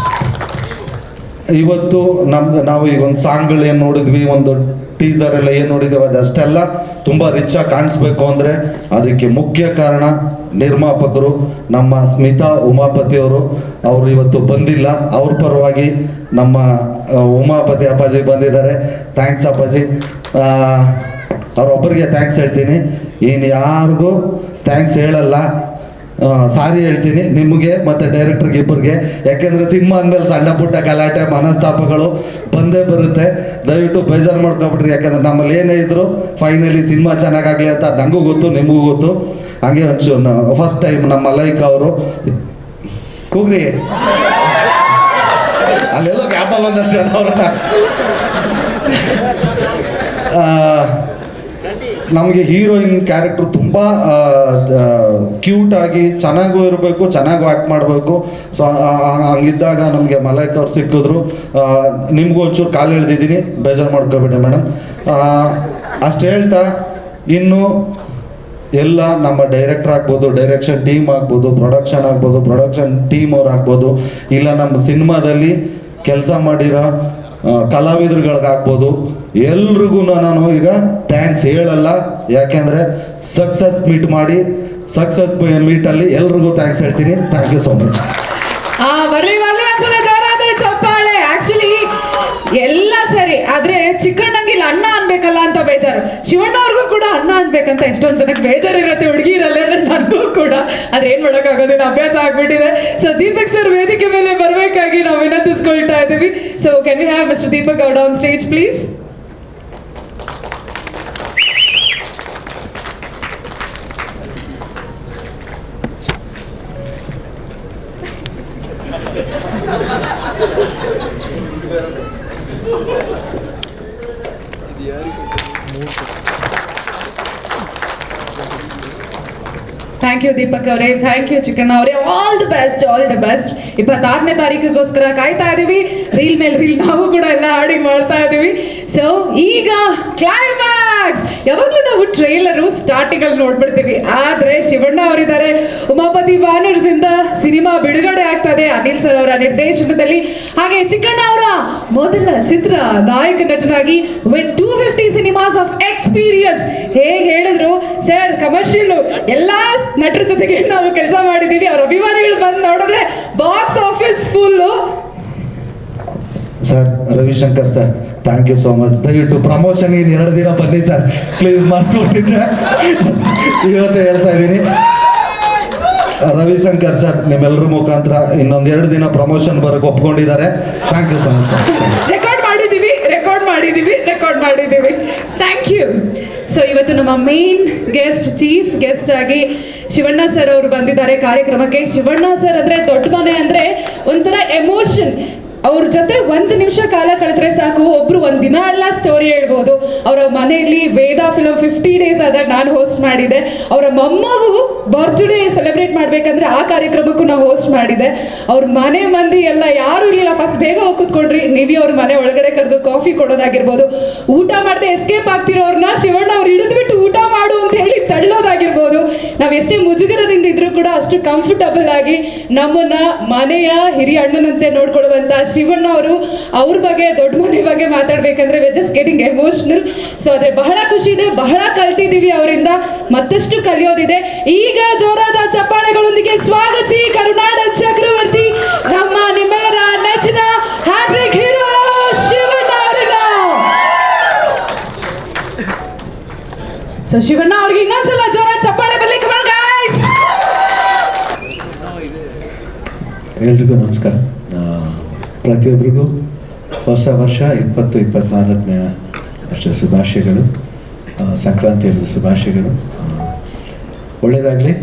Speaker 13: ಇವತ್ತು ನಾವು ಈಗ ಒಂದು ಸಾಂಗ್ಗಳು ಏನು ನೋಡಿದ್ವಿ, ಒಂದು ಟೀಸರ್ ಎಲ್ಲ ಏನು ನೋಡಿದ್ದೀವಿ, ಅದಷ್ಟೆಲ್ಲ ತುಂಬ ರಿಚಾಗಿ ಕಾಣಿಸ್ಬೇಕು ಅಂದರೆ ಅದಕ್ಕೆ ಮುಖ್ಯ ಕಾರಣ ನಿರ್ಮಾಪಕರು ನಮ್ಮ ಸ್ಮಿತಾ ಉಮಾಪತಿಯವರು. ಅವರು ಇವತ್ತು ಬಂದಿಲ್ಲ, ಅವ್ರ ಪರವಾಗಿ ನಮ್ಮ ಉಮಾಪತಿ ಅಪ್ಪಾಜಿ ಬಂದಿದ್ದಾರೆ. ಥ್ಯಾಂಕ್ಸ್ ಅಪ್ಪಾಜಿ. ಅವರೊಬ್ಬರಿಗೆ ಥ್ಯಾಂಕ್ಸ್ ಹೇಳ್ತೀನಿ, ಇನ್ನು ಯಾರಿಗೂ ಥ್ಯಾಂಕ್ಸ್ ಹೇಳಲ್ಲ, ಸಾರಿ ಹೇಳ್ತೀನಿ ನಿಮಗೆ ಮತ್ತು ಡೈರೆಕ್ಟರ್ಗೆ ಇಬ್ಬರಿಗೆ. ಯಾಕೆಂದರೆ ಸಿನಿಮಾ ಅಂದಮೇಲೆ ಸಣ್ಣ ಪುಟ್ಟ ಗಲಾಟೆ ಮನಸ್ತಾಪಗಳು ಬಂದೇ ಬರುತ್ತೆ. ದಯವಿಟ್ಟು ಬೇಜಾರು ಮಾಡ್ಕೊಬಿಟ್ರಿ, ಯಾಕೆಂದ್ರೆ ನಮ್ಮಲ್ಲಿ ಏನೇ ಇದ್ರು ಫೈನಲಿ ಸಿನಿಮಾ ಚೆನ್ನಾಗಾಗಲಿ ಅಂತ ನನಗೂ ಗೊತ್ತು, ನಿಮಗೂ ಗೊತ್ತು. ಹಾಗೆ ಒಂಚೂರು ಫಸ್ಟ್ ಟೈಮ್ ನಮ್ಮ ಮಲೈಕ ಅವರು ಕೂಗ್ರಿ ಅಲ್ಲೆಲ್ಲೋ ಗ್ಯಾಪಲ್ಲಿ ಒಂದಷ್ಟು ಜನ ಅವ್ರ ನಮಗೆ ಹೀರೋಯಿನ್ ಕ್ಯಾರೆಕ್ಟ್ರು ತುಂಬ ಕ್ಯೂಟಾಗಿ ಚೆನ್ನಾಗೂ ಇರಬೇಕು, ಚೆನ್ನಾಗೂ ಆ್ಯಕ್ಟ್ ಮಾಡಬೇಕು. ಸೊ ಹಂಗಿದ್ದಾಗ ನಮಗೆ ಮಲೈಕ್ ಅವ್ರು ಸಿಕ್ಕಿದ್ರು. ನಿಮಗೂ ಒಂಚೂರು ಕಾಲು ಎಳೆದಿದ್ದೀನಿ, ಬೇಜಾರು ಮಾಡ್ಕೋಬೇಡಿ ಮೇಡಮ್. ಅಷ್ಟು ಹೇಳ್ತಾ, ಇನ್ನು ಎಲ್ಲ ನಮ್ಮ ಡೈರೆಕ್ಟರ್ ಆಗ್ಬೋದು, ಡೈರೆಕ್ಷನ್ ಟೀಮ್ ಆಗ್ಬೋದು, ಪ್ರೊಡಕ್ಷನ್ ಆಗ್ಬೋದು, ಪ್ರೊಡಕ್ಷನ್ ಟೀಮ್ ಅವ್ರು ಆಗ್ಬೋದು, ಇಲ್ಲ ನಮ್ಮ ಸಿನಿಮಾದಲ್ಲಿ ಕೆಲಸ ಮಾಡಿರೋ ಕಲಾವಿದರುಗಳಿಗಾಗ್ಬೋದು, ಎಲ್ರಿಗೂ ನಾನು ಈಗ ಥ್ಯಾಂಕ್ಸ್ ಹೇಳಲ್ಲ. ಯಾಕೆಂದರೆ ಸಕ್ಸಸ್ ಸಕ್ಸಸ್ ಮೀಟಲ್ಲಿ ಎಲ್ರಿಗೂ ಥ್ಯಾಂಕ್ಸ್ ಹೇಳ್ತೀನಿ. Thank you so much.
Speaker 1: ಬರ್ಲಿ ಒಂದ್ಸಲ ಜೋರಾದ ಚಪ್ಪಾಳೆ. ಆಕ್ಚುಲಿ ಎಲ್ಲ ಸರಿ, ಆದ್ರೆ ಚಿಕ್ಕಣ್ಣಂಗಿಲ್ಲ ಅಣ್ಣ ಅನ್ಬೇಕಲ್ಲ ಅಂತ ಬೇಜಾರು. ಶಿವಣ್ಣ ಅವ್ರಿಗೂ ಕೂಡ ಅಣ್ಣ ಅನ್ಬೇಕಂತ ಎಷ್ಟೊಂದು ಜನಕ್ಕೆ ಬೇಜಾರಿರುತ್ತೆ, ಹುಡುಗಿರಲ್ಲ, ನನಗೂ ಕೂಡ. ಆದ್ರೆ ಏನ್ ಮಾಡೋಕ್ಕಾಗೋದಿಲ್ಲ, ಅಭ್ಯಾಸ ಆಗ್ಬಿಟ್ಟಿದೆ. ಸೊ ದೀಪಕ್ ಸರ್ ವೇದಿಕೆ ಮೇಲೆ ಬರ್ಬೇಕಾಗಿ ನಾವು ವಿನಂತಿಸ್ಕೊಳ್ತಾ ಇದ್ದೀವಿ. So can we have mister Deepak Gowda on stage please. Thank you Deepak ಅವರೇ, ಥ್ಯಾಂಕ್ ಯು ಚಿಕ್ಕಣ್ಣ ಅವರೇ. All the best, all the best. 26ನೇ ತಾರೀಕಿಗೋಸ್ಕರ ಕಾಯ್ತಾ ಇದ್ದೀವಿ. ರೀಲ್ ಮೇಲೆ ರೀಲ್ ನಾವು ಕೂಡ ಎಲ್ಲ ಆಡಿ ಮಾಡ್ತಾ ಇದ್ದೀವಿ. ಸೊ ಈಗ ಕ್ಲೈಮ್ಯಾಕ್ಸ್. ಯಾವಾಗಲೂ ನಾವು ಟ್ರೈಲರು ಸ್ಟಾರ್ಟಿಂಗ್ ಅಲ್ಲಿ ನೋಡ್ಬಿಡ್ತೀವಿ, ಆದ್ರೆ ಶಿವಣ್ಣ ಅವರಿದ್ದಾರೆ. ಉಮಾಪತಿ ಬ್ಯಾನರ್ಸ್ದಿಂದ ಸಿನಿಮಾ ಬಿಡುಗಡೆ ಆಗ್ತದೆ ಅನಿಲ್ ಸರ್ ಅವರ ನಿರ್ದೇಶನದಲ್ಲಿ. ಹಾಗೆ ಚಿಕ್ಕಣ್ಣ ಅವರ ಮೊದಲ ಚಿತ್ರ ನಾಯಕ ನಟನಾಗಿ ವಿತ್ 250 ಸಿನಿಮಾಸ್ ಆಫ್ ಎಕ್ಸ್ಪೀರಿಯನ್ಸ್. ಹೇಗೆ ಹೇಳಿದ್ರು ಸರ್, ಕಮರ್ಷಿಯಲ್ ಎಲ್ಲಾ ನಟರ ಜೊತೆಗೆ ನಾವು ಕೆಲಸ ಮಾಡಿದೀವಿ. ಅವ್ರ ಅಭಿಮಾನಿಗಳು ಬಂದು ನೋಡಿದ್ರೆ box office full.
Speaker 13: Sir Ravishankar sir, thank you so much. ದಯವಿಟ್ಟು ಪ್ರಮೋಷನ್ 2 ದಿನ ಬನ್ನಿ ಸರ್, ಪ್ಲೀಸ್. ಮಾಡ್ಕೊಟ್ಟಿದ್ದೆ ಇವತ್ತೇ ಹೇಳ್ತಾ ಇದ್ದೀನಿ. ರವಿಶಂಕರ್ ಸರ್ ನಿಮ್ಮೆಲ್ಲರ ಮುಖಾಂತರ ಇನ್ನೊಂದು 2 ದಿನ ಪ್ರಮೋಷನ್ ಬರೋಕೆ ಒಪ್ಕೊಂಡಿದ್ದಾರೆ. Thank you so much sir.
Speaker 1: Record ಮಾಡಿದ್ದೀವಿ. Thank you. ಸೊ ಇವತ್ತು ನಮ್ಮ ಮೇನ್ ಗೆಸ್ಟ್, ಚೀಫ್ ಗೆಸ್ಟ್ ಆಗಿ ಶಿವಣ್ಣ ಸರ್ ಅವರು ಬಂದಿದ್ದಾರೆ ಕಾರ್ಯಕ್ರಮಕ್ಕೆ. ಶಿವಣ್ಣ ಸರ್ ಅಂದ್ರೆ ದೊಡ್ಡ ಮನೆ ಅಂದ್ರೆ ಒಂಥರ ಎಮೋಷನ್. ಅವ್ರ ಜೊತೆ 1 ನಿಮಿಷ ಕಾಲ ಕಳೆದ್ರೆ ಸಾಕು, ಒಬ್ರು 1 ದಿನ ಎಲ್ಲ ಸ್ಟೋರಿ ಹೇಳ್ಬೋದು. ಅವರ ಮನೆಯಲ್ಲಿ ವೇದ ಫಿಲಮ್ 50 ಡೇಸ್ ಆದಾಗ ನಾನು ಹೋಸ್ಟ್ ಮಾಡಿದ್ದೆ. ಅವರ ಮೊಮ್ಮಗು ಬರ್ತ್ಡೇ ಸೆಲೆಬ್ರೇಟ್ ಮಾಡ್ಬೇಕಂದ್ರೆ ಆ ಕಾರ್ಯಕ್ರಮಕ್ಕೂ ನಾವು ಹೋಸ್ಟ್ ಮಾಡಿದ್ದೆ. ಅವ್ರ ಮನೆ ಮಂದಿ ಎಲ್ಲ ಯಾರು ಇರಲಿಲ್ಲ, ಫಸ್ಟ್ ಬೇಗ ಹೋಗಿ ಕೂತ್ಕೊಂಡ್ರಿ. ನೀವೇ ಅವ್ರ ಮನೆ ಒಳಗಡೆ ಕರೆದು ಕಾಫಿ ಕೊಡೋದಾಗಿರ್ಬೋದು, ಊಟ ಮಾಡದೆ ಎಸ್ಕೇಪ್ ಆಗ್ತಿರೋರ್ನ ಶಿವಣ್ಣ ಅವ್ರು ಹಿಡಿದ್ಬಿಟ್ಟು ಊಟ ಮಾಡು ಅಂತ ಹೇಳಿ ತಳ್ಳೋದಾಗಿರ್ಬೋದು. ನಾವು ಎಷ್ಟೇ ಮುಜುಗರದಿಂದ ಇದ್ರೂ ಕೂಡ ಅಷ್ಟು ಕಂಫರ್ಟಬಲ್ ಆಗಿ ನಮ್ಮನ್ನ ಮನೆಯ ಹಿರಿಯ ಅಣ್ಣನಂತೆ ನೋಡ್ಕೊಳ್ಳುವಂತ ಶಿವಣ್ಣ ಅವರು, ಅವ್ರ ಬಗ್ಗೆ, ದೊಡ್ಡ ಮನೆ ಬಗ್ಗೆ ಮಾತಾಡ್ಬೇಕಂದ್ರೆ we just getting emotional. So ಅದೇ ಬಹಳ ಖುಷಿ ಇದೆ, ಬಹಳ ಕಲ್ತಿದ್ದೀವಿ ಅವರಿಂದ, ಮತ್ತಷ್ಟು ಕಲಿಯೋದಿದೆ. ಈಗ ಜೋರಾದ ಚಪ್ಪಾಳೆಗಳೊಂದಿಗೆ ಸ್ವಾಗತಿಸಿ ಕರುನಾಡ ಚಕ್ರವರ್ತಿ, ನಮ್ಮ ನಿಮ್ಮೆಲ್ಲರ ನೆಚ್ಚಿನ ಹ್ಯಾಟ್ರಿಕ್ ಹೀರೋ ಶಿವಣ್ಣ ಅವರನ್ನ. ಸೊ ಶಿವಣ್ಣ ಅವ್ರಿಗೆ ಇನ್ನೊಂದ್ಸಲ ಜೋರಾದ ಚಪ್ಪಾಳೆ ಬರಲಿ. Come on guys.
Speaker 13: ಎಲ್ರಿಗೂ ನಮಸ್ಕಾರ.
Speaker 18: ಪ್ರತಿಯೊಬ್ಬರಿಗೂ ಹೊಸ ವರ್ಷ 2024ನೇ ವರ್ಷ ಶುಭಾಶಯಗಳು, ಸಂಕ್ರಾಂತಿ ಹಬ್ಬದ ಶುಭಾಶಯಗಳು. ಒಳ್ಳೆಯದಾಗಲಿ.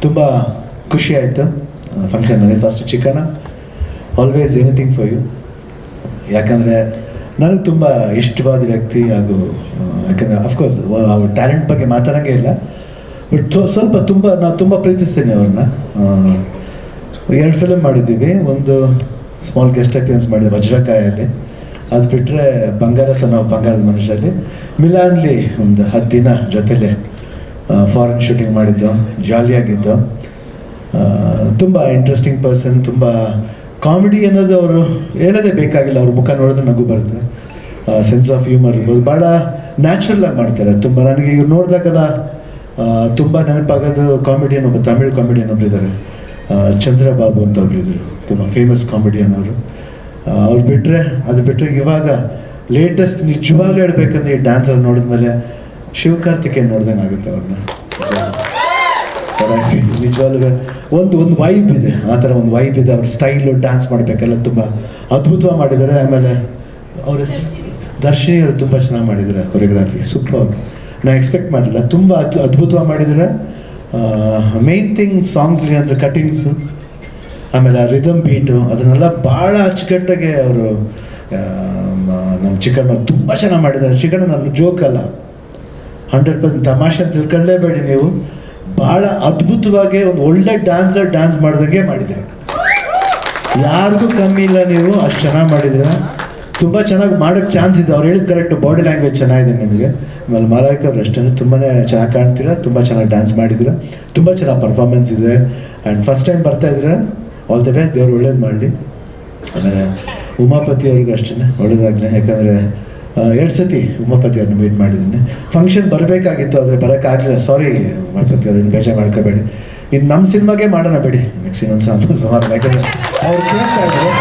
Speaker 18: ತುಂಬ ಖುಷಿ ಆಯಿತು ಫಂಕ್ಷನ್ನಲ್ಲಿ. First Chikkanna, always anything for you. ಯಾಕಂದರೆ ನನಗೆ ತುಂಬ ಇಷ್ಟವಾದ ವ್ಯಕ್ತಿ, ಹಾಗೂ ಯಾಕಂದರೆ ಅಫ್ಕೋರ್ಸ್ ಅವ್ರ ಟ್ಯಾಲೆಂಟ್ ಬಗ್ಗೆ ಮಾತಾಡೋಂಗೇ ಇಲ್ಲ, ಬಟ್ ಸ್ವಲ್ಪ ನಾವು ತುಂಬ ಪ್ರೀತಿಸ್ತೀನಿ ಅವ್ರನ್ನ. 2 ಫಿಲಮ್ ಮಾಡಿದ್ದೀವಿ. ಒಂದು ಸ್ಮಾಲ್ ಗೆಸ್ಟ್ ಅಪಿಯರೆನ್ಸ್ ಮಾಡಿದೆ ವಜ್ರಕಾಯಲ್ಲಿ, ಅದು ಬಿಟ್ಟರೆ ಬಂಗಾರ ಬಂಗಾರದ ಮನುಷ್ಯರಲ್ಲಿ, ಮಿಲಾನ್ಲಿ ಒಂದು 10 ದಿನ ಜೊತೆಲೆ ಫಾರಿನ್ ಶೂಟಿಂಗ್ ಮಾಡಿದ್ದು, ಜಾಲಿಯಾಗಿದ್ದು. ತುಂಬ ಇಂಟ್ರೆಸ್ಟಿಂಗ್ ಪರ್ಸನ್, ತುಂಬ ಕಾಮಿಡಿ ಅನ್ನೋದು ಅವರು ಹೇಳೋದೇ ಬೇಕಾಗಿಲ್ಲ, ಅವ್ರ ಮುಖ ನೋಡಿದ್ರೆ ನಗು ಬರುತ್ತೆ. ಸೆನ್ಸ್ ಆಫ್ ಹ್ಯೂಮರ್ ಇರ್ಬೋದು, ಭಾಳ ನ್ಯಾಚುರಲಾಗಿ ಮಾಡ್ತಾರೆ. ತುಂಬ ನನಗೆ ಇವ್ರು ನೋಡಿದಾಗೆಲ್ಲ ತುಂಬ ನೆನಪಾಗೋದು ಕಾಮಿಡಿಯನ್, ಒಬ್ಬ ತಮಿಳ್ ಕಾಮಿಡಿಯನ್ ಒಬ್ಬರಿದ್ದಾರೆ, ಚಂದ್ರಬಾಬು ಅಂತ ಒಬ್ಬರಿದ್ರು, ತುಂಬ ಫೇಮಸ್ ಕಾಮಿಡಿಯನ್ ಅವರು. ಅವ್ರು ಬಿಟ್ಟರೆ ಇವಾಗ ಲೇಟೆಸ್ಟ್ ನಿಜವಾಗ್ಲೂ ಹೇಳ್ಬೇಕಂದ್ರೆ ಈ ಡ್ಯಾನ್ಸಲ್ಲಿ ನೋಡಿದ್ಮೇಲೆ ಶಿವಕಾರ್ತಿಕೇಯನ್ ನೋಡ್ದಂಗೆ ಆಗುತ್ತೆ ಅವ್ರನ್ನ. ನಿಜವಾಗ್ಲೂ ಒಂದು ವೈಬ್ ಇದೆ, ಆ ಥರ ಒಂದು ವೈಬ್ ಇದೆ. ಅವ್ರ ಸ್ಟೈಲು, ಡ್ಯಾನ್ಸ್ ಮಾಡಬೇಕೆಲ್ಲ ತುಂಬ ಅದ್ಭುತವಾಗಿ ಮಾಡಿದ್ದಾರೆ. ಆಮೇಲೆ ಅವ್ರ ಹೆಸರು ದರ್ಶಿನಿ ಅವರು ತುಂಬ ಚೆನ್ನಾಗಿ ಮಾಡಿದ್ದಾರೆ ಕೊರಿಯೋಗ್ರಾಫಿ, ಸೂಪರ್. ನಾನು ಎಕ್ಸ್ಪೆಕ್ಟ್ ಮಾಡಲಿಲ್ಲ, ತುಂಬ ಅದ್ಭುತವಾಗಿ ಮಾಡಿದ್ದಾರೆ. ಮೇನ್ ಥಿಂಗ್ ಸಾಂಗ್ಸ್ಗೆ ಅಂದರೆ ಕಟಿಂಗ್ಸು, ಆಮೇಲೆ ರಿದಮ್ ಬೀಟು, ಅದನ್ನೆಲ್ಲ ಭಾಳ ಅಚ್ಚುಕಟ್ಟಾಗಿ ಅವರು ನಮ್ಮ ಚಿಕನ್ ತುಂಬ ಚೆನ್ನಾಗಿ ಮಾಡಿದ್ದಾರೆ. ಚಿಕನ್ ನನ್ನ ಜೋಕ್ ಅಲ್ಲ, 100% ತಮಾಷೆ ಅಂತ ತಿಳ್ಕೊಳ್ಳೇಬೇಡಿ ನೀವು. ಭಾಳ ಅದ್ಭುತವಾಗಿ ಒಂದು ಒಳ್ಳೆ ಡ್ಯಾನ್ಸ್ ಮಾಡ್ದಂಗೆ ಮಾಡಿದ್ದಾರೆ. ಯಾರಿಗೂ ಕಮ್ಮಿ ಇಲ್ಲ, ನೀವು ಅಷ್ಟು ಚೆನ್ನಾಗಿ ಮಾಡಿದ್ದೀರ. ತುಂಬ ಚೆನ್ನಾಗಿ ಮಾಡೋಕ್ಕೆ ಚಾನ್ಸ್ ಇದೆ. ಅವ್ರು ಹೇಳಿದ ಕರೆಕ್ಟ್, ಬಾಡಿ ಲ್ಯಾಂಗ್ವೇಜ್ ಚೆನ್ನಾಗಿದೆ ನಿಮಗೆ. ಆಮೇಲೆ ಮಾಲಾಯ್ಕ ಅವ್ರು ಅಷ್ಟೇ ತುಂಬಾ ಚೆನ್ನಾಗಿ ಕಾಣ್ತೀರಾ, ತುಂಬ ಚೆನ್ನಾಗಿ ಡ್ಯಾನ್ಸ್ ಮಾಡಿದ್ದೀರಾ, ತುಂಬ ಚೆನ್ನಾಗಿ ಪರ್ಫಾರ್ಮೆನ್ಸ್ ಇದೆ. ಆ್ಯಂಡ್ ಫಸ್ಟ್ ಟೈಮ್ ಬರ್ತಾ ಇದ್ದೀರಾ, ಆಲ್ ದಿ ಬೆಸ್ಟ್, ದೇವ್ರು ಒಳ್ಳೇದು ಮಾಡಲಿ. ಆಮೇಲೆ ಉಮಾಪತಿ ಅವ್ರಿಗೂ ಅಷ್ಟೇ ಒಳ್ಳೇದಾಗಲಿ. ಯಾಕಂದರೆ 2 ಸತಿ ಉಮಾಪತಿ ಅವ್ರನ್ನ ಮೀಟ್ ಮಾಡಿದ್ದೀನಿ. ಫಂಕ್ಷನ್ ಬರಬೇಕಾಗಿತ್ತು, ಆದರೆ ಬರೋಕ್ಕಾಗಲಿಲ್ಲ. ಸಾರಿ ಉಮಾಪತಿ ಅವ್ರನ್ನ ಬೇಜಾರು ಮಾಡ್ಕೋಬೇಡಿ. ಇನ್ನು ನಮ್ಮ ಸಿನಿಮಾಗೆ ಮಾಡೋಣ ಬಿಡಿ, ನೆಕ್ಸ್ಟ್ ಇನ್ನೊಂದು ಸುಮಾರು. ಯಾಕಂದರೆ ಅವ್ರು ಕೇಳ್ತಾ ಇದ್ರು,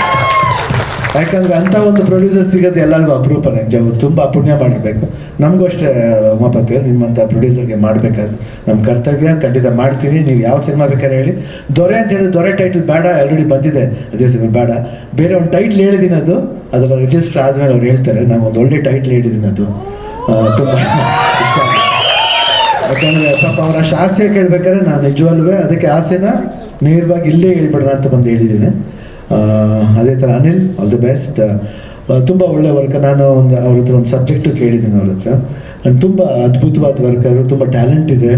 Speaker 18: ಯಾಕಂದರೆ ಅಂಥ ಒಂದು ಪ್ರೊಡ್ಯೂಸರ್ ಸಿಗೋದು ಎಲ್ಲರಿಗೂ ಅಪರೂಪ. ನಿಜ ತುಂಬ ಪುಣ್ಯ ಮಾಡಿರಬೇಕು. ನಮಗೂ ಅಷ್ಟೇ ಉಮಾಪತಿ ಅವರು, ನಿಮ್ಮಂಥ ಪ್ರೊಡ್ಯೂಸರ್ಗೆ ಮಾಡಬೇಕಾದ್ರು ನಮ್ಮ ಕರ್ತವ್ಯ. ಖಂಡಿತ ಮಾಡ್ತೀವಿ. ನೀವು ಯಾವ ಸಿನಿಮಾ ಬೇಕಾದ್ರೆ ಹೇಳಿ. ದೊರೆ ಅಂತ ಹೇಳಿದ್ರೆ ದೊರೆ ಟೈಟಲ್ ಬೇಡ, ಆಲ್ರೆಡಿ ಬಂದಿದೆ, ಅದೇ ಸಿನಿಮಾ ಬೇಡ. ಬೇರೆ ಒಂದು ಟೈಟ್ಲ್ ಹೇಳಿದ್ದೀನಿ, ಅದೆಲ್ಲ ರಿಜಿಸ್ಟರ್ ಆದಮೇಲೆ ಅವ್ರು ಹೇಳ್ತಾರೆ. ನಾವು ಒಂದು ಒಳ್ಳೆ ಟೈಟ್ಲ್ ಹೇಳಿದ್ದೀನಿ, ಅದು ತುಂಬ ಇಷ್ಟ. ಯಾಕಂದರೆ ಪಾಪ ಅವ್ರ ಅಷ್ಟು ಆಸೆ ಕೇಳ್ಬೇಕಾದ್ರೆ ನಾನು ನಿಜವಾಗ್ಲೂ ಅದಕ್ಕೆ ಆಸೆನ ನೇರವಾಗಿ ಇಲ್ಲೇ ಹೇಳ್ಬಿಡೋಣ ಅಂತ ಬಂದು ಹೇಳಿದ್ದೀನಿ. ಅದೇ ಥರ ಅನಿಲ್, ಆಲ್ ದಿ ಬೆಸ್ಟ್. ತುಂಬ ಒಳ್ಳೆ ವರ್ಕ್. ನಾನು ಅವ್ರ ಹತ್ರ ಒಂದು ಸಬ್ಜೆಕ್ಟು ಕೇಳಿದ್ದೀನಿ ಅವ್ರ ಹತ್ರ. ತುಂಬ ಅದ್ಭುತವಾದ ವರ್ಕರು, ತುಂಬ ಟ್ಯಾಲೆಂಟ್ ಇದೆ.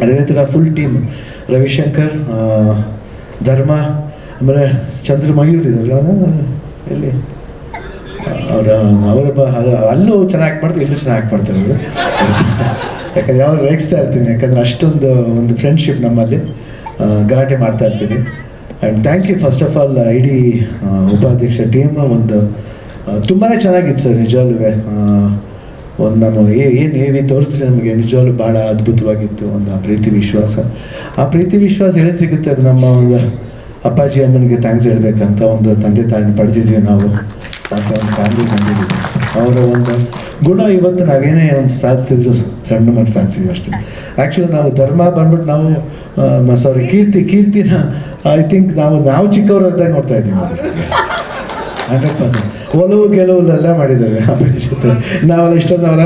Speaker 18: ಅದೇ ಥರ ಫುಲ್ ಟೀಮ್, ರವಿಶಂಕರ್, ಧರ್ಮ, ಆಮೇಲೆ ಮಯೂರ್ ಇದ್ದಾರಲ್ಲ, ಎಲ್ಲಿ ಅವರ ಅಲ್ಲೂ ಚೆನ್ನಾಗಿ ಆ್ಯಕ್ಟ್ ಮಾಡ್ತಾರೆ, ಇಲ್ಲೂ ಚೆನ್ನಾಗಿ ಆ್ಯಕ್ಟ್ ಮಾಡ್ತಾರೆ ಅವರು. ಯಾಕಂದರೆ ಯಾವಾಗ ರೇಗಿಸ್ತಾ ಇರ್ತೀನಿ, ಯಾಕಂದರೆ ಅಷ್ಟೊಂದು ಒಂದು ಫ್ರೆಂಡ್ಶಿಪ್ ನಮ್ಮಲ್ಲಿ, ಗಲಾಟೆ ಮಾಡ್ತಾ ಇರ್ತೀನಿ. And thank you first of all ಇಡೀ ಉಪಾಧ್ಯಕ್ಷ ಟೀಮ್. ಒಂದು ತುಂಬಾ ಚೆನ್ನಾಗಿತ್ತು ಸರ್, ನಿಜವಾಗ್ಲೂ. ಒಂದು ನಮ್ಮ ಏನು ತೋರಿಸಿದ್ರೆ ನಮಗೆ ನಿಜವಾಗ್ಲೂ ಭಾಳ ಅದ್ಭುತವಾಗಿತ್ತು. ಒಂದು ಆ ಪ್ರೀತಿ ವಿಶ್ವಾಸ ಎಲ್ಲಿ ಸಿಗುತ್ತೆ? ನಮ್ಮ ಒಂದು ಅಪ್ಪಾಜಿ ಅಮ್ಮನಿಗೆ ಥ್ಯಾಂಕ್ಸ್ ಹೇಳ್ಬೇಕಂತ ಒಂದು ತಂದೆ ತಾಯಿನ ಪಡೆದಿದ್ವಿ ನಾವು, ಮತ್ತು ಒಂದು ಫ್ಯಾಮಿಲಿ ಬಂದಿದ್ದೀವಿ. ಅವರ ಒಂದು ಗುಣ ಇವತ್ತು ನಾವೇನೇ ಒಂದು ಸಾಧಿಸಿದ್ರು ಸಣ್ಣ ಮಟ್ಟ ಸಾಧಿಸಿದ್ವಿ ಅಷ್ಟೇ. ಆ್ಯಕ್ಚುಲಿ ನಾವು ಧರ್ಮ ಬಂದ್ಬಿಟ್ಟು ನಾವು ಸಾರಿ ಕೀರ್ತಿನ ಐ ಥಿಂಕ್ ನಾವು ಚಿಕ್ಕವರಾದಾಗ ನೋಡ್ತಾ ಇದ್ದೀವಿ. 100% ಒಲವು ಗೆಲುವುಲೆಲ್ಲ ಮಾಡಿದ್ದೇವೆ ಅಭಿಷೇಕ. ನಾವೆಲ್ಲ ಇಷ್ಟೊಂದು ಅವರ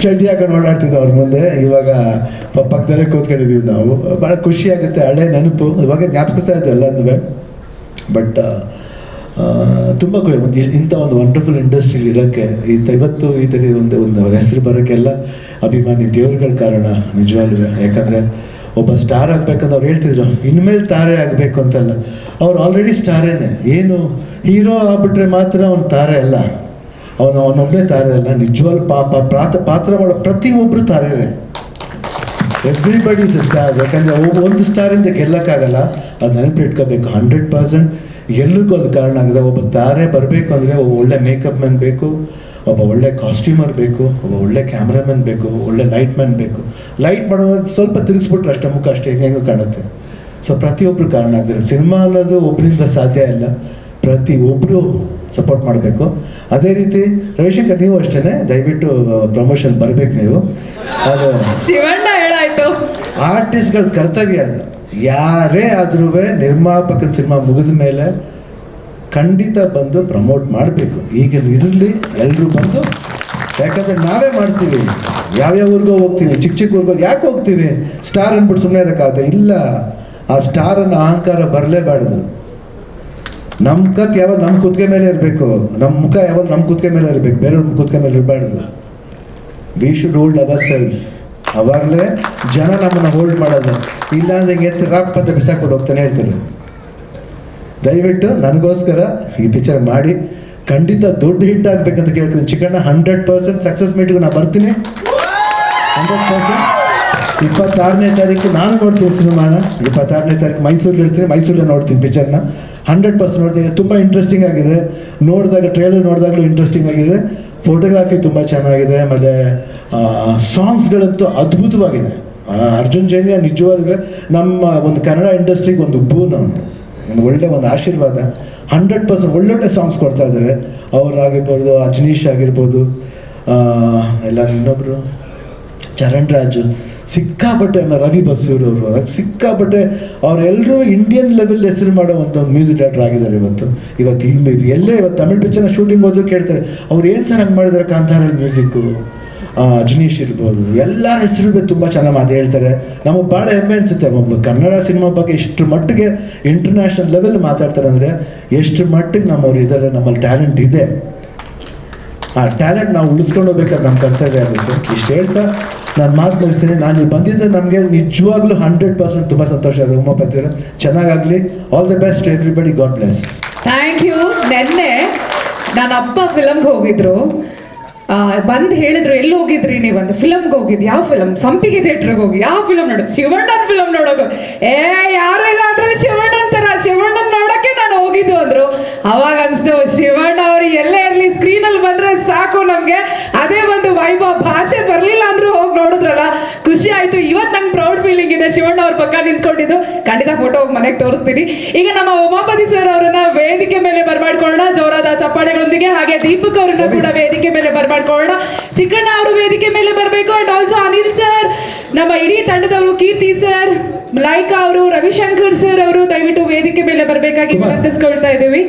Speaker 18: ಚಡ್ಡಿ ಹಾಕೊಂಡು ಓಡಾಡ್ತಿದ್ದೆ ಅವ್ರ ಮುಂದೆ. ಇವಾಗ ಪಕ್ಕದಲ್ಲೇ ಕೂತ್ಕೊಂಡಿದ್ದೀವಿ ನಾವು. ಭಾಳ ಖುಷಿ ಆಗುತ್ತೆ, ಹಳೆ ನೆನಪು ಇವಾಗ ಜ್ಞಾಪಿಸ್ತಾ ಇದ್ದೆ ಎಲ್ಲದೂ. ಬಟ್ ತುಂಬ ಇಂಥ ಒಂದು ವಂಡರ್ಫುಲ್ ಇಂಡಸ್ಟ್ರಿಲಿ ಇರೋಕ್ಕೆ ಇವತ್ತು ಈ ಥರ ಒಂದು ಹೆಸರು ಬರೋಕ್ಕೆಲ್ಲ ಅಭಿಮಾನಿ ದೇವ್ರುಗಳ ಕಾರಣ ನಿಜವಾಗ್ಲೂ. ಯಾಕಂದರೆ ಒಬ್ಬ ಸ್ಟಾರ್ ಆಗಬೇಕಂತ ಅವ್ರು ಹೇಳ್ತಿದ್ರು, ಇನ್ಮೇಲೆ ತಾರೆ ಆಗಬೇಕು ಅಂತಲ್ಲ. ಅವ್ರು ಆಲ್ರೆಡಿ ಸ್ಟಾರೇನೆ. ಏನು ಹೀರೋ ಆಗ್ಬಿಟ್ರೆ ಮಾತ್ರ ಅವ್ನು ತಾರೆ ಅಲ್ಲ, ಅವನೊಬ್ಬನೇ ತಾರೆ ಅಲ್ಲ. ನಿಜವಾಗ್ಲೂ ಪಾತ್ರ ಮಾಡೋ ಪ್ರತಿಯೊಬ್ಬರು ತಾರೇನೆ. Everybody is star. ಯಾಕಂದರೆ ಒಂದು ಸ್ಟಾರಿಂದ ಗೆಲ್ಲಕ್ಕಾಗಲ್ಲ, ಅದು ನೆನಪಿಟ್ಕೋಬೇಕು. 100% ಎಲ್ರಿಗೂ ಅದು ಕಾರಣ ಆಗಿದೆ. ಒಬ್ಬ ತಾರೆ ಬರಬೇಕು ಅಂದರೆ ಒಬ್ಬ ಒಳ್ಳೆ ಮೇಕಪ್ ಮ್ಯಾನ್ ಬೇಕು, ಒಬ್ಬ ಒಳ್ಳೆ ಕಾಸ್ಟ್ಯೂಮರ್ ಬೇಕು, ಒಬ್ಬ ಒಳ್ಳೆ ಕ್ಯಾಮ್ರಾಮನ್ ಬೇಕು, ಒಳ್ಳೆ ಲೈಟ್ ಮ್ಯಾನ್ ಬೇಕು. ಲೈಟ್ ಮಾಡೋ ಸ್ವಲ್ಪ ತಿರುಗಿಸ್ಬಿಟ್ರೆ ಅಷ್ಟೇ ಮುಖ ಅಷ್ಟೇ ಹೆಂಗೆ ಕಾಣುತ್ತೆ. ಸೊ ಪ್ರತಿಯೊಬ್ಬರು ಕಾರಣ ಆಗ್ತಾರೆ. ಸಿನಿಮಾ ಅನ್ನೋದು ಒಬ್ಬರಿಂದ ಸಾಧ್ಯ ಇಲ್ಲ, ಪ್ರತಿಯೊಬ್ಬರು ಸಪೋರ್ಟ್ ಮಾಡಬೇಕು. ಅದೇ ರೀತಿ ರವಿಶಂಕರ್ ನೀವು ಅಷ್ಟೇ, ದಯವಿಟ್ಟು ಪ್ರಮೋಷನ್ ಬರಬೇಕು ನೀವು. ಅದು
Speaker 1: ಶಿವಣ್ಣ ಹೇಳಾಯ್ತು.
Speaker 18: ಆರ್ಟಿಸ್ಟ್ಗಳ ಕರ್ತವ್ಯ ಅದು. ಯಾರೇ ಆದ್ರೂ ನಿರ್ಮಾಪಕನ ಸಿನಿಮಾ ಮುಗಿದ ಮೇಲೆ ಖಂಡಿತ ಬಂದು ಪ್ರಮೋಟ್ ಮಾಡಬೇಕು. ಈಗ ಇದರಲ್ಲಿ ಎಲ್ಲರೂ ಬಂದು, ಯಾಕಂದ್ರೆ ನಾವೇ ಮಾಡ್ತೀವಿ, ಯಾವ್ಯಾವ ಊರಿಗೋ ಹೋಗ್ತೀವಿ, ಚಿಕ್ಕ ಚಿಕ್ಕ ಊರಿಗೋ ಯಾಕೆ ಹೋಗ್ತೀವಿ, ಸ್ಟಾರ್ ಅಂದ್ಬಿಟ್ಟು ಸುಮ್ಮನೆ ಇರೋಕ್ಕಾಗತ್ತೆ ಇಲ್ಲ. ಆ ಸ್ಟಾರನ್ನು ಅಹಂಕಾರ ಬರಲೇಬಾರ್ದು. ನಮ್ಮ ಕತ್ ಯಾವಾಗ ನಮ್ಮ ಕುತ್ತಿಗೆ ಮೇಲೆ ಇರಬೇಕು, ನಮ್ಮ ಮುಖ ಯಾವಾಗ ನಮ್ಮ ಕುತ್ತಿಗೆ ಮೇಲೆ ಇರಬೇಕು, ಬೇರೆಯವ್ರ ಕುತ್ತಿಗೆ ಮೇಲೆ ಇರಬಾರ್ದು. We should hold our self. ಅವಾಗಲೇ ಜನ ನಮ್ಮನ್ನು ಹೋಲ್ಡ್ ಮಾಡೋದು. ಇಲ್ಲ ಅಂದ್ರೆ ಹಿಂಗೆ ಎತ್ತಿ ರಾಪ್ ಅಂತ ಬಿಸಾಕೊಂಡು ಹೋಗ್ತಾನೆ ಇರ್ತಾರೆ. ದಯವಿಟ್ಟು ನನಗೋಸ್ಕರ ಈ ಪಿಕ್ಚರ್ ಮಾಡಿ ಖಂಡಿತ ದೊಡ್ಡ ಹಿಟ್ ಆಗ್ಬೇಕಂತ ಕೇಳ್ತೀನಿ. ಚಿಕ್ಕಣ್ಣ 100% ಸಕ್ಸಸ್ ಮೀಟ್ಗೂ ನಾನು ಬರ್ತೀನಿ. 100%. 26ನೇ ತಾರೀಕು ನಾನು ನೋಡ್ತೀನಿ ಸಿನಿಮಾನ. 26ನೇ ತಾರೀಕು ಮೈಸೂರಲ್ಲಿ ಇರ್ತೀನಿ, ಮೈಸೂರಲ್ಲೇ ನೋಡ್ತೀನಿ ಪಿಕ್ಚರ್ನ. 100% ನೋಡ್ತೀನಿ. ತುಂಬ ಇಂಟ್ರೆಸ್ಟಿಂಗ್ ಆಗಿದೆ. ನೋಡಿದಾಗ ಟ್ರೇಲರ್ ನೋಡಿದಾಗಲೂ ಇಂಟ್ರೆಸ್ಟಿಂಗ್ ಆಗಿದೆ. ಫೋಟೋಗ್ರಾಫಿ ತುಂಬ ಚೆನ್ನಾಗಿದೆ. ಆಮೇಲೆ ಸಾಂಗ್ಸ್ಗಳಂತೂ ಅದ್ಭುತವಾಗಿದೆ. ಅರ್ಜುನ್ ಜನ್ಯ ನಿಜವಾಗ್ಲೂ ನಮ್ಮ ಒಂದು ಕನ್ನಡ ಇಂಡಸ್ಟ್ರಿಗೆ ಒಂದು ಬೂನ್, ಒಂದು ಒಳ್ಳೆ ಒಂದು ಆಶೀರ್ವಾದ. 100% ಒಳ್ಳೊಳ್ಳೆ ಸಾಂಗ್ಸ್ ಕೊಡ್ತಾ ಇದ್ದಾರೆ. ಅವರಾಗಿರ್ಬೋದು, ಅಜನೀಶ್ ಆಗಿರ್ಬೋದು, ಎಲ್ಲ ಇನ್ನೊಬ್ಬರು ಚರಣ್ ರಾಜು, ಸಿಕ್ಕಾಪಟ್ಟೆ ರವಿ ಬಸೂರವರು, ಸಿಕ್ಕಾಪಟ್ಟೆ ಅವರೆಲ್ಲರೂ ಇಂಡಿಯನ್ ಲೆವೆಲ್ ಹೆಸರು ಮಾಡೋ ಒಂದು ಮ್ಯೂಸಿಕ್ ಡೈರೆಕ್ಟರ್ ಆಗಿದ್ದಾರೆ. ಇವತ್ತು ಎಲ್ಲೇ ಇವತ್ತು ತಮಿಳ್ ಪಿಕ್ಚರ್ನ ಶೂಟಿಂಗ್ ಹೋದ್ರು ಕೇಳ್ತಾರೆ, ಅವ್ರು ಏನು ಸರ್ ಹಂಗೆ ಮಾಡಿದ್ದಾರೆ ಕಾಂತಾರಲ್ಲಿ ಮ್ಯೂಸಿಕ್ಕು. ಅಜನೀಶ್ ಇರ್ಬೋದು, ಎಲ್ಲರ ಹೆಸರು ತುಂಬ ಚೆನ್ನಾಗಿ ಮಾತು ಹೇಳ್ತಾರೆ. ನಮಗೆ ಭಾಳ ಹೆಮ್ಮೆ ಅನಿಸುತ್ತೆ. ಒಬ್ಬ ಕನ್ನಡ ಸಿನಿಮಾ ಬಗ್ಗೆ ಇಷ್ಟು ಮಟ್ಟಿಗೆ ಇಂಟರ್ನ್ಯಾಷನಲ್ ಲೆವೆಲ್ ಮಾತಾಡ್ತಾರೆ ಅಂದರೆ ಎಷ್ಟು ಮಟ್ಟಿಗೆ ನಮ್ಮವ್ರು ಇದ್ದಾರೆ, ನಮ್ಮಲ್ಲಿ ಟ್ಯಾಲೆಂಟ್ ಇದೆ. ಆ ಟ್ಯಾಲೆಂಟ್ ನಾವು ಉಳಿಸ್ಕೊಂಡು ಹೋಗ್ಬೇಕಾದ್ರೆ ನಮ್ಮ ಕರ್ತವ್ಯ ಆಗುತ್ತೆ. ಇಷ್ಟು ಹೇಳ್ತಾ ನಾನು ಮಾತು ಮುಗಿಸ್ತೀನಿ. ನಾನು ಇಲ್ಲಿ ಬಂದಿದ್ದರೆ ನಮಗೆ ನಿಜವಾಗ್ಲೂ 100% ತುಂಬ ಸಂತೋಷ ಇದೆ. ಉಮಾಪತಿ ಚೆನ್ನಾಗಾಗಲಿ. All the best everybody. God bless.
Speaker 1: Thank you. ನೆನ್ನೆ ನನ್ನ ಅಪ್ಪ ಫಿಲಮ್ಗೆ ಹೋಗಿದ್ರು. ಬಂದು ಹೇಳಿದ್ರು, ಎಲ್ಲಿ ಹೋಗಿದ್ರಿ ನೀವು ಅಂತ. ಫಿಲಮ್ಗೆ ಹೋಗಿದ್ದು. ಯಾವ ಫಿಲಮ್? ಸಂಪಿಗೆ ಥಿಯೇಟ್ರಿಗೆ ಹೋಗಿ. ಯಾವ ಫಿಲಮ್ ನೋಡೋದು? ಶಿವಣ್ಣನ ಫಿಲಮ್ ನೋಡೋದು. ಯಾರು ಇಲ್ಲ ಅದ್ರಲ್ಲಿ ಶಿವಣ್ಣನ್ ತರ, ಶಿವಣ್ಣನ್ ನೋಡಕ್ಕೆ ನಾನು ಹೋಗಿದ್ದು ಅಂದ್ರು. ಅವಾಗ ಅನ್ಸ್ತು, ಶಿವಣ್ಣ ಅವರು ಎಲ್ಲೇ ಇರಲಿ ಸ್ಕ್ರೀನಲ್ಲಿ ಬಂದ್ರೆ ಸಾಕು ನಮ್ಗೆ, ಅದೇ ಒಂದು ವೈಭವ. ಭಾಷೆ ಬರ್ಲಿಲ್ಲ ಅಂದ್ರೂ ಹೋಗಿ ನೋಡಿದ್ರಲ್ಲ, ಖುಷಿ ಆಯ್ತು. ಇವತ್ತು ನಂಗೆ ಪ್ರೌಡ್ ಫೀಲಿಂಗ್ ಇದೆ ಶಿವಣ್ಣ ಅವ್ರ ಪಕ್ಕ ನಿಂತ್ಕೊಂಡಿದ್ದು. ಖಂಡಿತ ಫೋಟೋ ಹೋಗಿ ಮನೆಗೆ ತೋರಿಸ್ತೀನಿ. ಈಗ ನಮ್ಮ ಉಮಾಪತಿ ಸರ್ ಅವರನ್ನ ವೇದಿಕೆ ಮೇಲೆ ಬರ್ಮಾಡ್ಕೊಳ್ಳೋಣ ಜೋರಾದ ಚಪ್ಪಾಳೆಗಳೊಂದಿಗೆ. ಹಾಗೆ ದೀಪಕ್ ಅವರನ್ನ ಕೂಡ ವೇದಿಕೆ ಮೇಲೆ ಬರ್ಮಾಡ್ಕೊಳ್ಳೋಣ. ಚಿಕ್ಕಣ್ಣ ಅವರು ವೇದಿಕೆ ಮೇಲೆ ಬರಬೇಕು. ಅಂಡ್ ಆಲ್ಸೋ ಅನಿಲ್ ಸರ್, ನಮ್ಮ ಇಡೀ ತಂಡದವರು, ಕೀರ್ತಿ ಸರ್, ಲೈಕಾ ಅವರು, ರವಿಶಂಕರ್ ಸರ್ ಅವರು ದಯವಿಟ್ಟು ವೇದಿಕೆ ಮೇಲೆ ಬರಬೇಕಾಗಿ ವಿನಂತಿಸ್ಕೊಳ್ತಾ ಇದ್ದೀವಿ.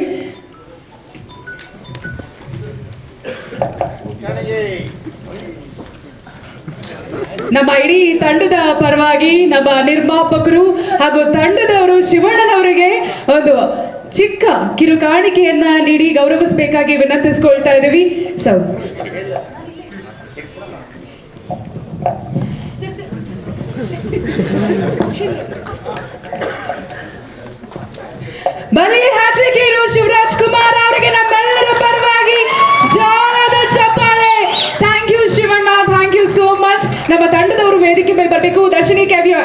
Speaker 1: ನಮ್ಮ ಇಡೀ ತಂಡದ ಪರವಾಗಿ ನಮ್ಮ ನಿರ್ಮಾಪಕರು ಹಾಗೂ ತಂಡದವರು ಶಿವಣ್ಣನವರಿಗೆ ಒಂದು ಚಿಕ್ಕ ಕಿರು ಕಾಣಿಕೆಯನ್ನ ನೀಡಿ ಗೌರವಿಸಬೇಕಾಗಿ ವಿನಂತಿಸ್ಕೊಳ್ತಾ ಇದ್ದೀವಿ. ಬಲಿ ಹ್ಯಾಟ್ರಿಕ್ ಹೀರೋ ಶಿವರಾಜ್ ಕುಮಾರ್ ಅವರಿಗೆ ನಮ್ಮೆಲ್ಲರ ಪರವಾಗಿ ಜೋರಾದ ಚಪ್ಪಾಳೆ. Thank you Shivanna, thank you so much. ನಮ್ಮ ತಂಡದವರು ವೇದಿಕೆ ಮೇಲೆ ಬರಬೇಕು. ದರ್ಶಿನಿ ಕ್ಯಾವಿಯೋ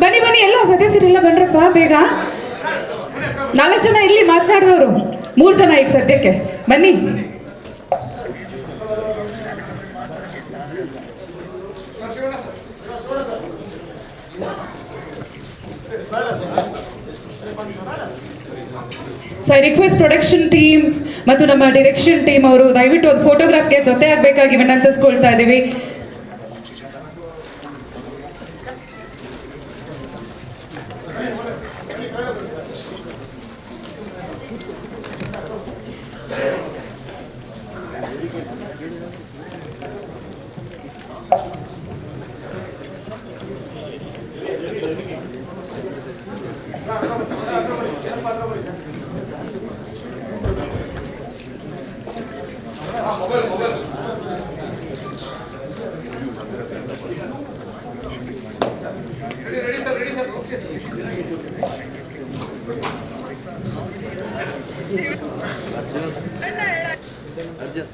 Speaker 1: ಬನ್ನಿ ಬನ್ನಿ, ಎಲ್ಲ ಸದಸ್ಯರೆಲ್ಲ ಬನ್ರಪ್ಪ ಬೇಗ. 4 ಜನ ಇಲ್ಲಿ ಮಾತನಾಡಿದವರು, 3 ಜನ ಈಗ ಸದ್ಯಕ್ಕೆ ಬನ್ನಿ. So I request production team ಮತ್ತು ನಮ್ಮ ಡೈರೆಕ್ಷನ್ ಟೀಮ್ ಅವರು ದಯವಿಟ್ಟು ಒಂದು ಫೋಟೋಗ್ರಾಫ್ಗೆ ಜೊತೆ ಆಗಬೇಕಾಗಿ ವಿನಂತಿಸ್ಕೊಳ್ತಾ ಇದ್ದೀವಿ.
Speaker 19: ಅರ್ಜುನ್